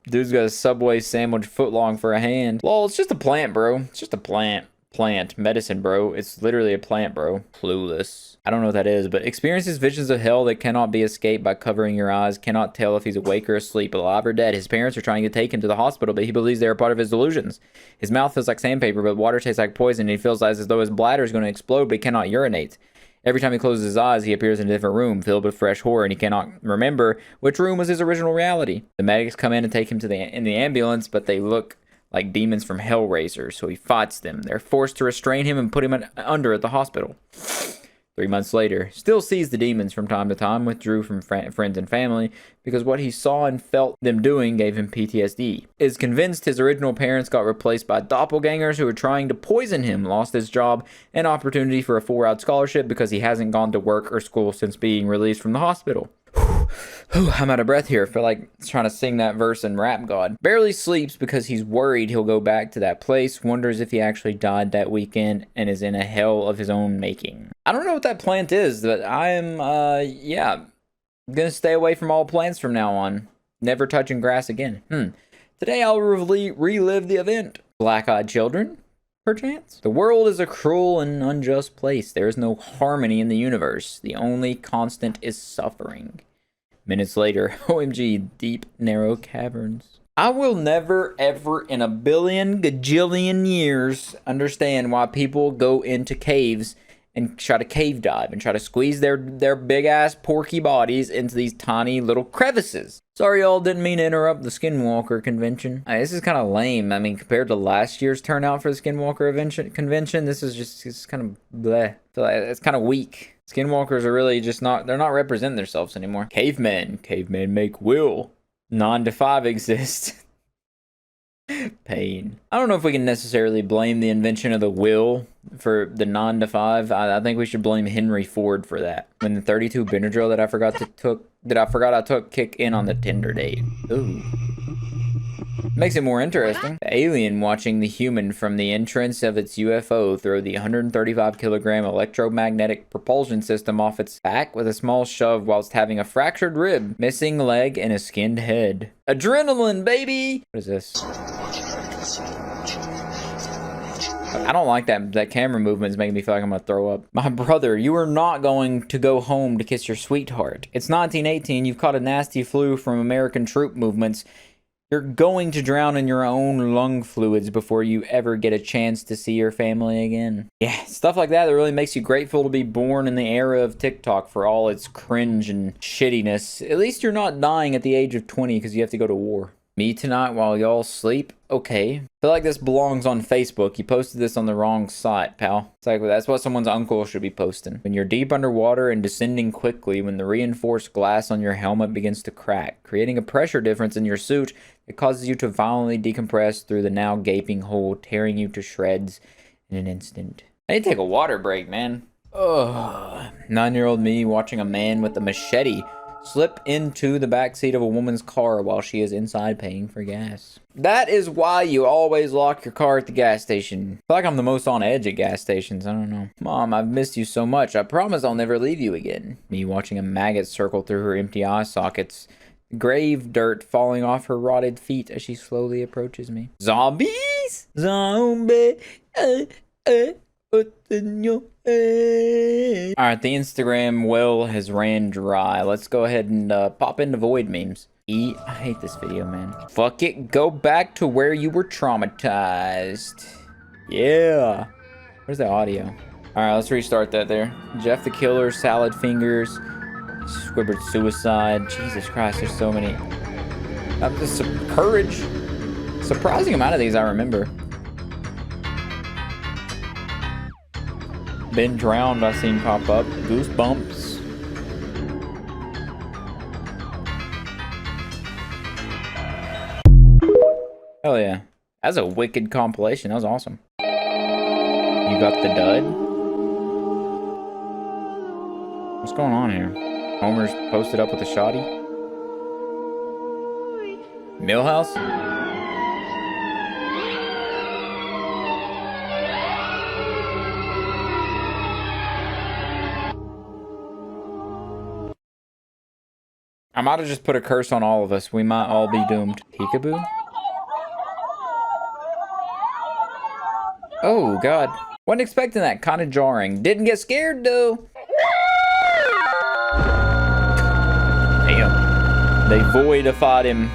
Dude's got a Subway sandwich foot long for a hand. Lol, it's just a plant, bro. It's just a plant. Plant. Medicine, bro. It's literally a plant, bro. Clueless. I don't know what that is, but experiences visions of hell that cannot be escaped by covering your eyes. Cannot tell if he's awake or asleep, alive or dead. His parents are trying to take him to the hospital, but he believes they are part of his delusions. His mouth feels like sandpaper, but water tastes like poison, and he feels as though his bladder is going to explode, but he cannot urinate. Every time he closes his eyes, he appears in a different room filled with fresh horror, and he cannot remember which room was his original reality. The medics come in and take him to in the ambulance, but they look like demons from Hellraiser, so he fights them. They're forced to restrain him and put him under at the hospital. 3 months later, still sees the demons from time to time, withdrew from friends and family because what he saw and felt them doing gave him PTSD. Is convinced his original parents got replaced by doppelgangers who were trying to poison him, lost his job and opportunity for a full-ride scholarship because he hasn't gone to work or school since being released from the hospital. I'm out of breath here. I feel like trying to sing that verse in Rap God. Barely sleeps because he's worried he'll go back to that place. Wonders if he actually died that weekend and is in a hell of his own making. I don't know what that plant is, but I am, yeah, gonna stay away from all plants from now on. Never touching grass again. Today I'll relive the event. Black-eyed children? Perchance? The world is a cruel and unjust place. There is no harmony in the universe. The only constant is suffering. Minutes later, OMG, deep, narrow caverns. I will never, ever in a billion, gajillion years understand why people go into caves and try to cave dive and try to squeeze their big-ass porky bodies into these tiny little crevices. Sorry, y'all, didn't mean to interrupt the Skinwalker convention. This is kind of lame. I mean, compared to last year's turnout for the Skinwalker convention, this is just it's kind of bleh. So it's kind of weak. Skinwalkers are really just not, they're not representing themselves anymore. Cavemen make will. 9 to 5 exist. Pain. I don't know if we can necessarily blame the invention of the will for the 9 to 5. I think we should blame Henry Ford for that. When the 32 Benadryl that I forgot I took kick in on the Tinder date. Ooh. Makes it more interesting. The alien watching the human from the entrance of its UFO throw the 135-kilogram electromagnetic propulsion system off its back with a small shove whilst having a fractured rib, missing leg, and a skinned head. Adrenaline, baby! What is this? I don't like that camera movement is making me feel like I'm gonna throw up. My brother, you are not going to go home to kiss your sweetheart. It's 1918, you've caught a nasty flu from American troop movements. You're going to drown in your own lung fluids before you ever get a chance to see your family again. Yeah, stuff like that really makes you grateful to be born in the era of TikTok for all its cringe and shittiness. At least you're not dying at the age of 20 because you have to go to war. Me tonight while y'all sleep? Okay. I feel like this belongs on Facebook. You posted this on the wrong site, pal. It's like, that's what someone's uncle should be posting. When you're deep underwater and descending quickly, when the reinforced glass on your helmet begins to crack, creating a pressure difference in your suit that causes you to violently decompress through the now gaping hole, tearing you to shreds in an instant. I need to take a water break, man. Ugh. 9-year-old me watching a man with a machete slip into the backseat of a woman's car while she is inside paying for gas. That is why you always lock your car at the gas station. I feel like I'm the most on edge at gas stations. I don't know. Mom, I've missed you so much. I promise I'll never leave you again. Me watching a maggot circle through her empty eye sockets. Grave dirt falling off her rotted feet as she slowly approaches me. Zombies? Zombie. What's in your head? Alright, the Instagram well has ran dry. Let's go ahead and pop into void memes. I hate this video, man. Fuck it, go back to where you were traumatized. Yeah. Where's the audio? Alright, let's restart that there. Jeff the Killer, Salad Fingers, Squibbert Suicide. Jesus Christ, there's so many. Just courage. Surprising amount of these I remember. Been Drowned, I've seen pop up. Goosebumps. Hell yeah. That's a wicked compilation. That was awesome. You got the dud? What's going on here? Homer's posted up with a shoddy? Millhouse? I might have just put a curse on all of us. We might all be doomed. Peekaboo? Oh, God. Wasn't expecting that. Kind of jarring. Didn't get scared, though. Damn. They voidified him.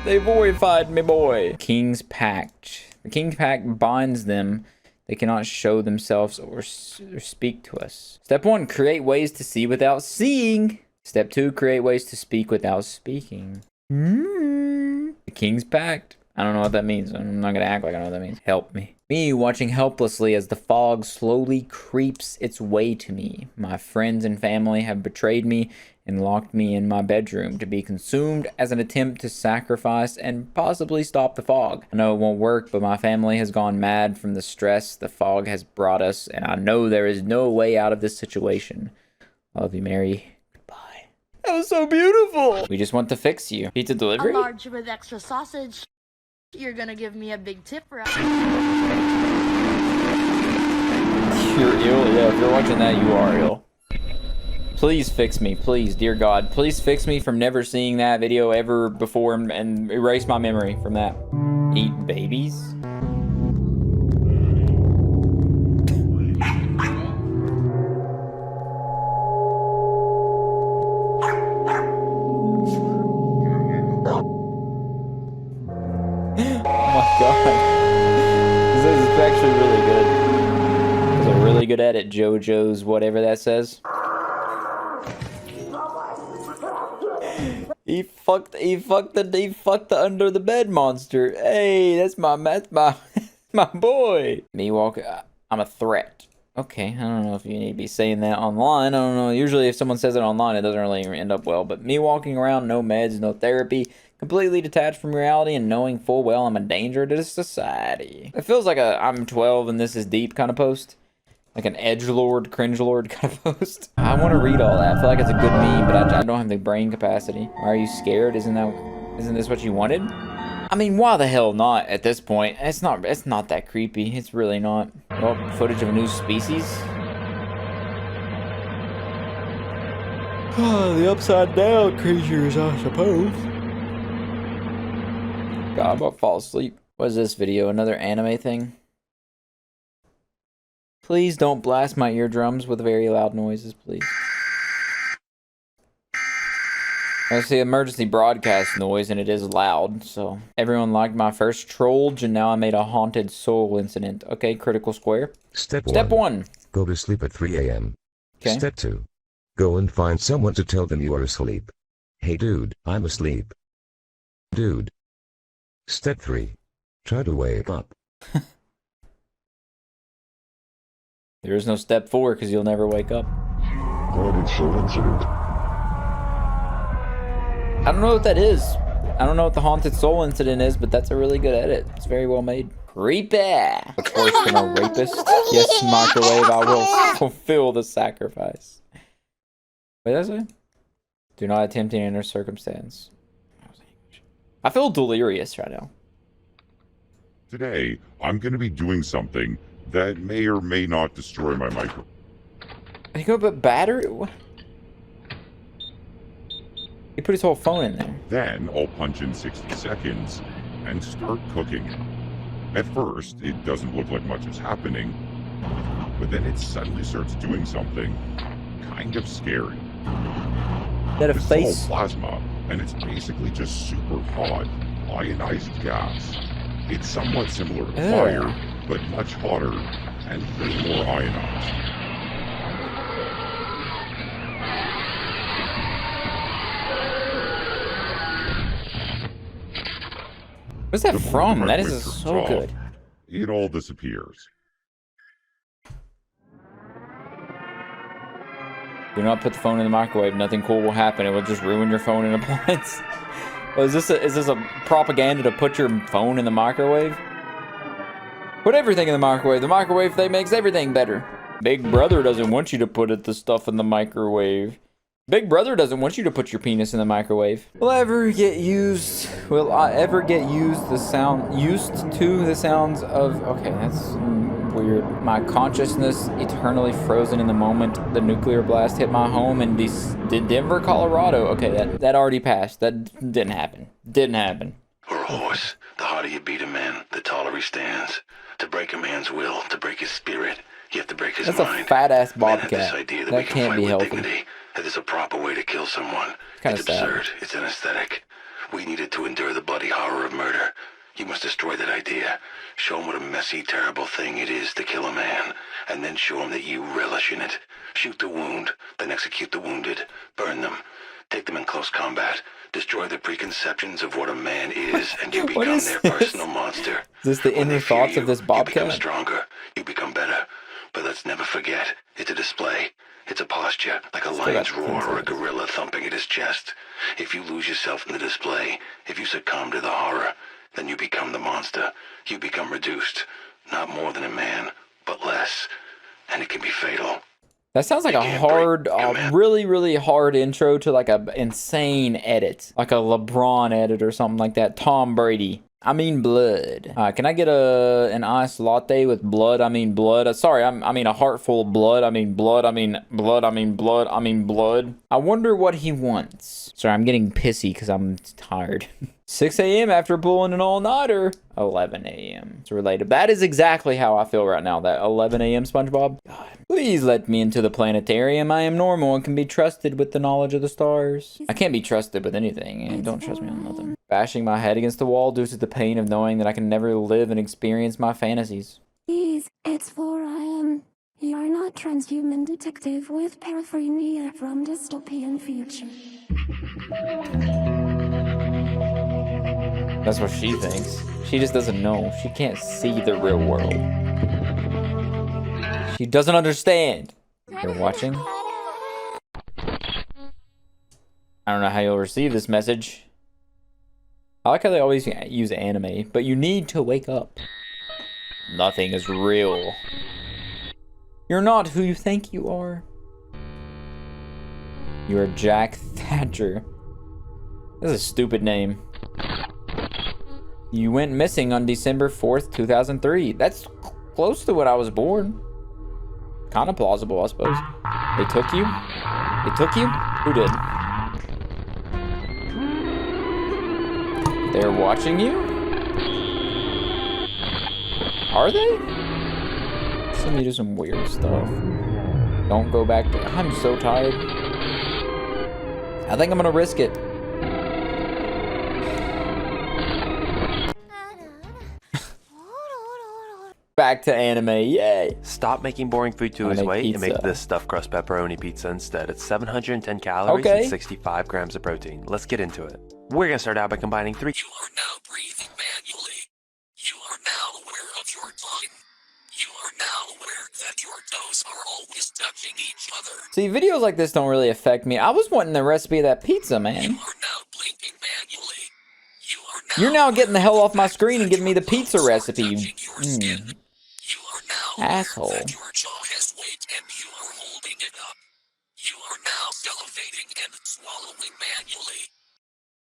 They voidified me boy. King's Pact. The King's Pact binds them. They cannot show themselves or speak to us. Step 1, create ways to see without seeing. Step 2, create ways to speak without speaking. The King's Pact. I don't know what that means. I'm not going to act like I know what that means. Help me. Me watching helplessly as the fog slowly creeps its way to me. My friends and family have betrayed me and locked me in my bedroom to be consumed as an attempt to sacrifice and possibly stop the fog. I know it won't work, but my family has gone mad from the stress the fog has brought us, and I know there is no way out of this situation. I love you, Mary. Goodbye. That was so beautiful. We just want to fix you. Pizza delivery? A large with extra sausage. You're gonna give me a big tip, right? You're ill? Yeah, if you're watching that, you are ill. Please fix me, please, dear God. Please fix me from never seeing that video ever before and erase my memory from that. Eat babies? Actually really good. It's a really good edit, JoJo's whatever that says. He fucked the under the bed monster. Hey, that's my boy. Me walking, I'm a threat. Okay, I don't know if you need to be saying that online. I don't know. Usually if someone says it online, it doesn't really end up well. But me walking around, no meds, no therapy, completely detached from reality and knowing full well I'm a danger to society. It feels like a I'm 12 and this is deep kind of post. Like an edgelord, cringelord kind of post. I want to read all that. I feel like it's a good meme, but I don't have the brain capacity. Why are you scared? Isn't this what you wanted? I mean, why the hell not at this point? It's not that creepy. It's really not. Well, footage of a new species. The upside down creatures, I suppose. God, I'm about to fall asleep. What is this video? Another anime thing? Please don't blast my eardrums with very loud noises, please. That's the emergency broadcast noise, and it is loud, so. Everyone liked my first Trollge, and now I made a haunted soul incident. Okay, critical square. Step 1. Go to sleep at 3 a.m. Okay. Step 2. Go and find someone to tell them you are asleep. Hey dude, I'm asleep. Dude. Step 3. Try to wake up. There is no step 4 because you'll never wake up. Haunted soul incident. I don't know what that is. I don't know what the haunted soul incident is, but that's a really good edit. It's very well made. Creepy. What's worse than a rapist? Yes, microwave, I will fulfill the sacrifice. What did I say? Do not attempt any inner circumstance. I feel delirious right now. Today, I'm going to be doing something that may or may not destroy my micro. Are you going to put battery? What? He put his whole phone in there. Then I'll punch in 60 seconds and start cooking. At first, it doesn't look like much is happening, but then it suddenly starts doing something kind of scary. Is that a face? It's all plasma, and it's basically just super hot, ionized gas. It's somewhat similar to fire, but much hotter and way more ionized. What's that from? That is so good. It all disappears. Do not put the phone in the microwave. Nothing cool will happen. It will just ruin your phone and appliance. Well, is this a propaganda to put your phone in the microwave? Put everything in the microwave. The microwave thing makes everything better. Big brother doesn't want you to put the stuff in the microwave. Big brother doesn't want you to put your penis in the microwave. Will I ever get used to the sounds of, okay, that's weird. My consciousness eternally frozen in the moment the nuclear blast hit my home in Denver, Colorado. Okay, that already passed. That didn't happen. Didn't happen. Or a horse. The harder you beat a man, the taller he stands. To break a man's will, to break his spirit, you have to break his mind. That's a fat-ass bobcat. This idea that That we can can't fight be with healthy. dignity, that there's a proper way to kill someone. Kinda It's sad. absurd. It's an aesthetic. We needed to endure the bloody horror of murder. You must destroy that idea. Show him what a messy, terrible thing it is to kill a man, and then show him that you relish in it. Shoot the wound, then execute the wounded. Burn them. Take them in close combat. Destroy their preconceptions of what a man is, and you What become is their this? personal monster. Is this the When inner they fear thoughts of you, this you become bobcat? stronger. You become better. But let's never forget, it's a display. It's a posture, like a lion's roar or a gorilla thumping at his chest. If you lose yourself in the display, if you succumb to the horror, then you become the monster. You become reduced. Not more than a man, but less. And it can be fatal. That sounds like a hard, really, really hard intro to like a insane edit. Like a LeBron edit or something like that. Tom Brady. I mean blood. Can I get an iced latte with blood? I mean blood. Sorry, I mean a heart full of blood. I mean blood. I mean blood. I mean blood. I mean blood. I wonder what he wants. Sorry, I'm getting pissy because I'm tired. 6 a.m. after pulling an all-nighter. 11 a.m. It's related. That is exactly how I feel right now. That 11 a.m. SpongeBob. God. Please let me into the planetarium. I am normal and can be trusted with the knowledge of the stars. I can't be trusted with anything. Don't trust me on nothing. Bashing my head against the wall due to the pain of knowing that I can never live and experience my fantasies. Please, it's 4 a.m. You're not transhuman detective with paraphernalia from dystopian future. That's what she thinks. She just doesn't know. She can't see the real world. She doesn't understand. You're watching? I don't know how you'll receive this message. I like how they always use anime, but you need to wake up. Nothing is real. You're not who you think you are. You are Jack Thatcher. That's a stupid name. You went missing on December 4th, 2003. That's close to when I was born. Kind of plausible, I suppose. They took you? They took you? Who did? They're watching you? Are they? Send me to some weird stuff. Don't go back to... I'm so tired. I think I'm gonna risk it. Back to anime, yay! Stop making boring food to lose weight and make this stuffed crust pepperoni pizza instead. It's 710 calories and 65 grams of protein. Let's get into it. We're gonna start out by combining 3. You are now breathing manually. You are now aware of your time. You are now aware that your toes are always touching each other. See, videos like this don't really affect me. I was wanting the recipe of that pizza, man. You are now blinking manually. You're now getting the hell off my screen and giving me the pizza recipe. Asshole. Your jaw has weight and you are holding it up. You are now salivating and swallowing manually.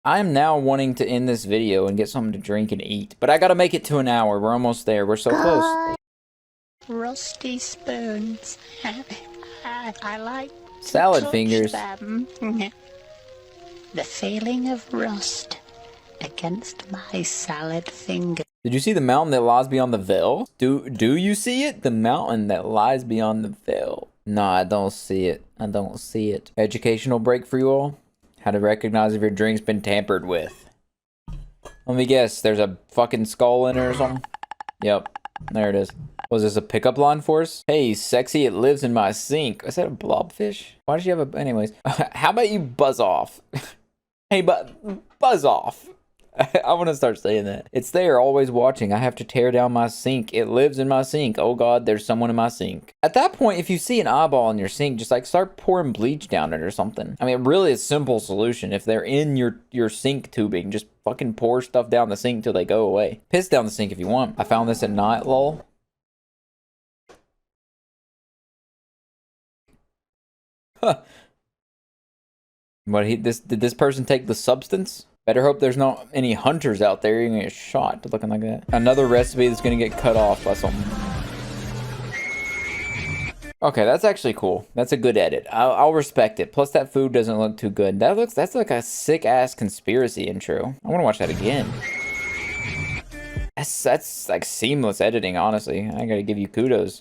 I am now wanting to end this video and get something to drink and eat, but I gotta make it to an hour. We're almost there. We're so close. Rusty spoons. I like to Salad touch fingers. them. The feeling of rust against my salad finger. Did you see the mountain that lies beyond the veil? Do you see it? The mountain that lies beyond the veil. No, I don't see it. I don't see it. Educational break for you all. How to recognize if your drink's been tampered with. Let me guess, there's a fucking skull in it or something? Yep, there it is. Was this a pickup line for us? Hey, sexy, it lives in my sink. Is that a blobfish? Why does she have a... Anyways, how about you buzz off? Hey, buzz off. I want to start saying that. It's there, always watching. I have to tear down my sink. It lives in my sink. Oh God, there's someone in my sink. At that point, if you see an eyeball in your sink, just like start pouring bleach down it or something. I mean, really a simple solution. If they're in your sink tubing, just fucking pour stuff down the sink till they go away. Piss down the sink if you want. I found this at night, lol. What did this person take the substance? Better hope there's not any hunters out there. You're gonna get shot looking like that. Another recipe that's gonna get cut off by something. Okay, that's actually cool. That's a good edit. I'll respect it. Plus that food doesn't look too good. That's like a sick ass conspiracy intro. I want to watch that again. That's like seamless editing, honestly. I gotta give you kudos.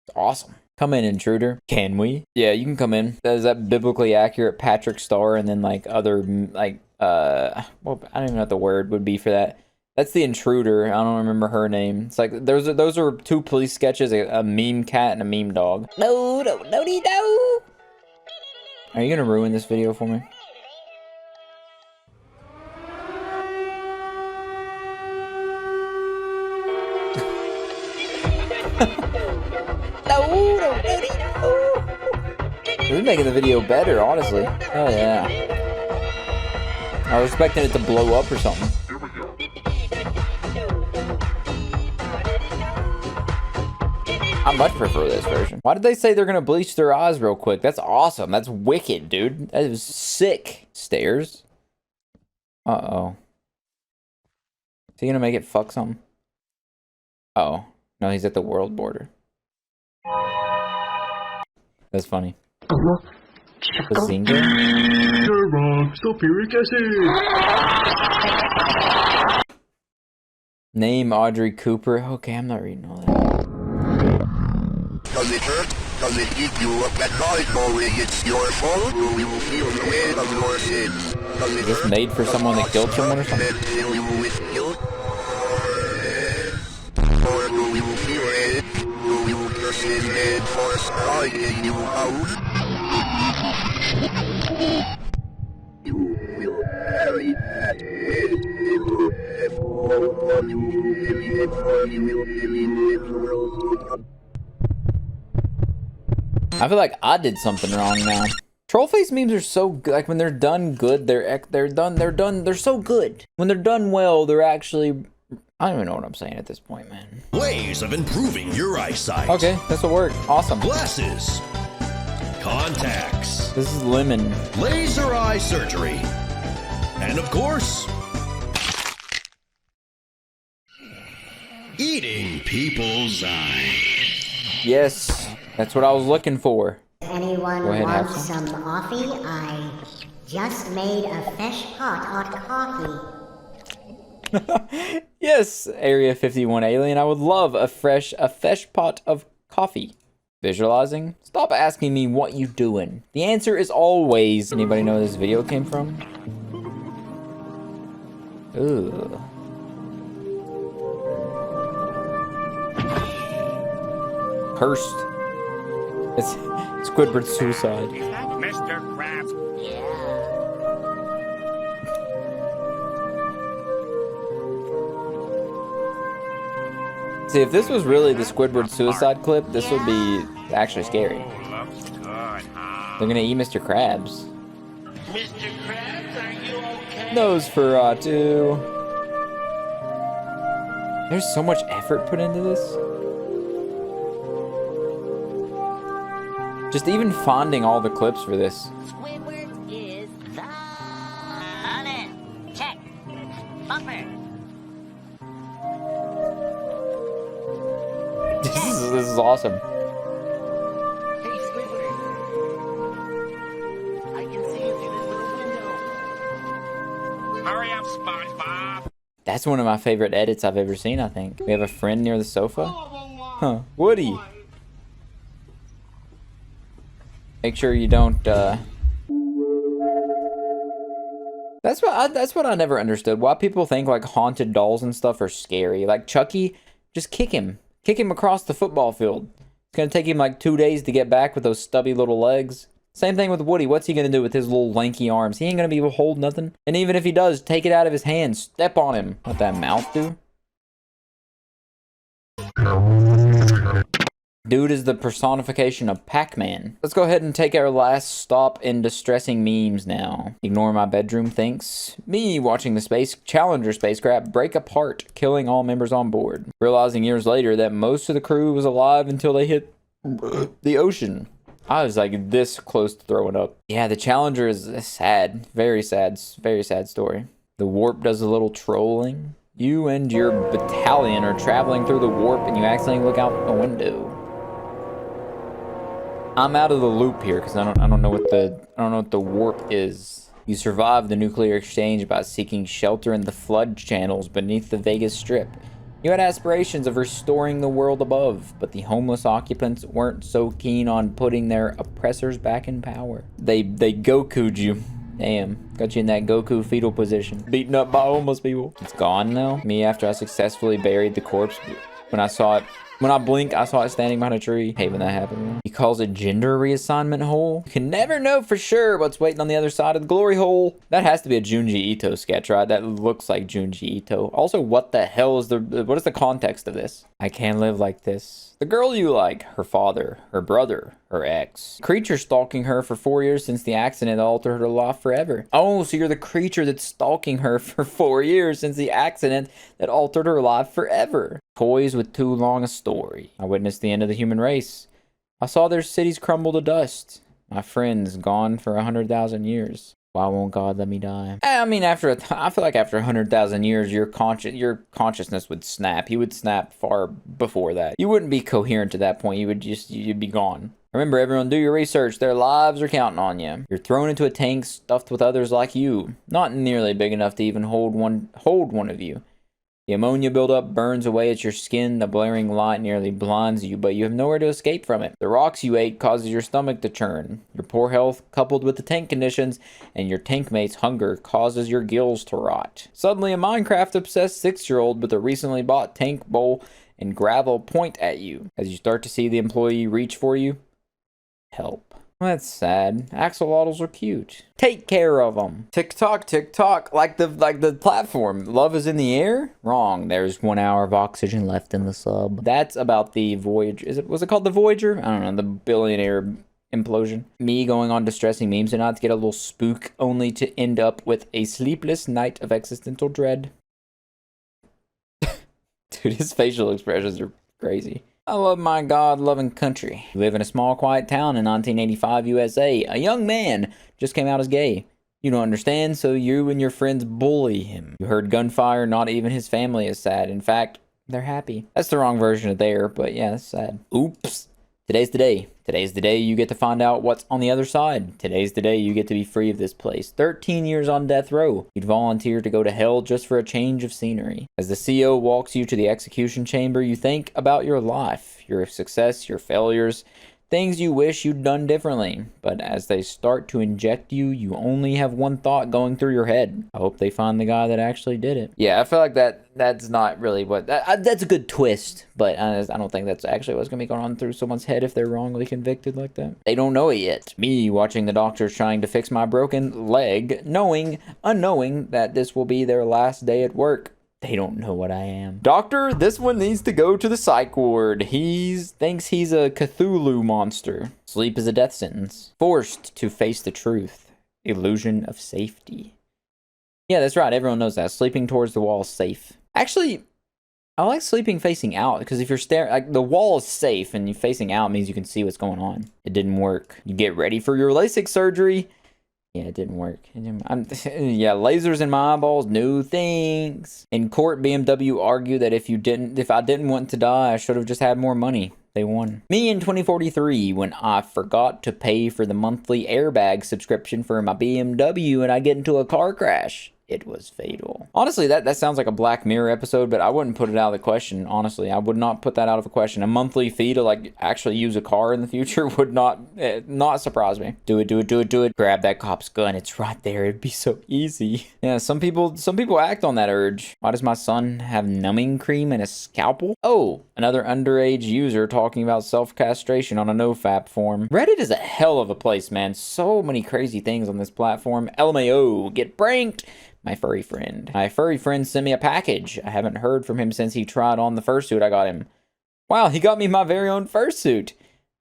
It's awesome. Come in, intruder. Can we? Yeah, you can come in. Is that biblically accurate Patrick Star and then like other like well, I don't even know what the word would be for that. That's the intruder. I don't remember her name. It's like those are two police sketches, a meme cat and a meme dog. No. Are you gonna ruin this video for me? No. This is making the video better, honestly. Oh yeah. I was expecting it to blow up or something. I much prefer this version. Why did they say they're gonna bleach their eyes real quick? That's awesome. That's wicked, dude. That is sick. Stairs. Uh-oh. Is he gonna make it fuck something? Uh oh. No, he's at the world border. That's funny. Bazinga? You're wrong. Sulfuric acid. Name Audrey Cooper. Okay, I'm not reading all that. Does it hurt? Does it give you up at night knowing it's your fault? Or you will feel the weight of your sins? Does it Is this made for someone that killed someone or something? fill you with guilt? Or do you fear it? Do you curse him and force crying you out? You will carry that weight into everyone you believe for you will believe the world. I feel like I did something wrong now. Trollface memes are so good. Like when they're done good, they're so good. When they're done well, they're actually, I don't even know what I'm saying at this point, man. Ways of improving your eyesight. Okay, this will work. Awesome. Glasses. Contacts. This is Lemon. Laser eye surgery. And of course, eating people's eyes. Yes, that's what I was looking for. Anyone Go ahead, want have some coffee? I just made a fresh pot of coffee. Yes, Area 51 alien. I would love a fresh pot of coffee. Visualizing? Stop asking me what you doing. The answer is always. Anybody know where this video came from? Ooh. Cursed. It's Squidward's suicide. Mr. Krabs. See, if this was really the Squidward suicide clip, this would be actually scary. They're gonna eat Mr. Krabs. Mr. Krabs, are you okay? Nosferatu. There's so much effort put into this. Just even finding all the clips for this. Squidward is the honey. Check. Bumper. This is awesome. Hey, Squidward. I can see you through this little window. Hurry up, SpongeBob. That's one of my favorite edits I've ever seen, I think. We have a friend near the sofa. Huh. Woody. Make sure you don't, That's what I never understood. Why people think, like, haunted dolls and stuff are scary. Like, Chucky, just kick him. Kick him across the football field. It's gonna take him, like, 2 days to get back with those stubby little legs. Same thing with Woody. What's he gonna do with his little lanky arms? He ain't gonna be able to hold nothing. And even if he does, take it out of his hands. Step on him. What that mouth do? Dude is the personification of Pac-Man. Let's go ahead and take our last stop in distressing memes now. Ignore my bedroom, thanks. Me watching the Challenger spacecraft break apart, killing all members on board. Realizing years later that most of the crew was alive until they hit the ocean. I was like this close to throwing up. Yeah, the Challenger is sad. Very sad story. The warp does a little trolling. You and your battalion are traveling through the warp and you accidentally look out a window. I'm out of the loop here because I don't know what the warp is. You survived the nuclear exchange by seeking shelter in the flood channels beneath the Vegas Strip. You had aspirations of restoring the world above, but the homeless occupants weren't so keen on putting their oppressors back in power. They Goku'd you. Damn, got you in that Goku fetal position. Beaten up by homeless people. It's gone now. Me after I successfully buried the corpse. When I blink, I saw it standing behind a tree. Hate when that happened. He calls it gender reassignment hole. You can never know for sure what's waiting on the other side of the glory hole. That has to be a Junji Ito sketch, right? That looks like Junji Ito. Also, what the hell is what is the context of this? I can't live like this. The girl you like, her father, her brother, her ex. Creature stalking her for 4 years since the accident that altered her life forever. Oh, so you're the creature that's stalking her for 4 years since the accident that altered her life forever. Toys with too long a story. I witnessed the end of the human race. I saw their cities crumble to dust. My friends gone for 100,000 years. Why won't God let me die? I mean, I feel like after 100,000 years, your consciousness would snap. You would snap far before that. You wouldn't be coherent to that point. You'd be gone. Remember, everyone, do your research. Their lives are counting on you. You're thrown into a tank stuffed with others like you. Not nearly big enough to even hold one of you. The ammonia buildup burns away at your skin. The blaring light nearly blinds you, but you have nowhere to escape from it. The rocks you ate causes your stomach to churn. Your poor health, coupled with the tank conditions, and your tank mate's hunger, causes your gills to rot. Suddenly, a Minecraft-obsessed 6-year-old with a recently bought tank bowl and gravel point at you. As you start to see the employee reach for you, help. That's sad. Axolotls are cute. Take care of them. Tick-tock, tick-tock. Like the platform. Love is in the air? Wrong. There's 1 hour of oxygen left in the sub. That's about the Voyager. Was it called the Voyager? I don't know. The billionaire implosion. Me going on distressing memes and not to get a little spook, only to end up with a sleepless night of existential dread. Dude, his facial expressions are crazy. I love my God-loving country. You live in a small, quiet town in 1985 USA. A young man just came out as gay. You don't understand, so you and your friends bully him. You heard gunfire, not even his family is sad. In fact, they're happy. That's the wrong version of there, but yeah, that's sad. Oops. Today's the day. Today's the day you get to find out what's on the other side. Today's the day you get to be free of this place. 13 years on death row. You'd volunteer to go to hell just for a change of scenery. As the CO walks you to the execution chamber, you think about your life, your success, your failures, things you wish you'd done differently. But as they start to inject you, you only have one thought going through your head. I hope they find the guy that actually did it. Yeah, I feel like that's not really what... that's a good twist, but I don't think that's actually what's going to be going on through someone's head if they're wrongly convicted like that. They don't know it yet. Me watching the doctors trying to fix my broken leg, unknowing that this will be their last day at work. They don't know what I am. Doctor, this one needs to go to the psych ward. Thinks he's a Cthulhu monster. Sleep is a death sentence. Forced to face the truth. Illusion of safety. Yeah, that's right. Everyone knows that. Sleeping towards the wall is safe. Actually, I like sleeping facing out because if you're staring, like the wall is safe and you facing out means you can see what's going on. It didn't work. You get ready for your LASIK surgery. Yeah, it didn't work. Yeah, lasers in my eyeballs, new things. In court, BMW argued that if I didn't want to die, I should have just had more money. They won. Me in 2043, when I forgot to pay for the monthly airbag subscription for my BMW and I get into a car crash. It was fatal. Honestly, that sounds like a Black Mirror episode, but I wouldn't put it out of the question. Honestly, I would not put that out of the question. A monthly fee to like actually use a car in the future would not surprise me. Do it. Grab that cop's gun. It's right there. It'd be so easy. Yeah, some people act on that urge. Why does my son have numbing cream and a scalpel? Oh, another underage user talking about self-castration on a nofap forum. Reddit is a hell of a place, man. So many crazy things on this platform. LMAO, get pranked. My furry friend. My furry friend sent me a package. I haven't heard from him since he tried on the fursuit I got him. Wow, he got me my very own fursuit.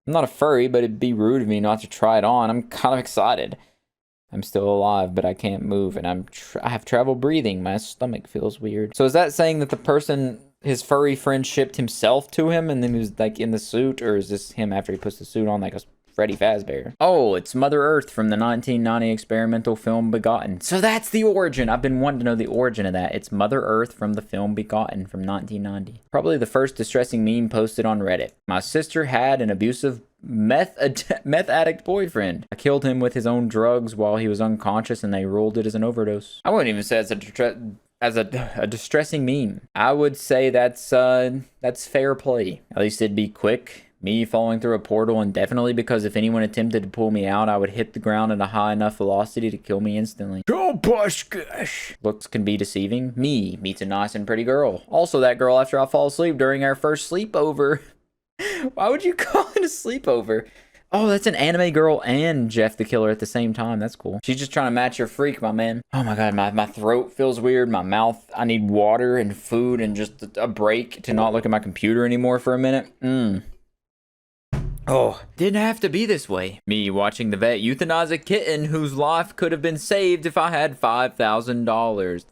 I'm not a furry, but it'd be rude of me not to try it on. I'm kind of excited. I'm still alive, but I can't move, and I have trouble breathing. My stomach feels weird. So is that saying that the person, his furry friend, shipped himself to him, and then he was like in the suit, or is this him after he puts the suit on like a Freddy Fazbear. Oh, it's Mother Earth from the 1990 experimental film Begotten. So that's the origin. I've been wanting to know the origin of that. It's Mother Earth from the film Begotten from 1990. Probably the first distressing meme posted on Reddit. My sister had an abusive meth addict boyfriend. I killed him with his own drugs while he was unconscious, and they ruled it as an overdose. I wouldn't even say it's a distressing meme. I would say that's fair play. At least it'd be quick. Me falling through a portal indefinitely, because if anyone attempted to pull me out, I would hit the ground at a high enough velocity to kill me instantly. Looks can be deceiving. Me meets a nice and pretty girl. Also that girl after I fall asleep during our first sleepover. Why would you call it a sleepover? Oh, that's an anime girl and Jeff the Killer at the same time. That's cool. She's just trying to match your freak, my man. Oh my god, my throat feels weird. My mouth, I need water and food and just a break to not look at my computer anymore for a minute. Oh, didn't have to be this way. Me watching the vet euthanize a kitten whose life could have been saved if I had $5,000.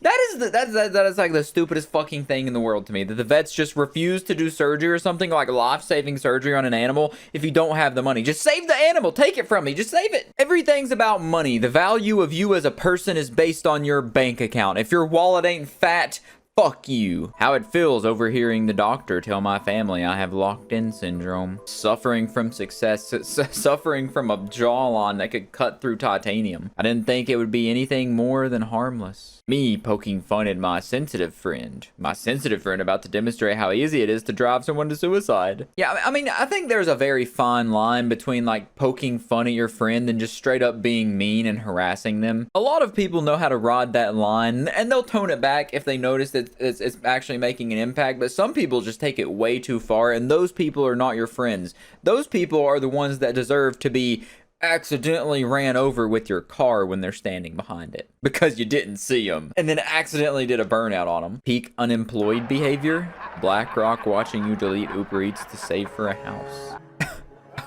That is like the stupidest fucking thing in the world to me. That the vets just refuse to do surgery or something, like life-saving surgery on an animal, if you don't have the money. Just save the animal. Take it from me. Just save it. Everything's about money. The value of you as a person is based on your bank account. If your wallet ain't fat, fuck you. How it feels overhearing the doctor tell my family I have locked-in syndrome. Suffering from suffering from a jawline that could cut through titanium. I didn't think it would be anything more than harmless. Me poking fun at my sensitive friend. My sensitive friend about to demonstrate how easy it is to drive someone to suicide. Yeah, I mean, I think there's a very fine line between like poking fun at your friend and just straight up being mean and harassing them. A lot of people know how to ride that line, and they'll tone it back if they notice that it's actually making an impact, but some people just take it way too far, and those people are not your friends. Those people are the ones that deserve to be accidentally ran over with your car when they're standing behind it because you didn't see them and then accidentally did a burnout on them. Peak unemployed behavior. BlackRock watching you delete Uber Eats to save for a house.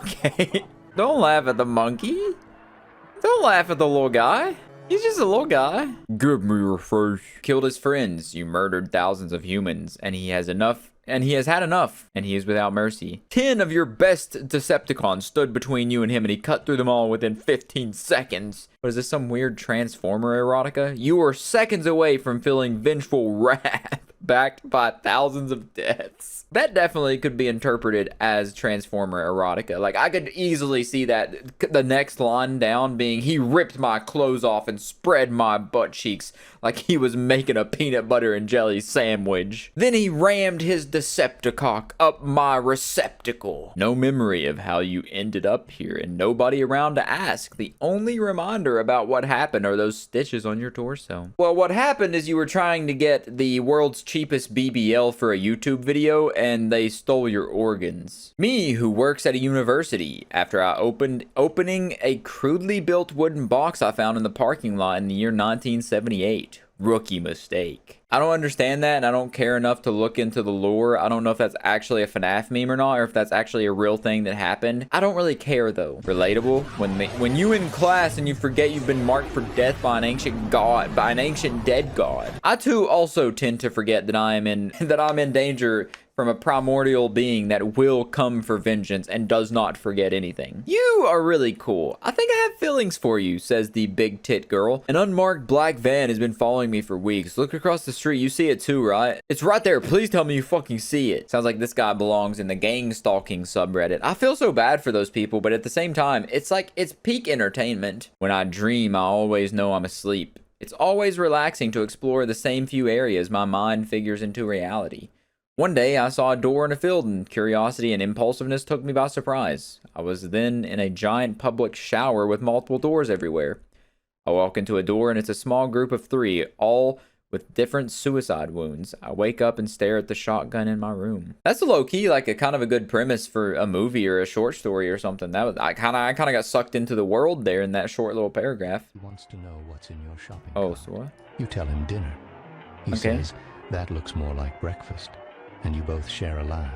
Okay. Don't laugh at the monkey. Don't laugh at the little guy. He's just a little guy. Give me your face. Killed his friends. You murdered thousands of humans, and he has enough. And he has had enough, and he is without mercy. 10 of your best Decepticons stood between you and him, and he cut through them all within 15 seconds. What is this, some weird Transformer erotica? You were seconds away from feeling vengeful wrath, backed by thousands of deaths. That definitely could be interpreted as Transformer erotica. Like, I could easily see that the next line down being, he ripped my clothes off and spread my butt cheeks like he was making a peanut butter and jelly sandwich. Then he rammed his Decepticock up my receptacle. No memory of how you ended up here, and nobody around to ask. The only reminder about what happened are those stitches on your torso. Well, what happened is you were trying to get the world's cheapest BBL for a YouTube video, and they stole your organs. Me, who works at a university, after I opening a crudely built wooden box I found in the parking lot in the year 1978. Rookie mistake. I don't understand that, and I don't care enough to look into the lore. I don't know if that's actually a FNAF meme or not, or if that's actually a real thing that happened. I don't really care though. Relatable. When you in class and you forget you've been marked for death by an ancient god, by an ancient dead god. I too also tend to forget that I'm in danger from a primordial being that will come for vengeance and does not forget anything. You are really cool. I think I have feelings for you, says the big tit girl. An unmarked black van has been following me for weeks. Look across the street. You see it too, right? It's right there. Please tell me you fucking see it. Sounds like this guy belongs in the gang stalking subreddit. I feel so bad for those people, but at the same time, it's like, it's peak entertainment. When I dream, I always know I'm asleep. It's always relaxing to explore the same few areas my mind figures into reality. One day, I saw a door in a field, and curiosity and impulsiveness took me by surprise. I was then in a giant public shower with multiple doors everywhere. I walk into a door, and it's a small group of 3, all with different suicide wounds. I wake up and stare at the shotgun in my room. That's a low-key, like a kind of a good premise for a movie or a short story or something. That was, I kind of got sucked into the world there in that short little paragraph. He wants to know what's in your shopping cart. So what? You tell him dinner. He says, that looks more like breakfast. And you both share a laugh.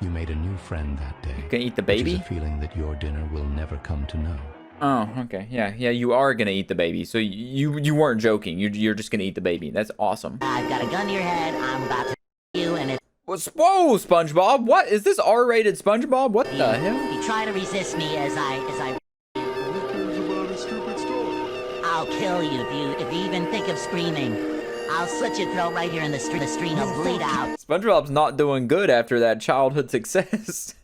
You made a new friend that day. You can eat the baby? Which is a feeling that your dinner will never come to know. Oh, okay. Yeah, you are gonna eat the baby. So you weren't joking. You're just gonna eat the baby. That's awesome. I've got a gun to your head. I'm about to you, and it's... Whoa, SpongeBob! What is this R-rated SpongeBob? What the hell? You try to resist me as I. I'll kill you if you even think of screaming. I'll slit your throat right here in the street. The street will bleed out. SpongeBob's not doing good after that childhood success.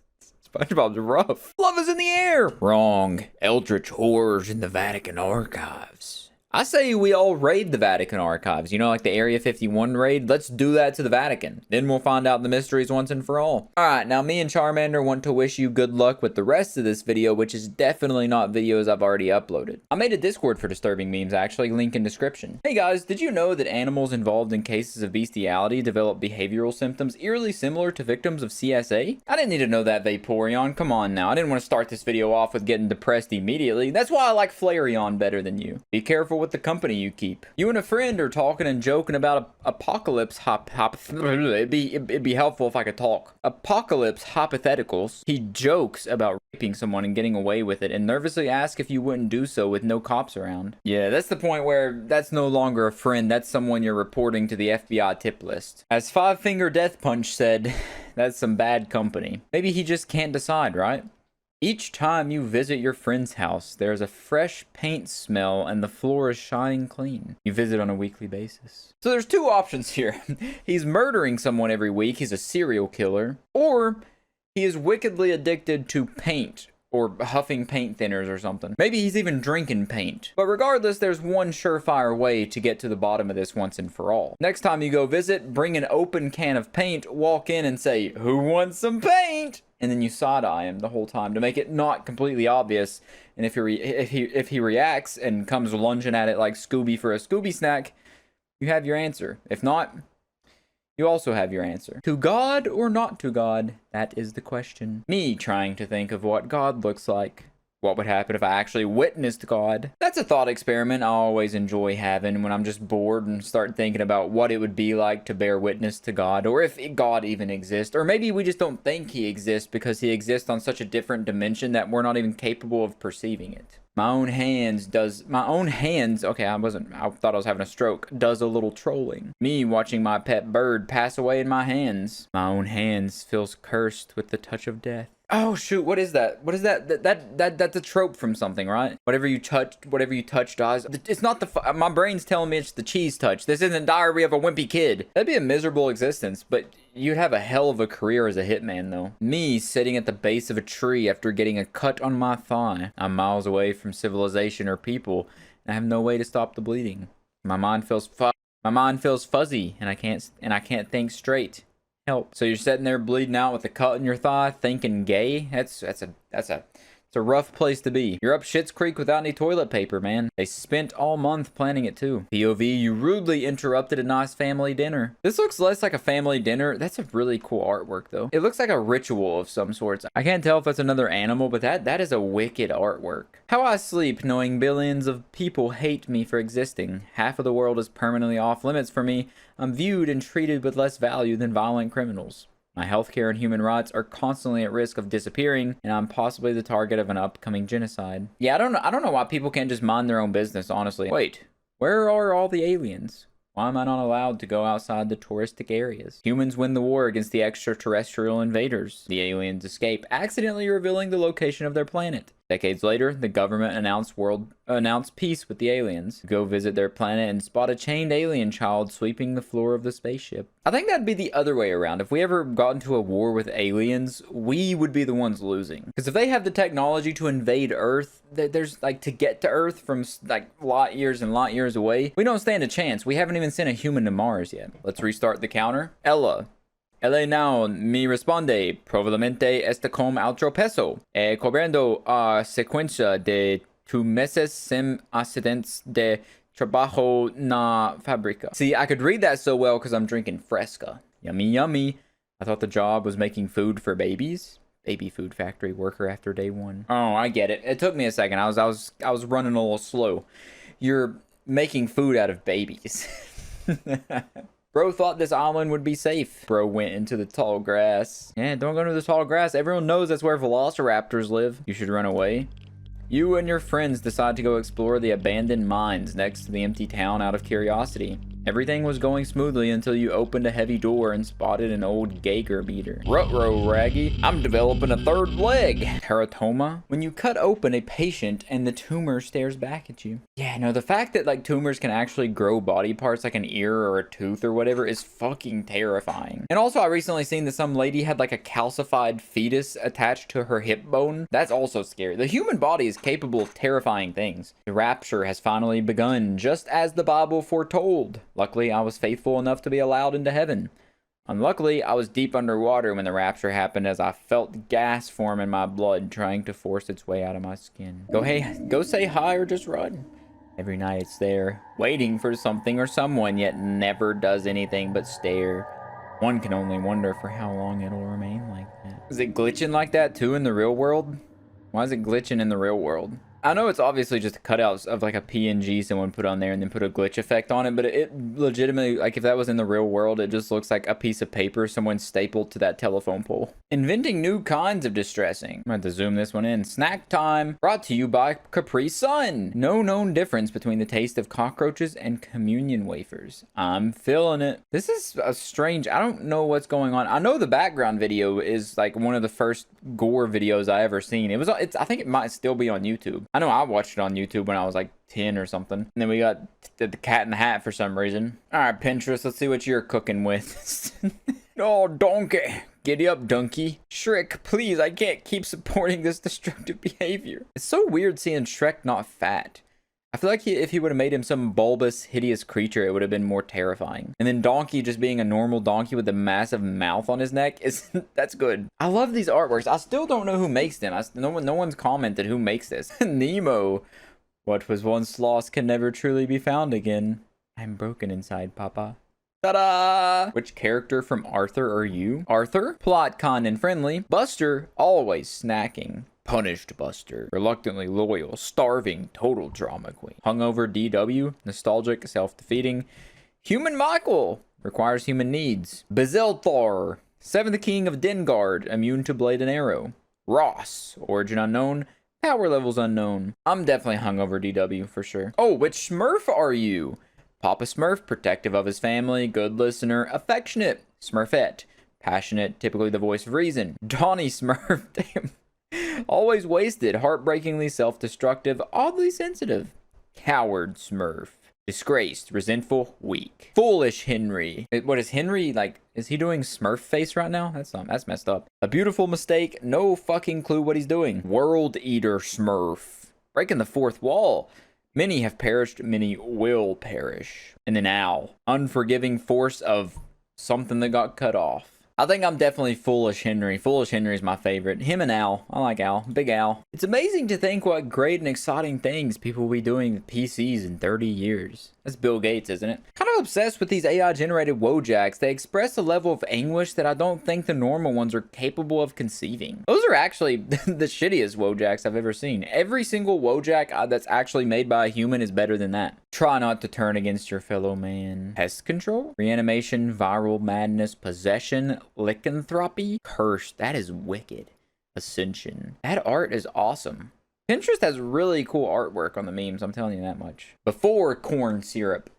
SpongeBob's rough. Love is in the air. Wrong. Eldritch horrors in the Vatican archives. I say we all raid the Vatican archives. You know, like the Area 51 raid? Let's do that to the Vatican. Then we'll find out the mysteries once and for all. Alright, now me and Charmander want to wish you good luck with the rest of this video, which is definitely not videos I've already uploaded. I made a Discord for disturbing memes, actually, link in description. Hey guys, did you know that animals involved in cases of bestiality develop behavioral symptoms eerily similar to victims of CSA? I didn't need to know that, Vaporeon. Come on now. I didn't want to start this video off with getting depressed immediately. That's why I like Flareon better than you. Be careful with the company you keep. You and a friend are talking and joking about apocalypse it'd be helpful if I could talk. Apocalypse hypotheticals. He jokes about raping someone and getting away with it and nervously asks if you wouldn't do so with no cops around. Yeah, that's the point where that's no longer a friend. That's someone you're reporting to the FBI tip list. As Five Finger Death Punch said, that's some bad company. Maybe he just can't decide, right? Each time you visit your friend's house, there's a fresh paint smell and the floor is shining clean. You visit on a weekly basis. So there's two options here. He's murdering someone every week, he's a serial killer, or he is wickedly addicted to paint or huffing paint thinners or something. Maybe he's even drinking paint. But regardless, there's one surefire way to get to the bottom of this once and for all. Next time you go visit, bring an open can of paint, walk in and say, "Who wants some paint?" And then you side-eye him the whole time to make it not completely obvious. And if he reacts and comes lunging at it like Scooby for a Scooby snack, you have your answer. If not, you also have your answer. To God or not to God? That is the question. Me trying to think of what God looks like. What would happen if I actually witnessed God? That's a thought experiment I always enjoy having when I'm just bored and start thinking about what it would be like to bear witness to God, or if God even exists. Or maybe we just don't think he exists because he exists on such a different dimension that we're not even capable of perceiving it. My own hands, okay, I thought I was having a stroke, does a little trolling. Me watching my pet bird pass away in my hands. My own hands feels cursed with the touch of death. Oh shoot, what is that? What is that? That's a trope from something, right? Whatever you touch dies. It's not my brain's telling me it's the cheese touch. This isn't Diary of a Wimpy Kid. That'd be a miserable existence, but you'd have a hell of a career as a hitman though. Me sitting at the base of a tree after getting a cut on my thigh. I'm miles away from civilization or people, and I have no way to stop the bleeding. My mind feels fuzzy, and I can't think straight. Help. So you're sitting there bleeding out with a cut in your thigh, thinking gay? That's a rough place to be. You're up Schitt's Creek without any toilet paper, man. They spent all month planning it too. POV, you rudely interrupted a nice family dinner. This looks less like a family dinner. That's a really cool artwork though. It looks like a ritual of some sorts. I can't tell if that's another animal, but that is a wicked artwork. How I sleep knowing billions of people hate me for existing. Half of the world is permanently off limits for me. I'm viewed and treated with less value than violent criminals. My healthcare and human rights are constantly at risk of disappearing, and I'm possibly the target of an upcoming genocide. Yeah, I don't know why people can't just mind their own business, honestly. Wait, where are all the aliens? Why am I not allowed to go outside the touristic areas? Humans win the war against the extraterrestrial invaders. The aliens escape, accidentally revealing the location of their planet. Decades later, the government announced peace with the aliens. Go visit their planet and spot a chained alien child sweeping the floor of the spaceship. I think that'd be the other way around. If we ever got into a war with aliens, we would be the ones losing. Because if they have the technology to invade Earth, there's like to get to Earth from like light years and light years away, we don't stand a chance. We haven't even sent a human to Mars yet. Let's restart the counter. Ella now mi responde, probablemente este como outro peso, cobrando a secuencia de tu meses sem accidentes de trabajo na fábrica. See, I could read that so well because I'm drinking Fresca. Yummy, yummy. I thought the job was making food for babies. Baby food factory worker after day one. Oh, I get it. It took me a second. I was running a little slow. You're making food out of babies. Bro thought this island would be safe. Bro went into the tall grass. Yeah, don't go into the tall grass. Everyone knows that's where velociraptors live. You should run away. You and your friends decide to go explore the abandoned mines next to the empty town out of curiosity. Everything was going smoothly until you opened a heavy door and spotted an old Geiger meter. Ruh-roh, Raggy. I'm developing a third leg. Teratoma. When you cut open a patient and the tumor stares back at you. Yeah, no, the fact that like tumors can actually grow body parts like an ear or a tooth or whatever is fucking terrifying. And also I recently seen that some lady had like a calcified fetus attached to her hip bone. That's also scary. The human body is capable of terrifying things. The rapture has finally begun, just as the Bible foretold. Luckily, I was faithful enough to be allowed into heaven. Unluckily, I was deep underwater when the rapture happened, as I felt gas form in my blood trying to force its way out of my skin. Go say hi or just run. Every night it's there, waiting for something or someone, yet never does anything but stare. One can only wonder for how long it'll remain like that. Is it glitching like that too in the real world? Why is it glitching in the real world? I know it's obviously just cutouts of like a PNG someone put on there and then put a glitch effect on it, but it legitimately, like if that was in the real world, it just looks like a piece of paper someone stapled to that telephone pole. Inventing new kinds of distressing. I'm going to zoom this one in. Snack time, brought to you by Capri Sun. No known difference between the taste of cockroaches and communion wafers. I'm feeling it. This is a strange, I don't know what's going on. I know the background video is like one of the first gore videos I ever seen. I think it might still be on YouTube. I know I watched it on YouTube when I was like 10 or something. And then we got the Cat in the Hat for some reason. All right, Pinterest, let's see what you're cooking with. Oh, donkey. Giddy up, donkey. Shrek, please, I can't keep supporting this destructive behavior. It's so weird seeing Shrek not fat. I feel like if he would have made him some bulbous, hideous creature, it would have been more terrifying. And then Donkey just being a normal donkey with a massive mouth on his neck, that's good. I love these artworks. I still don't know who makes them. No one's commented who makes this. Nemo. What was once lost can never truly be found again. I'm broken inside, Papa. Ta-da! Which character from Arthur are you? Arthur? Plot, kind, and friendly. Buster? Always snacking. Punished Buster, reluctantly loyal, starving, total drama queen. Hungover DW, nostalgic, self-defeating. Human Michael, requires human needs. Bezelthar, seventh king of Dengard, immune to blade and arrow. Ross, origin unknown, power levels unknown. I'm definitely hungover DW for sure. Oh, which Smurf are you? Papa Smurf, protective of his family, good listener, affectionate. Smurfette, passionate, typically the voice of reason. Donnie Smurf, damn. Always wasted, heartbreakingly self-destructive, oddly sensitive. Coward Smurf. Disgraced, resentful, weak. Foolish Henry. What is Henry, like, is he doing Smurf face right now? That's messed up. A beautiful mistake, no fucking clue what he's doing. World Eater Smurf. Breaking the fourth wall. Many have perished, many will perish. And then Al. Unforgiving force of something that got cut off. I think I'm definitely Foolish Henry. Foolish Henry is my favorite. Him and Al. I like Al. Big Al. It's amazing to think what great and exciting things people will be doing with PCs in 30 years. That's Bill Gates, isn't it? Kind of obsessed with these AI-generated Wojaks. They express a level of anguish that I don't think the normal ones are capable of conceiving. Those are actually the shittiest Wojaks I've ever seen. Every single Wojak that's actually made by a human is better than that. Try not to turn against your fellow man. Pest control? Reanimation, viral madness, possession, lycanthropy, curse. That is wicked. Ascension. That art is awesome. Pinterest has really cool artwork on the memes, I'm telling you that much. Before corn syrup.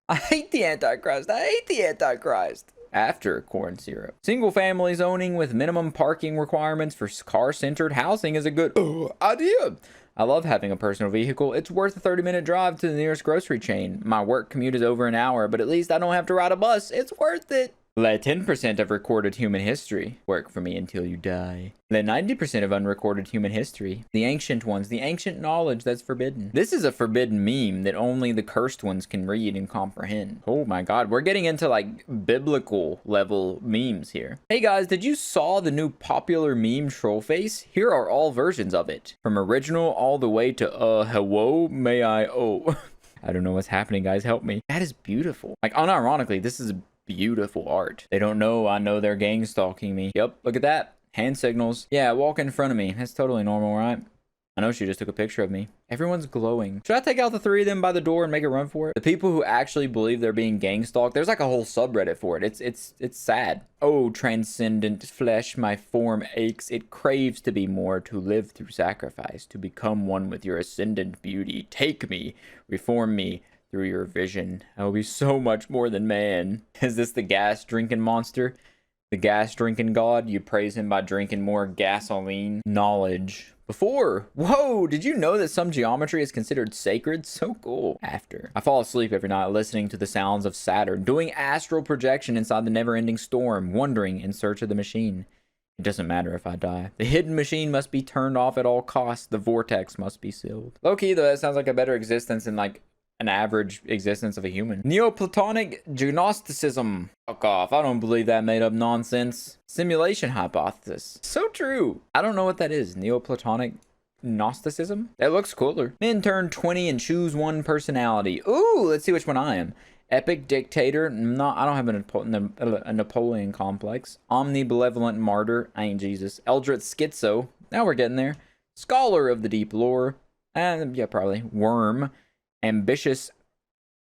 I hate the Antichrist. I hate the Antichrist. After corn syrup. Single family zoning with minimum parking requirements for car-centered housing is a good idea. I love having a personal vehicle. It's worth a 30-minute drive to the nearest grocery chain. My work commute is over an hour, but at least I don't have to ride a bus. It's worth it. Let 10% of recorded human history work for me until you die. Let 90% of unrecorded human history. The ancient ones, the ancient knowledge that's forbidden. This is a forbidden meme that only the cursed ones can read and comprehend. Oh my god, we're getting into like biblical level memes here. Hey guys, did you saw the new popular meme troll face? Here are all versions of it. From original all the way to hello, may I, oh. I don't know what's happening, guys, help me. That is beautiful. Like unironically, this is beautiful art. They don't know I know they're gang stalking me. Yep, look at that. Hand signals. Yeah, walk in front of me. That's totally normal, right? I know she just took a picture of me. Everyone's glowing. Should I take out the three of them by the door and make a run for it? The people who actually believe they're being gang stalked, there's like a whole subreddit for it. It's sad. Oh, transcendent flesh, my form aches. It craves to be more, to live through sacrifice, to become one with your ascendant beauty. Take me, reform me, through your vision. I will be so much more than man. Is this the gas drinking monster? The gas drinking god? You praise him by drinking more gasoline. Knowledge. Before. Whoa, did you know that some geometry is considered sacred? So cool. After. I fall asleep every night listening to the sounds of Saturn, doing astral projection inside the never-ending storm, wandering in search of the machine. It doesn't matter if I die. The hidden machine must be turned off at all costs. The vortex must be sealed. Low-key, though, that sounds like a better existence than, like, an average existence of a human. Neoplatonic Gnosticism. Fuck off. I don't believe that made up nonsense. Simulation hypothesis. So true. I don't know what that is. Neoplatonic Gnosticism? That looks cooler. Men turn 20 and choose one personality. Ooh, let's see which one I am. Epic dictator. No, I don't have a Napoleon complex. Omnibenevolent martyr. I ain't Jesus. Eldritch schizo. Now we're getting there. Scholar of the deep lore. And yeah, probably. Worm. Ambitious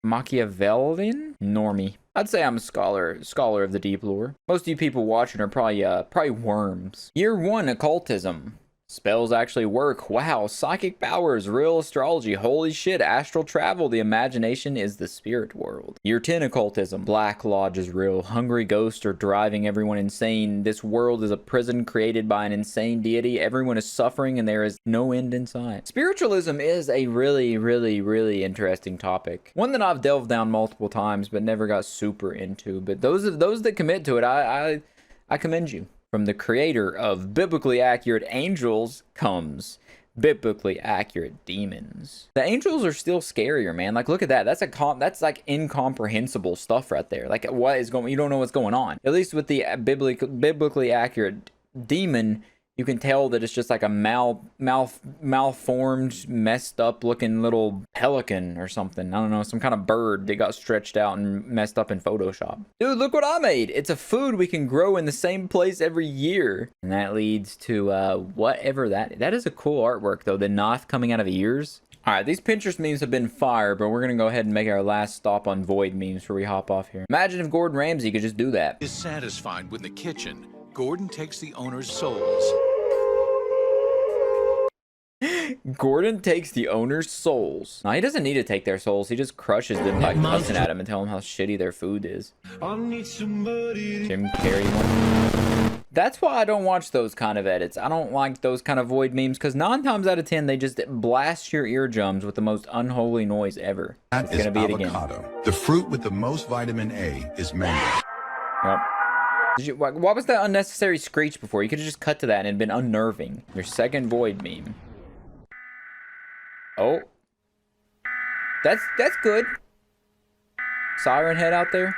Machiavellian? Normie. I'd say I'm a scholar of the deep lore. Most of you people watching are probably worms. Year 1 occultism. Spells actually work. Wow. Psychic powers. Real astrology. Holy shit. Astral travel. The imagination is the spirit world. Year 10 occultism. Black Lodge is real. Hungry ghosts are driving everyone insane. This world is a prison created by an insane deity. Everyone is suffering and there is no end in sight. Spiritualism is a really, really, really interesting topic. One that I've delved down multiple times but never got super into. But those that commit to it, I commend you. From the creator of biblically accurate angels comes biblically accurate demons. The angels are still scarier, man. Like, look at that. That's like incomprehensible stuff right there. Like, what is going? You don't know what's going on. At least with the biblically accurate demon, you can tell that it's just like a malformed, messed up looking little pelican or something. I don't know, some kind of bird that got stretched out and messed up in Photoshop. Dude, look what I made. It's a food we can grow in the same place every year. And that leads to whatever that is a cool artwork though. The knife coming out of ears. All right, these Pinterest memes have been fire, but we're going to go ahead and make our last stop on Void memes before we hop off here. Imagine if Gordon Ramsay could just do that. Is satisfied with the kitchen. Gordon takes the owner's souls. Gordon takes the owner's souls. Now, he doesn't need to take their souls. He just crushes them by cussing at them and telling them how shitty their food is. Jim Carrey one. That's why I don't watch those kind of edits. I don't like those kind of Void memes because 9 times out of 10, they just blast your eardrums with the most unholy noise ever. That is avocado. The fruit with the most vitamin A is mango. Yep. What was that unnecessary screech before? You could have just cut to that and it'd been unnerving. Your second Void meme. Oh. That's good. Siren head out there.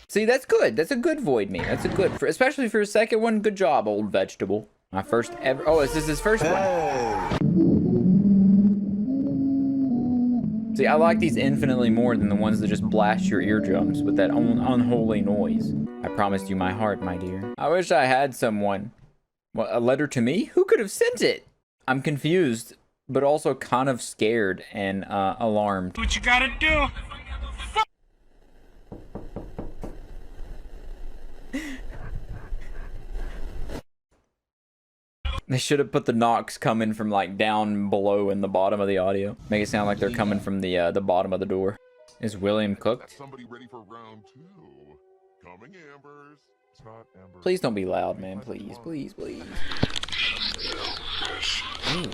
See, that's good. That's a good Void meme. That's a good, especially for a second one. Good job, old vegetable. My first ever. Oh, is this his first one? See, I like these infinitely more than the ones that just blast your eardrums with that unholy noise. I promised you my heart, my dear. I wish I had someone. What, a letter to me? Who could have sent it? I'm confused, but also kind of scared and alarmed. What you gotta do? They should have put the knocks coming from like down below in the bottom of the audio. Make it sound like they're coming from the bottom of the door. Is William cooked? Somebody ready for round 2. Coming Ambers. It's not Ambers. Please don't be loud, man. Please, please, please. Ooh.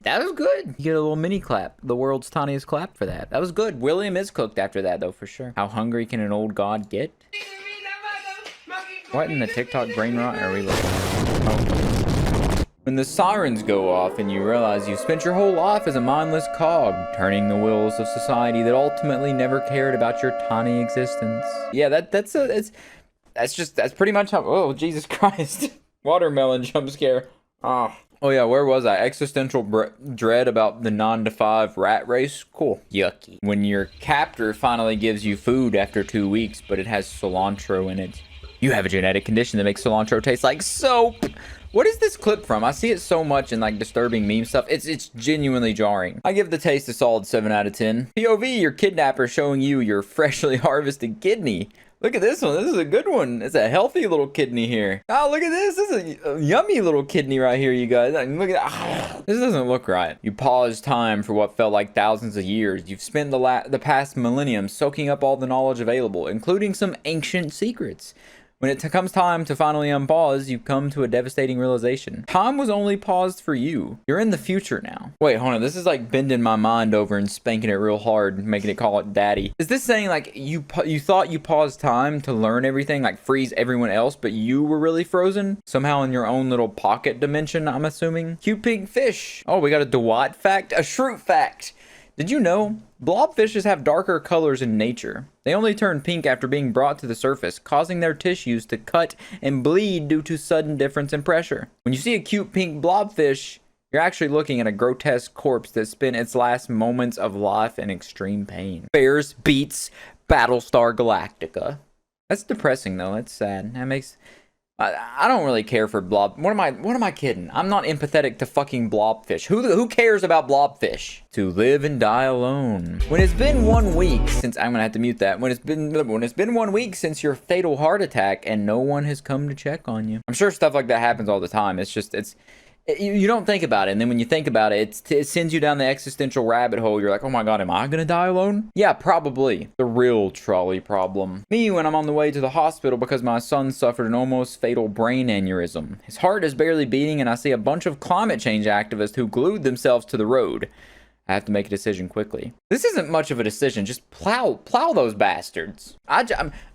That was good. You get a little mini clap. The world's tiniest clap for that. That was good. William is cooked after that, though, for sure. How hungry can an old god get? What in the TikTok brain rot are we looking at? Oh. When the sirens go off and you realize you've spent your whole life as a mindless cog, turning the wheels of society that ultimately never cared about your tiny existence. Yeah, that's pretty much how. Oh, Jesus Christ! Watermelon jump scare. Oh. Oh yeah, where was I? Existential dread about the 9 to 5 rat race? Cool. Yucky. When your captor finally gives you food after 2 weeks, but it has cilantro in it. You have a genetic condition that makes cilantro taste like soap. What is this clip from? I see it so much in like disturbing meme stuff. It's genuinely jarring. I give the taste a solid 7 out of 10. POV, your kidnapper showing you your freshly harvested kidney. Look at this one. This is a good one. It's a healthy little kidney here. Oh, look at this. This is a yummy little kidney right here, you guys. Look at that. This doesn't look right. You paused time for what felt like thousands of years. You've spent the past millennium soaking up all the knowledge available, including some ancient secrets. When it comes time to finally unpause, you come to a devastating realization. Time was only paused for you. You're in the future now. Wait, hold on. This is like bending my mind over and spanking it real hard, making it call it daddy. Is this saying like you thought you paused time to learn everything, like freeze everyone else, but you were really frozen? Somehow in your own little pocket dimension, I'm assuming? Cute pink fish. Oh, we got a Dwight fact, a shroot fact. Did you know blobfishes have darker colors in nature? They only turn pink after being brought to the surface, causing their tissues to cut and bleed due to sudden difference in pressure. When you see a cute pink blobfish, you're actually looking at a grotesque corpse that spent its last moments of life in extreme pain. Bears beats Battlestar Galactica. That's depressing though. That's sad. That makes... I don't really care for blob. What am I kidding? I'm not empathetic to fucking blobfish. Who cares about blobfish? To live and die alone. When it's been 1 week since I'm gonna have to mute that. When it's been 1 week since your fatal heart attack and no one has come to check on you. I'm sure stuff like that happens all the time. It's just you don't think about it, and then when you think about it, it sends you down the existential rabbit hole. You're like, oh my god, am I gonna die alone? Yeah, probably. The real trolley problem. Me when I'm on the way to the hospital because my son suffered an almost fatal brain aneurysm. His heart is barely beating, and I see a bunch of climate change activists who glued themselves to the road. I have to make a decision quickly. This isn't much of a decision. Just plow those bastards. I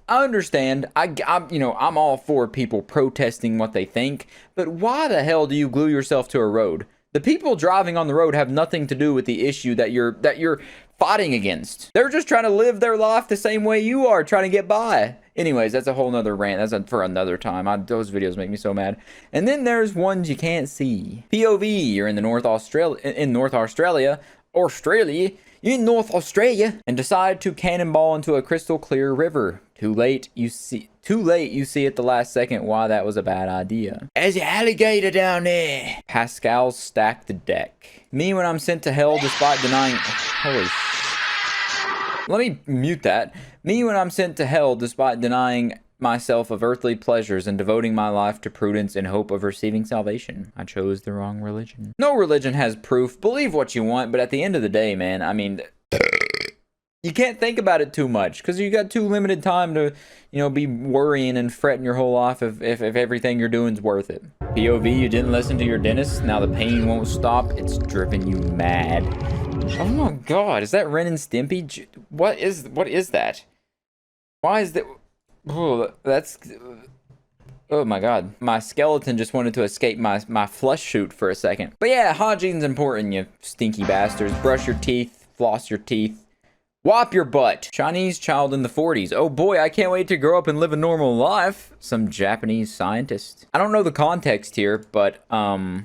understand. I'm all for people protesting what they think, but why the hell do you glue yourself to a road? The people driving on the road have nothing to do with the issue that you're fighting against. They're just trying to live their life the same way you are, trying to get by. Anyways, that's a whole nother rant. That's for another time. Those videos make me so mad. And then there's ones you can't see. POV, you're in North Australia, and decide to cannonball into a crystal clear river. Too late, you see at the last second why that was a bad idea. There's an alligator down there. Pascal stacked the deck. Me when I'm sent to hell despite denying... Holy Let me mute that. Me when I'm sent to hell despite denying myself of earthly pleasures and devoting my life to prudence in hope of receiving salvation. I chose the wrong religion. No religion has proof. Believe what you want, but at the end of the day, man, I mean... You can't think about it too much because you got too limited time to, be worrying and fretting your whole life if everything you're doing is worth it. POV, you didn't listen to your dentist. Now the pain won't stop. It's driven you mad. Oh my god, is that Ren and Stimpy? What is that? Why is that? Oh, that's... Oh my god. My skeleton just wanted to escape my flesh chute for a second. But yeah, hygiene's important, you stinky bastards. Brush your teeth, floss your teeth. Whop your butt. Chinese child in the 40s. Oh boy, I can't wait to grow up and live a normal life. Some Japanese scientist. I don't know the context here, but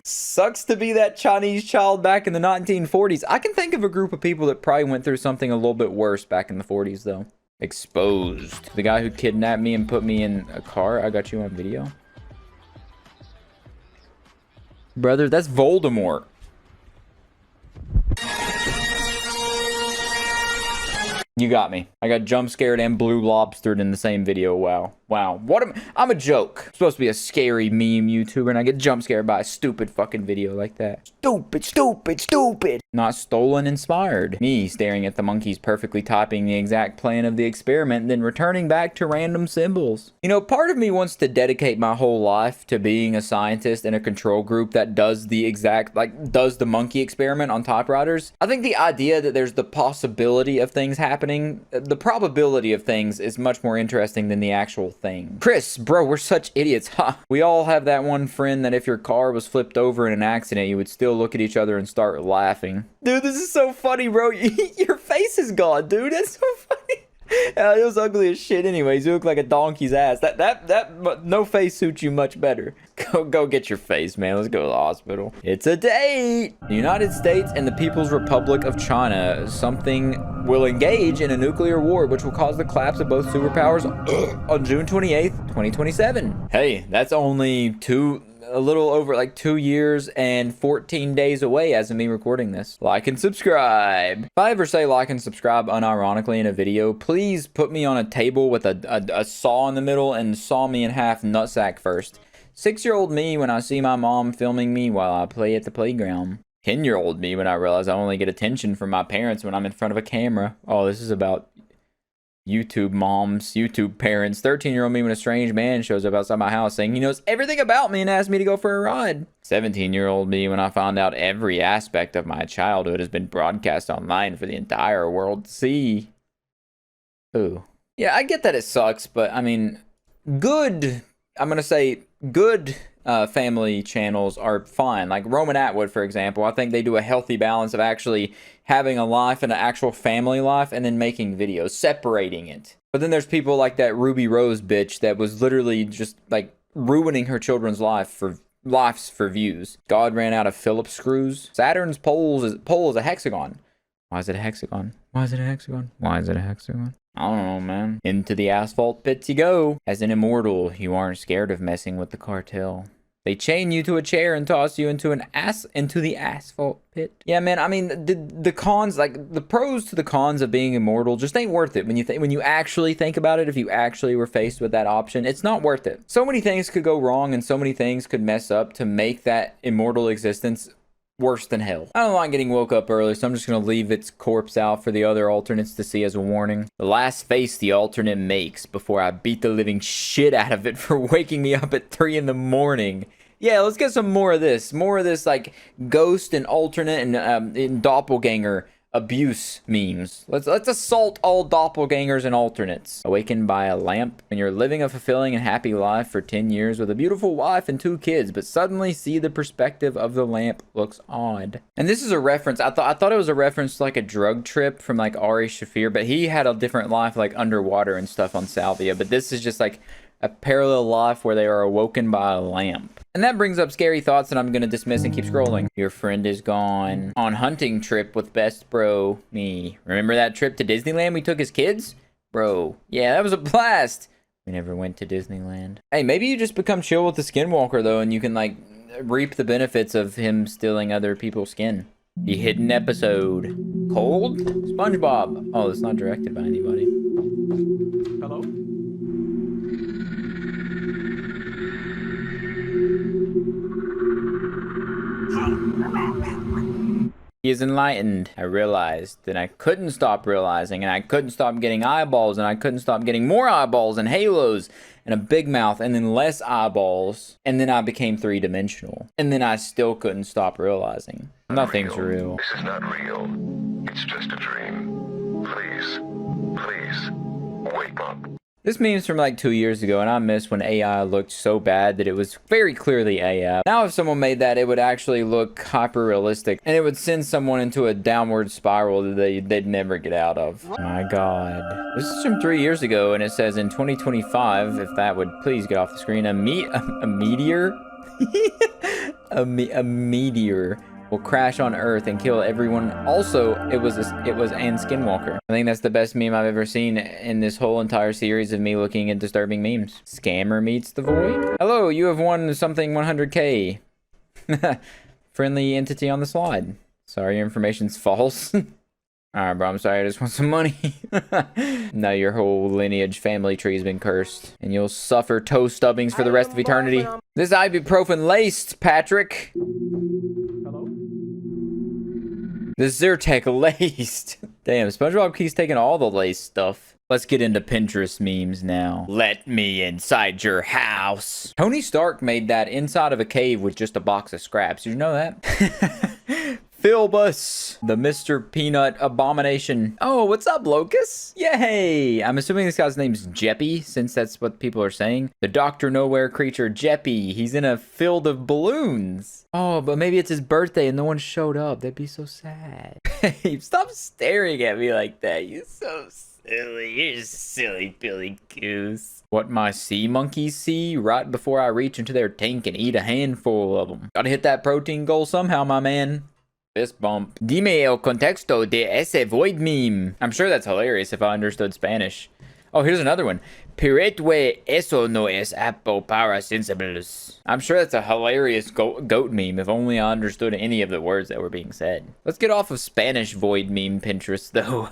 sucks to be that Chinese child back in the 1940s. I can think of a group of people that probably went through something a little bit worse back in the 40s though. Exposed. The guy who kidnapped me and put me in a car. I got you on video. Brother, that's Voldemort. You got me. I got jump scared and blue lobstered in the same video. Wow. Wow. I'm a joke. I'm supposed to be a scary meme YouTuber and I get jump scared by a stupid fucking video like that. Stupid, stupid, stupid. Not stolen, inspired. Me staring at the monkeys perfectly typing the exact plan of the experiment, then returning back to random symbols. Part of me wants to dedicate my whole life to being a scientist in a control group that does the monkey experiment on typewriters. I think the idea that there's the possibility of things happening, the probability of things is much more interesting than the actual thing. Chris, bro, we're such idiots, huh? We all have that one friend that if your car was flipped over in an accident, you would still look at each other and start laughing. Dude, this is so funny, bro. Your face is gone, dude. That's so funny. It was ugly as shit anyways. You look like a donkey's ass. That no face suits you much better. Go get your face, man. Let's go to the hospital. It's a date. The United States and the People's Republic of China. Something will engage in a nuclear war, which will cause the collapse of both superpowers on June 28th, 2027. Hey, that's only a little over like 2 years and 14 days away as of me recording this. Like and subscribe. If I ever say like and subscribe unironically in a video, please put me on a table with a saw in the middle and saw me in half nutsack first. 6-year-old me when I see my mom filming me while I play at the playground. 10-year-old me when I realize I only get attention from my parents when I'm in front of a camera. Oh, this is about YouTube moms, YouTube parents. 13-year-old me when a strange man shows up outside my house saying he knows everything about me and asks me to go for a ride. 17-year-old me when I found out every aspect of my childhood has been broadcast online for the entire world to see. Ooh. Yeah, I get that it sucks, but I mean, good, I'm gonna say good family channels are fine. Like Roman Atwood, for example, I think they do a healthy balance of actually having a life and an actual family life and then making videos, separating it. But then there's people like that Ruby Rose bitch that was literally just like ruining her children's lives for views. God ran out of Phillips screws. Saturn's pole is a hexagon. Why is it a hexagon? Why is it a hexagon? Why is it a hexagon? I don't know, man. Into the asphalt pits you go. As an immortal, you aren't scared of messing with the cartel. They chain you to a chair and toss you into the asphalt pit. Yeah, man. I mean, the cons, like the pros to the cons of being immortal, just ain't worth it. When you actually think about it, if you actually were faced with that option, it's not worth it. So many things could go wrong, and so many things could mess up to make that immortal existence worse than hell. I don't like getting woke up early, so I'm just gonna leave its corpse out for the other alternates to see as a warning. The last face the alternate makes before I beat the living shit out of it for waking me up at 3 in the morning. Yeah, let's get some more of this. More of this like ghost and alternate and doppelganger abuse memes. Let's assault all doppelgangers and alternates. Awakened by a lamp when you're living a fulfilling and happy life for 10 years with a beautiful wife and 2 kids, but suddenly see the perspective of the lamp looks odd. And this is a reference. I thought it was a reference to like a drug trip from like Ari Shafir, but he had a different life like underwater and stuff on Salvia. But this is just like a parallel life where they are awoken by a lamp. And that brings up scary thoughts that I'm going to dismiss and keep scrolling. Your friend is gone. On hunting trip with best bro, me. Remember that trip to Disneyland we took as kids? Bro, yeah, that was a blast. We never went to Disneyland. Hey, maybe you just become chill with the Skinwalker, though, and you can, like, reap the benefits of him stealing other people's skin. The hidden episode. Cold? SpongeBob. Oh, it's not directed by anybody. Hello? He is enlightened. I realized that I couldn't stop realizing, and I couldn't stop getting eyeballs, and I couldn't stop getting more eyeballs and halos and a big mouth and then less eyeballs, and then I became 3-dimensional, and then I still couldn't stop realizing nothing's real. This is not real. It's just a dream. Please, wake up. This meme's from like 2 years ago, and I miss when AI looked so bad that it was very clearly AI. Now if someone made that, it would actually look hyper-realistic, and it would send someone into a downward spiral that they'd never get out of. My god. This is from 3 years ago, and it says in 2025, if that would please get off the screen, a meteor? a meteor will crash on Earth and kill everyone. Also, it was Ann Skinwalker. I think that's the best meme I've ever seen in this whole entire series of me looking at disturbing memes. Scammer meets the void. Hello, you have won something 100K. Friendly entity on the slide. Sorry, your information's false. Alright, bro, I'm sorry, I just want some money. Now your whole lineage family tree's been cursed, and you'll suffer toe stubbings for the rest of eternity. This ibuprofen laced, Patrick. The Zyrtec laced. Damn, SpongeBob keeps taking all the lace stuff. Let's get into Pinterest memes now. Let me inside your house. Tony Stark made that inside of a cave with just a box of scraps. Did you know that? Philbus, the Mr. Peanut abomination. Oh, what's up, Locus? Yay! I'm assuming this guy's name's Jeppy, since that's what people are saying. The Dr. Nowhere creature, Jeppy. He's in a field of balloons. Oh, but maybe it's his birthday and no one showed up. That'd be so sad. Hey, stop staring at me like that. You're so silly. You're silly Billy Goose. What my sea monkeys see right before I reach into their tank and eat a handful of them. Gotta hit that protein goal somehow, my man. Fist bump. Dime el contexto de ese void meme. I'm sure that's hilarious if I understood Spanish. Oh, here's another one. Piretwe eso no es apto para sensibles. I'm sure that's a hilarious goat meme, if only I understood any of the words that were being said. Let's get off of Spanish void meme Pinterest, though.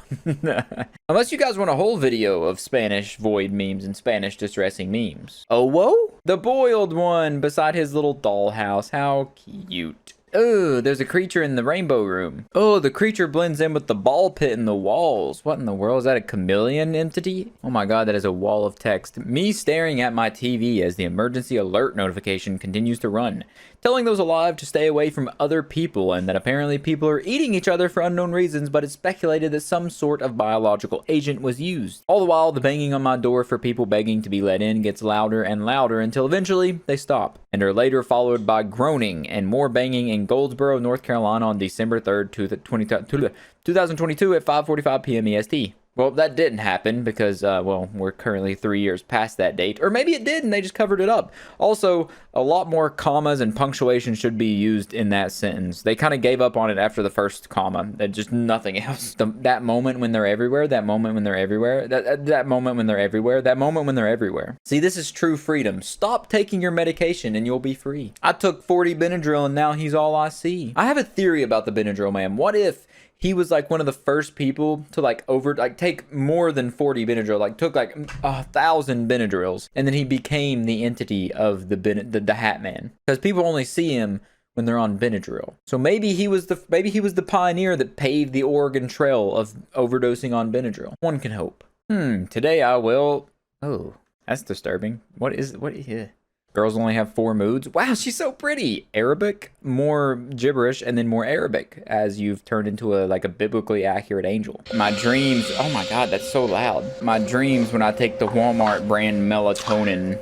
Unless you guys want a whole video of Spanish void memes and Spanish distressing memes. Oh, whoa? The boiled one beside his little dollhouse. How cute. Oh, there's a creature in the rainbow room. Oh, the creature blends in with the ball pit in the walls. What in the world? Is that a chameleon entity? Oh my god, that is a wall of text. Me staring at my TV as the emergency alert notification continues to run, telling those alive to stay away from other people and that apparently people are eating each other for unknown reasons, but it's speculated that some sort of biological agent was used. All the while, the banging on my door for people begging to be let in gets louder and louder until eventually they stop, and are later followed by groaning and more banging in Goldsboro, North Carolina on December 3rd, 2022 at 5:45 p.m. EST. Well, that didn't happen because, well, we're currently 3 years past that date. Or maybe it did and they just covered it up. Also, a lot more commas and punctuation should be used in that sentence. They kind of gave up on it after the first comma. Just nothing else. That moment when they're everywhere, that moment when they're everywhere, that moment when they're everywhere, that moment when they're everywhere. See, this is true freedom. Stop taking your medication and you'll be free. I took 40 Benadryl and now he's all I see. I have a theory about the Benadryl man. What if he was like one of the first people to take more than 40 Benadryl, took 1,000 Benadryls, and then he became the entity of the Hatman, because people only see him when they're on Benadryl. So maybe he was the pioneer that paved the Oregon Trail of overdosing on Benadryl. One can hope. Today I will. Oh, that's disturbing. What is? Yeah. Girls only have 4 moods. Wow, she's so pretty. Arabic, more gibberish, and then more Arabic as you've turned into a biblically accurate angel. My dreams, oh my god, that's so loud. My dreams when I take the Walmart brand melatonin.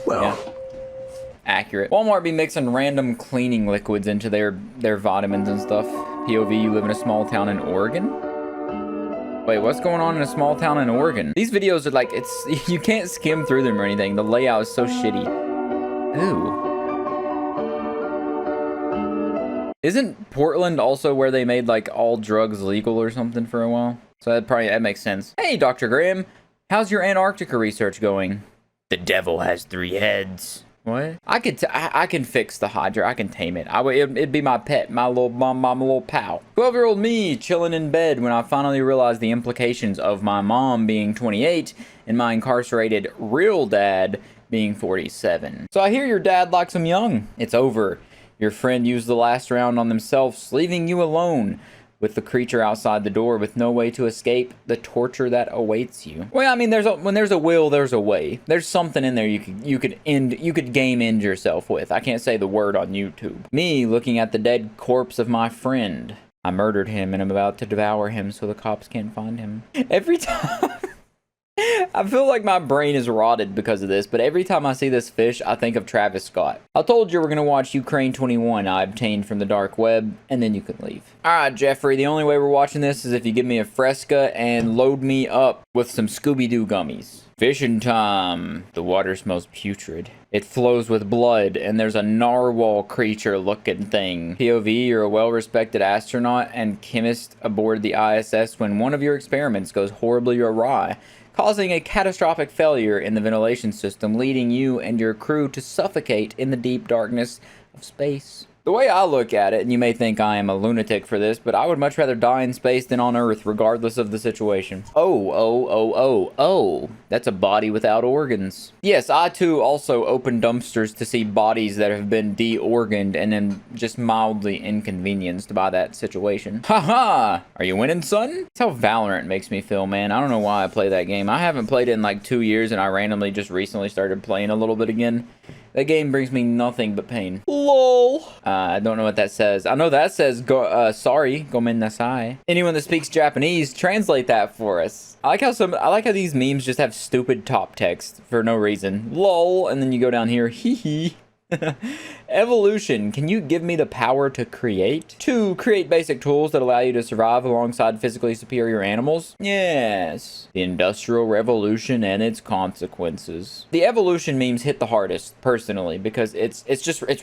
Well, yeah. Accurate. Walmart be mixing random cleaning liquids into their vitamins and stuff. POV, you live in a small town in Oregon? Wait, what's going on in a small town in Oregon? These videos are you can't skim through them or anything. The layout is so shitty. Ooh. Isn't Portland also where they made all drugs legal or something for a while? So that makes sense. Hey, Dr. Graham, how's your Antarctica research going? The devil has 3 heads. What? I can fix the Hydra. I can tame it. It'd be my pet, my little pal. 12-year-old me chilling in bed when I finally realized the implications of my mom being 28 and my incarcerated real dad being 47. So I hear your dad likes them young. It's over. Your friend used the last round on themselves, leaving you alone with the creature outside the door with no way to escape the torture that awaits you. Well, I mean, when there's a will, there's a way. There's something in there you could game end yourself with. I can't say the word on YouTube. Me looking at the dead corpse of my friend. I murdered him and I'm about to devour him so the cops can't find him. Every time I feel like my brain is rotted because of this, but every time I see this fish, I think of Travis Scott. I told you we're going to watch Ukraine 21 I obtained from the dark web, and then you can leave. Alright, Jeffrey, the only way we're watching this is if you give me a Fresca and load me up with some Scooby-Doo gummies. Fishing time. The water smells putrid. It flows with blood, and there's a narwhal creature-looking thing. POV, you're a well-respected astronaut and chemist aboard the ISS when one of your experiments goes horribly awry, causing a catastrophic failure in the ventilation system, leading you and your crew to suffocate in the deep darkness of space. The way I look at it, and you may think I am a lunatic for this, but I would much rather die in space than on Earth, regardless of the situation. Oh, that's a body without organs. Yes, I too also open dumpsters to see bodies that have been de-organed and then just mildly inconvenienced by that situation. Haha! Are you winning, son? That's how Valorant makes me feel, man. I don't know why I play that game. I haven't played it in 2 years, and I randomly just recently started playing a little bit again. That game brings me nothing but pain. LOL. I don't know what that says. I know that says sorry, gomen nasai. Anyone that speaks Japanese, translate that for us. I like how these memes just have stupid top text for no reason. LOL, and then you go down here, hee hee. Evolution. Can you give me the power to create? To create basic tools that allow you to survive alongside physically superior animals? Yes. The Industrial Revolution and its consequences. The evolution memes hit the hardest, personally, because it's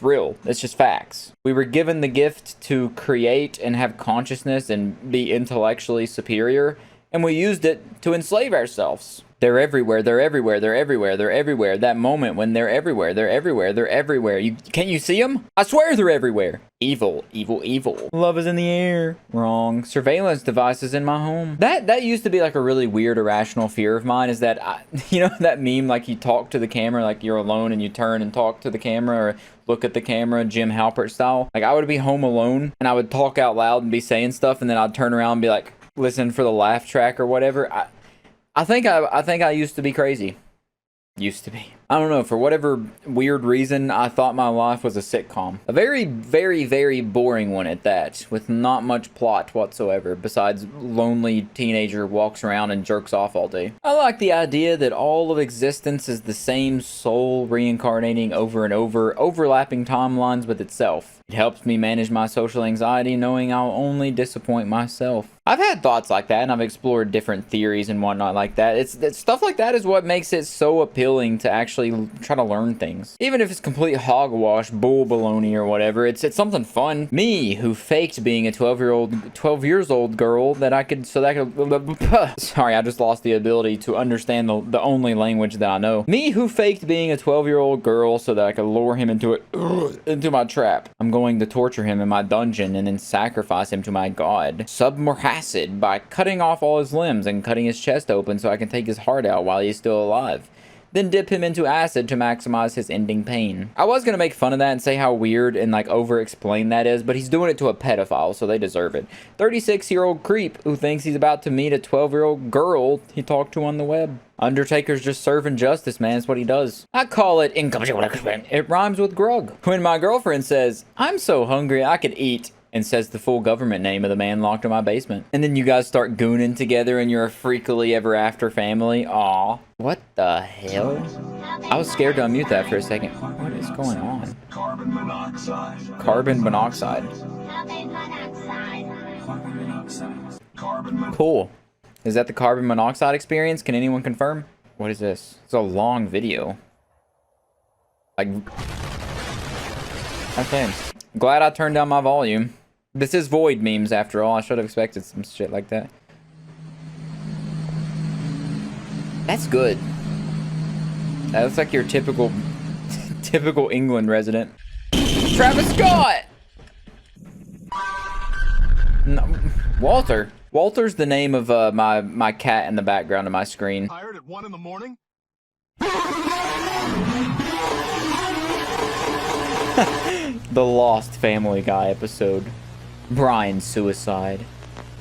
real. It's just facts. We were given the gift to create and have consciousness and be intellectually superior, and we used it to enslave ourselves. They're everywhere, they're everywhere, they're everywhere, they're everywhere. That moment when they're everywhere, they're everywhere, they're everywhere. Can't you see them? I swear they're everywhere. Evil, evil, evil. Love is in the air. Wrong. Surveillance devices in my home. That used to be like a really weird, irrational fear of mine, is that, you know that meme, like you talk to the camera, like you're alone and you turn and talk to the camera or look at the camera, Jim Halpert style. Like I would be home alone and I would talk out loud and be saying stuff and then I'd turn around and be like, listen for the laugh track or whatever. I think I used to be crazy. Used to be. I don't know, for whatever weird reason, I thought my life was a sitcom. A very, very, very boring one at that, with not much plot whatsoever, besides lonely teenager walks around and jerks off all day. I like the idea that all of existence is the same soul reincarnating over and over, overlapping timelines with itself. It helps me manage my social anxiety knowing I'll only disappoint myself. I've had thoughts like that, and I've explored different theories and whatnot like that. It's stuff like that is what makes it so appealing to actually try to learn things. Even if it's complete hogwash, bull baloney or whatever, it's something fun. Me, who faked being a 12 years old girl sorry, I just lost the ability to understand the only language that I know. Me, who faked being a 12-year-old girl so that I could lure him into my trap. I'm going to torture him in my dungeon and then sacrifice him to my god. Submeracid by cutting off all his limbs and cutting his chest open so I can take his heart out while he's still alive. Then dip him into acid to maximize his ending pain. I was gonna make fun of that and say how weird and like over-explain that is, but he's doing it to a pedophile, so they deserve it. 36-year-old creep who thinks he's about to meet a 12-year-old girl he talked to on the web. Undertaker's just serving justice, man. That's what he does. I call it it rhymes with grug. When my girlfriend says, I'm so hungry I could eat, and says the full government name of the man locked in my basement. And then you guys start gooning together and you're a freakily ever after family. Aw. What the hell? I was scared to unmute that for a second. What is going on? Carbon monoxide. Carbon monoxide. Cool. Is that the carbon monoxide experience? Can anyone confirm? What is this? It's a long video. Like... Okay. Glad I turned down my volume. This is Void memes after all. I should have expected some shit like that. That's good. That looks like your typical England resident. Travis Scott! No, Walter. Walter's the name of my cat in the background of my screen. Tired at 1 in the morning? The Lost Family Guy episode. Brian's suicide.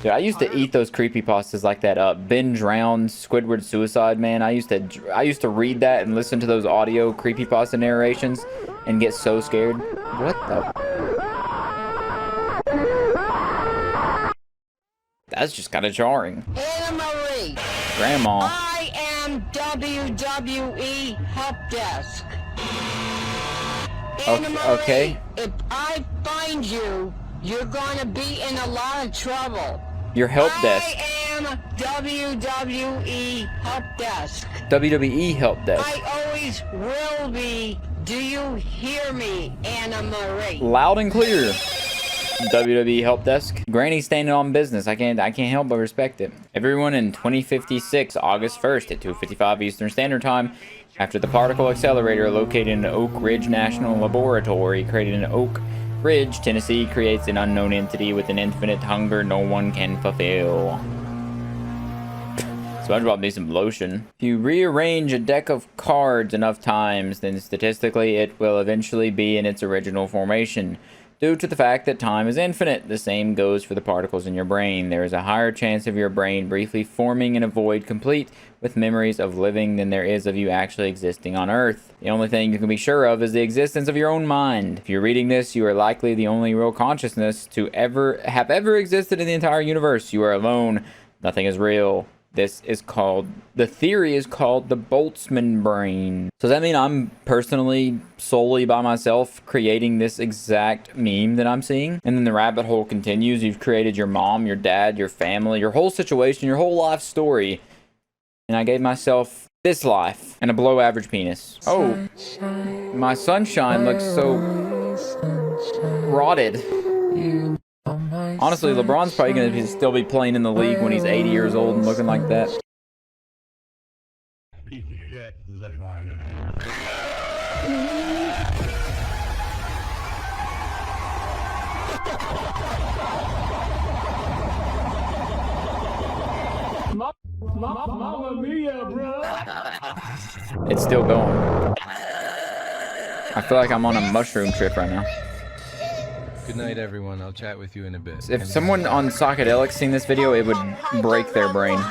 Dude, I used to eat those creepypastas like that. Ben drowned, Squidward suicide, man. I used to read that and listen to those audio creepypasta narrations and get so scared. What the? That's just kind of jarring. Anna Marie. Grandma. I am WWE Help Desk. Anna Marie, okay. If I find you, you're gonna be in a lot of trouble. Your help desk. I am WWE Help Desk. WWE Help Desk. I always will be. Do you hear me, Anna Marie? Loud and clear. WWE Help Desk. Granny standing on business. I can't help but respect it. Everyone in 2056, August 1st at 2:55 Eastern Standard Time, after the particle accelerator located in Oak Ridge National Laboratory created in Oak Ridge, Tennessee, creates an unknown entity with an infinite hunger no one can fulfill. SpongeBob needs some lotion. If you rearrange a deck of cards enough times, then statistically it will eventually be in its original formation. Due to the fact that time is infinite, the same goes for the particles in your brain. There is a higher chance of your brain briefly forming in a void complete with memories of living than there is of you actually existing on Earth. The only thing you can be sure of is the existence of your own mind. If you're reading this, you are likely the only real consciousness to ever existed in the entire universe. You are alone. Nothing is real. This is called, the theory is called the Boltzmann brain. So does that mean I'm personally, solely by myself, creating this exact meme that I'm seeing? And then the rabbit hole continues. You've created your mom, your dad, your family, your whole situation, your whole life story. And I gave myself this life and a below average penis. Oh, my sunshine looks so rotted. Honestly, LeBron's probably going to still be playing in the league when he's 80 years old and looking like that. Mamma mia, bro. It's still going. I feel like I'm on a mushroom trip right now. Good night, everyone. I'll chat with you in a bit. If someone on Psychedelics seen this video, it would break their brain.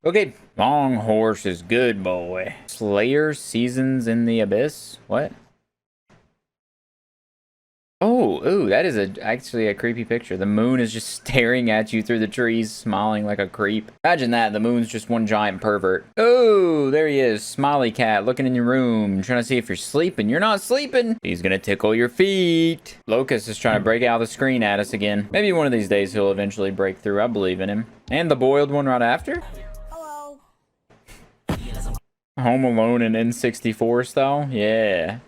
Okay, Long Horse is good, boy. Slayer Seasons in the Abyss? What? Oh, ooh, that is actually a creepy picture. The moon is just staring at you through the trees, smiling like a creep. Imagine that, the moon's just one giant pervert. Oh, there he is, Smiley Cat, looking in your room, trying to see if you're sleeping. You're not sleeping. He's gonna tickle your feet. Locust is trying to break out of the screen at us again. Maybe one of these days he'll eventually break through. I believe in him. And the boiled one right after? Hello. Home Alone in N64 style? Yeah.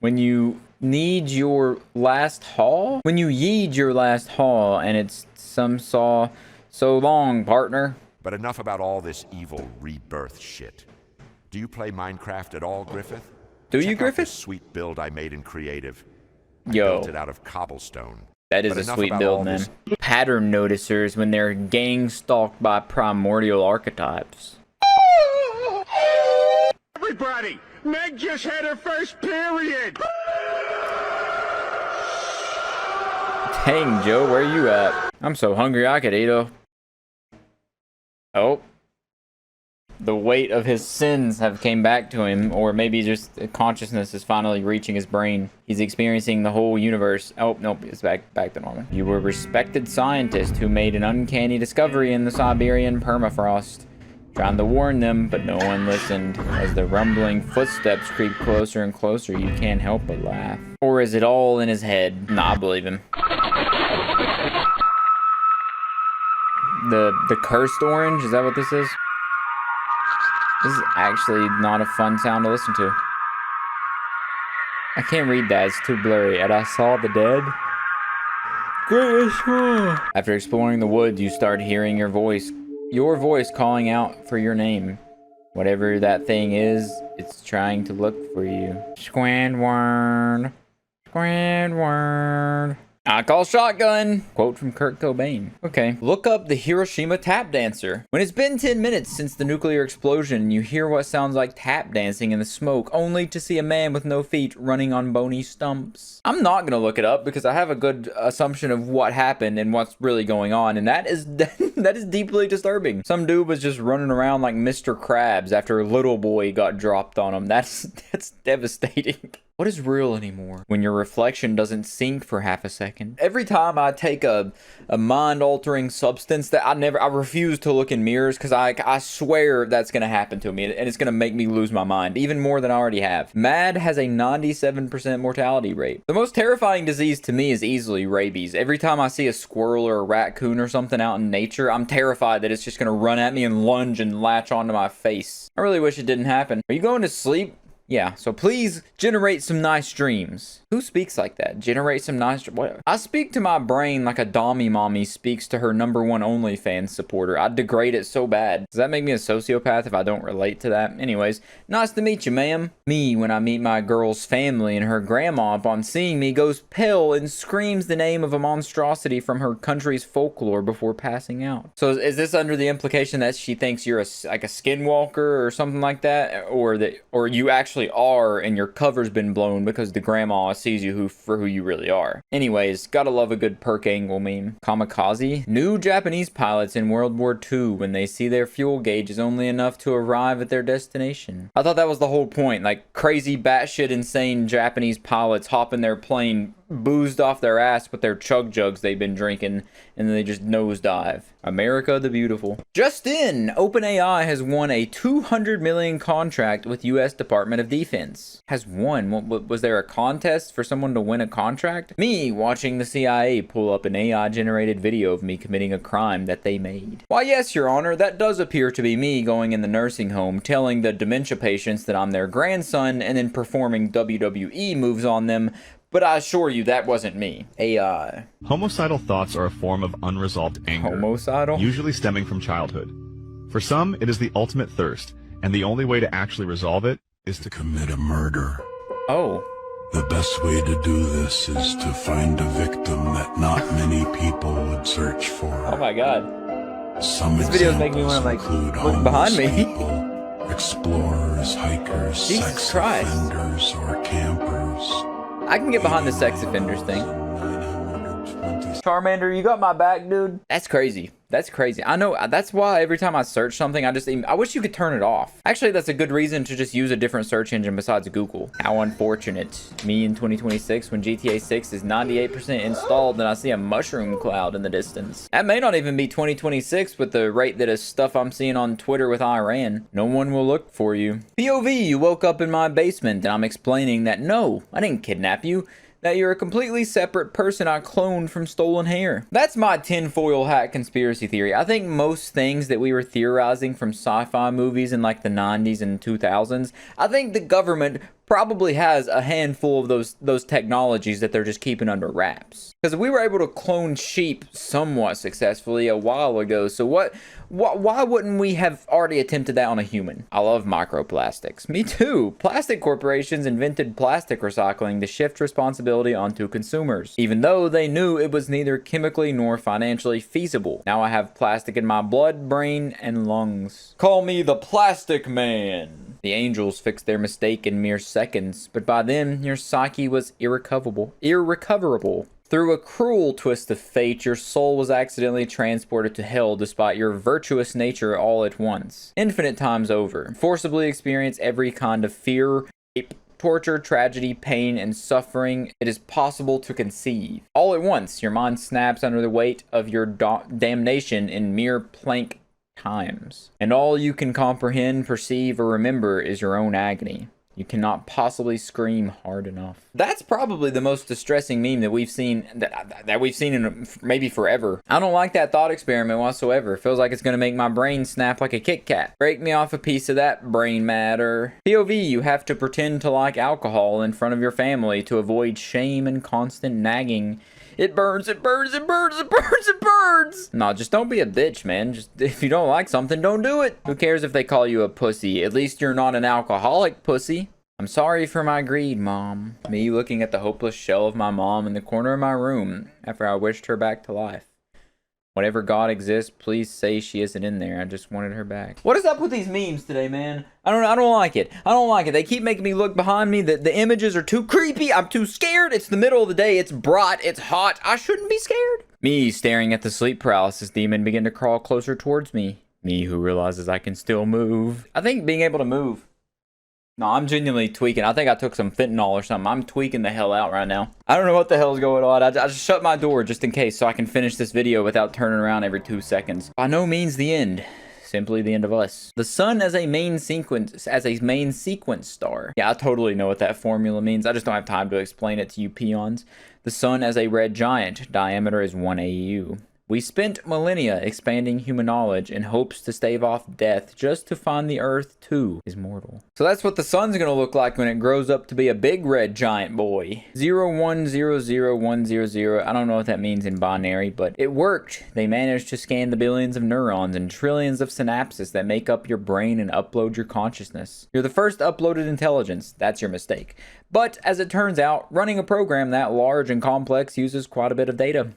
When you need your last haul? When you yeed your last haul and it's some saw so long, partner. But enough about all this evil rebirth shit. Do you play Minecraft at all, Griffith? Do Check you, Griffith? Out this sweet build I made in Creative. I Yo. built it out of cobblestone. That is a sweet build, man. Pattern noticers when they're gang stalked by primordial archetypes. Everybody, Meg just had her first period. Dang, Joe, where you at? I'm so hungry I could eat. Oh. The weight of his sins have came back to him, or maybe just consciousness is finally reaching his brain. He's experiencing the whole universe. Oh, nope, it's back to normal. You were a respected scientist who made an uncanny discovery in the Siberian permafrost. Trying to warn them, but no one listened. As the rumbling footsteps creep closer and closer, you can't help but laugh. Or is it all in his head? Nah, I believe him. The cursed orange, is that what this is? This is actually not a fun sound to listen to. I can't read that, it's too blurry. And I saw the dead. After exploring the woods, you start hearing your voice calling out for your name. Whatever that thing is, it's trying to look for you. Squidward. Squidward. I call shotgun. Quote from Kurt Cobain. Okay. Look up the Hiroshima tap dancer. When it's been 10 minutes since the nuclear explosion, you hear what sounds like tap dancing in the smoke, only to see a man with no feet running on bony stumps. I'm not gonna look it up because I have a good assumption of what happened and what's really going on, and that is deeply disturbing. Some dude was just running around like Mr. Krabs after a little boy got dropped on him. That's devastating. What is real anymore? When your reflection doesn't sink for half a second. Every time I take a mind-altering substance that I refuse to look in mirrors because I swear that's going to happen to me and it's going to make me lose my mind, even more than I already have. MAD has a 97% mortality rate. The most terrifying disease to me is easily rabies. Every time I see a squirrel or a raccoon or something out in nature, I'm terrified that it's just going to run at me and lunge and latch onto my face. I really wish it didn't happen. Are you going to sleep? Yeah, so please generate some nice dreams. Who speaks like that? Generate some nice what? I speak to my brain like a Dommy mommy speaks to her #1 OnlyFans supporter. I degrade it so bad. Does that make me a sociopath if I don't relate to that? Anyways, nice to meet you, ma'am. Me, when I meet my girl's family and her grandma upon seeing me goes pale and screams the name of a monstrosity from her country's folklore before passing out. So is this under the implication that she thinks you're like a skinwalker or something like that? Or you actually are and your cover's been blown because the grandma sees you for who you really are. Anyways, gotta love a good perk angle meme. Kamikaze? New Japanese pilots in World War II when they see their fuel gauge is only enough to arrive at their destination. I thought that was the whole point, like crazy batshit insane Japanese pilots hop in their plane boozed off their ass with their chug jugs they've been drinking and then they just nosedive. America the beautiful. Just in, OpenAI has won a $200 million contract with U.S. Department of Defense. Has won? Was there a contest for someone to win a contract? Me watching the CIA pull up an AI-generated video of me committing a crime that they made. Why yes, Your Honor, that does appear to be me going in the nursing home, telling the dementia patients that I'm their grandson and then performing WWE moves on them. But I assure you, that wasn't me. AI. Homicidal thoughts are a form of unresolved anger. Homicidal? Usually stemming from childhood. For some, it is the ultimate thirst, and the only way to actually resolve it is to commit a murder. Oh. The best way to do this is to find a victim that not many people would search for. Oh my god. Some this video is making me want to like look behind me. People, explorers, hikers, Jesus sex Christ. offenders, or campers. I can get behind the sex offenders thing. Charmander, you got my back, dude. That's crazy. That's crazy. I know. That's why every time I search something, I wish you could turn it off. Actually, that's a good reason to just use a different search engine besides Google. How unfortunate. Me in 2026 when GTA 6 is 98% installed and I see a mushroom cloud in the distance. That may not even be 2026 with the rate that is stuff I'm seeing on Twitter with Iran. No one will look for you. POV, you woke up in my basement and I'm explaining that no, I didn't kidnap you. That you're a completely separate person I cloned from stolen hair. That's my tinfoil hat conspiracy theory. I think most things that we were theorizing from sci-fi movies in like the 90s and 2000s, I think the government probably has a handful of those technologies that they're just keeping under wraps. Because we were able to clone sheep somewhat successfully a while ago, so why wouldn't we have already attempted that on a human? I love microplastics. Me too. Plastic corporations invented plastic recycling to shift responsibility onto consumers, even though they knew it was neither chemically nor financially feasible. Now I have plastic in my blood, brain, and lungs. Call me the Plastic Man. The angels fixed their mistake in mere seconds, but by then, your psyche was irrecoverable. Through a cruel twist of fate, your soul was accidentally transported to hell despite your virtuous nature all at once. Infinite times over. Forcibly experience every kind of fear, rape, torture, tragedy, pain, and suffering it is possible to conceive. All at once, your mind snaps under the weight of your damnation in mere plank times. And all you can comprehend, perceive, or remember is your own agony. You cannot possibly scream hard enough. That's probably the most distressing meme that we've seen that we've seen in maybe forever. I don't like that thought experiment whatsoever. It feels like it's gonna make my brain snap like a Kit Kat. Break me off a piece of that brain matter. POV, you have to pretend to like alcohol in front of your family to avoid shame and constant nagging. It burns, it burns, it burns, it burns, it burns. No, just don't be a bitch, man. Just if you don't like something, don't do it. Who cares if they call you a pussy? At least you're not an alcoholic pussy. I'm sorry for my greed, Mom. Me looking at the hopeless shell of my mom in the corner of my room after I wished her back to life. Whatever God exists, please say she isn't in there. I just wanted her back. What is up with these memes today, man? I don't like it. I don't like it. They keep making me look behind me. The images are too creepy. I'm too scared. It's the middle of the day. It's bright. It's hot. I shouldn't be scared. Me staring at the sleep paralysis demon begin to crawl closer towards me. Me who realizes I can still move. I think being able to move. No, I'm genuinely tweaking. I think I took some fentanyl or something. I'm tweaking the hell out right now. I don't know what the hell's going on. I just shut my door just in case so I can finish this video without turning around every 2 seconds. By no means the end. Simply the end of us. The sun as a main sequence star. Yeah, I totally know what that formula means. I just don't have time to explain it to you peons. The sun as a red giant. Diameter is 1 AU. We spent millennia expanding human knowledge in hopes to stave off death just to find the Earth, too, is mortal. So that's what the sun's gonna look like when it grows up to be a big red giant boy. 0100100. I don't know what that means in binary, but it worked. They managed to scan the billions of neurons and trillions of synapses that make up your brain and upload your consciousness. You're the first uploaded intelligence. That's your mistake. But as it turns out, running a program that large and complex uses quite a bit of data.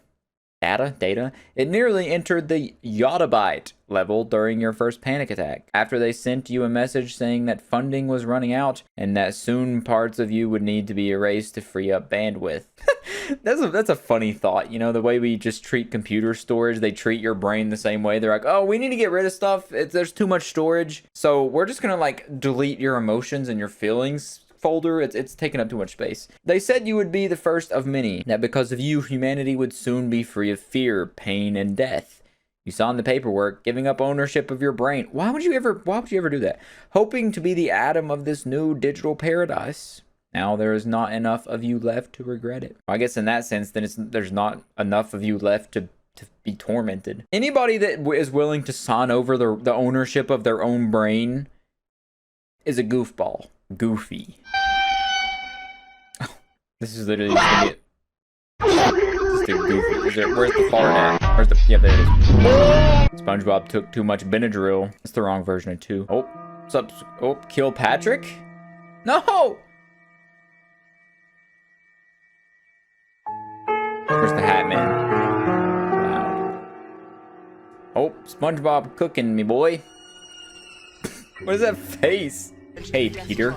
Data. It nearly entered the yottabyte level during your first panic attack. After they sent you a message saying that funding was running out and that soon parts of you would need to be erased to free up bandwidth. That's a funny thought. You know, the way we just treat computer storage, they treat your brain the same way. They're like, oh, we need to get rid of stuff. There's too much storage. So we're just gonna like delete your emotions and your feelings folder. It's taking up too much space. They said you would be the first of many, that because of you, humanity would soon be free of fear, pain, and death. You signed the paperwork, giving up ownership of your brain. Why would you ever do that? Hoping to be the atom of this new digital paradise. Now there is not enough of you left to regret it. I guess in that sense, then there's not enough of you left to be tormented. Anybody that is willing to sign over the ownership of their own brain is a goofball. Goofy. Oh, this is literally just gonna be just a goofy. Where's the fart at? Where's the... Yeah, there it is. SpongeBob took too much Benadryl. It's the wrong version of 2. Oh, what's up? Oh, kill Patrick? No! Where's the Hatman? Loud. Oh, SpongeBob cooking me, boy. What is that face? Hey, Peter.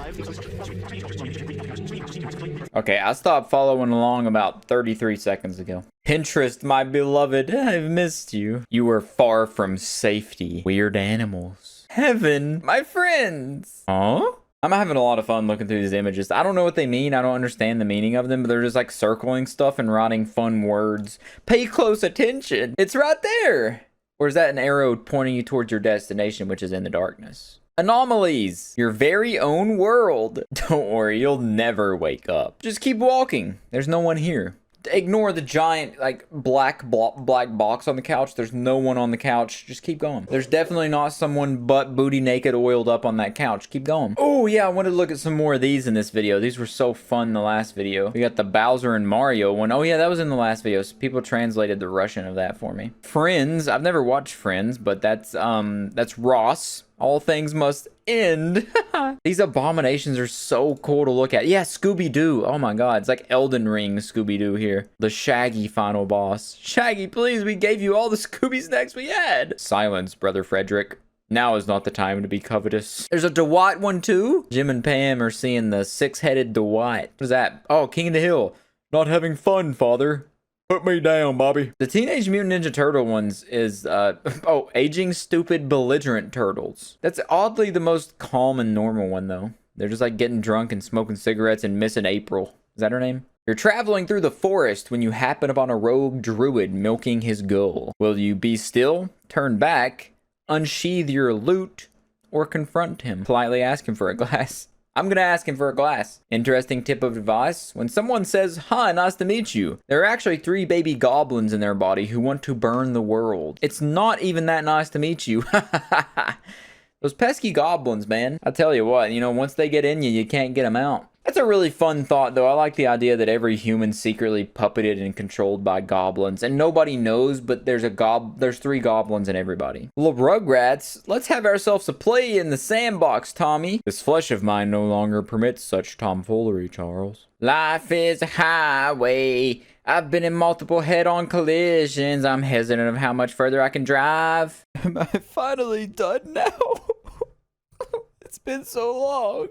Okay, I stopped following along about 33 seconds ago. Pinterest, my beloved, I've missed you. You were far from safety. Weird animals. Heaven, my friends. Huh? I'm having a lot of fun looking through these images. I don't know what they mean. I don't understand the meaning of them, but they're just like circling stuff and writing fun words. Pay close attention. It's right there. Or is that an arrow pointing you towards your destination, which is in the darkness? Anomalies. Your very own world. Don't worry, you'll never wake up. Just keep walking. There's no one here. Ignore the giant, like, black box on the couch. There's no one on the couch. Just keep going. There's definitely not someone butt booty naked oiled up on that couch. Keep going. Oh, yeah, I wanted to look at some more of these in this video. These were so fun in the last video. We got the Bowser and Mario one. Oh, yeah, that was in the last video. So people translated the Russian of that for me. Friends. I've never watched Friends, but that's Ross. All things must end. These abominations are so cool to look at. Yeah, Scooby-Doo. Oh my god, it's like Elden Ring Scooby-Doo here. The Shaggy final boss. Shaggy, please, we gave you all the Scooby snacks we had. Silence, Brother Frederick. Now is not the time to be covetous. There's a Dwight one too. Jim and Pam are seeing the six-headed Dwight. What is that? Oh, King of the Hill. Not having fun, father. Put me down, Bobby. The Teenage Mutant Ninja Turtle ones is, oh, aging stupid belligerent turtles. That's oddly the most calm and normal one, though. They're just like getting drunk and smoking cigarettes and missing April. Is that her name? You're traveling through the forest when you happen upon a rogue druid milking his gull. Will you be still, turn back, unsheath your loot, or confront him? Politely ask him for a glass. I'm gonna ask him for a glass. Interesting tip of advice. When someone says, hi, nice to meet you, there are actually 3 baby goblins in their body who want to burn the world. It's not even that nice to meet you. Those pesky goblins, man. I tell you what, you know, once they get in you, you can't get them out. That's a really fun thought, though. I like the idea that every human's secretly puppeted and controlled by goblins, and nobody knows, but there's 3 goblins in everybody. Little Rugrats, let's have ourselves a play in the sandbox, Tommy. This flesh of mine no longer permits such tomfoolery, Charles. Life is a highway. I've been in multiple head-on collisions. I'm hesitant of how much further I can drive. Am I finally done now? It's been so long.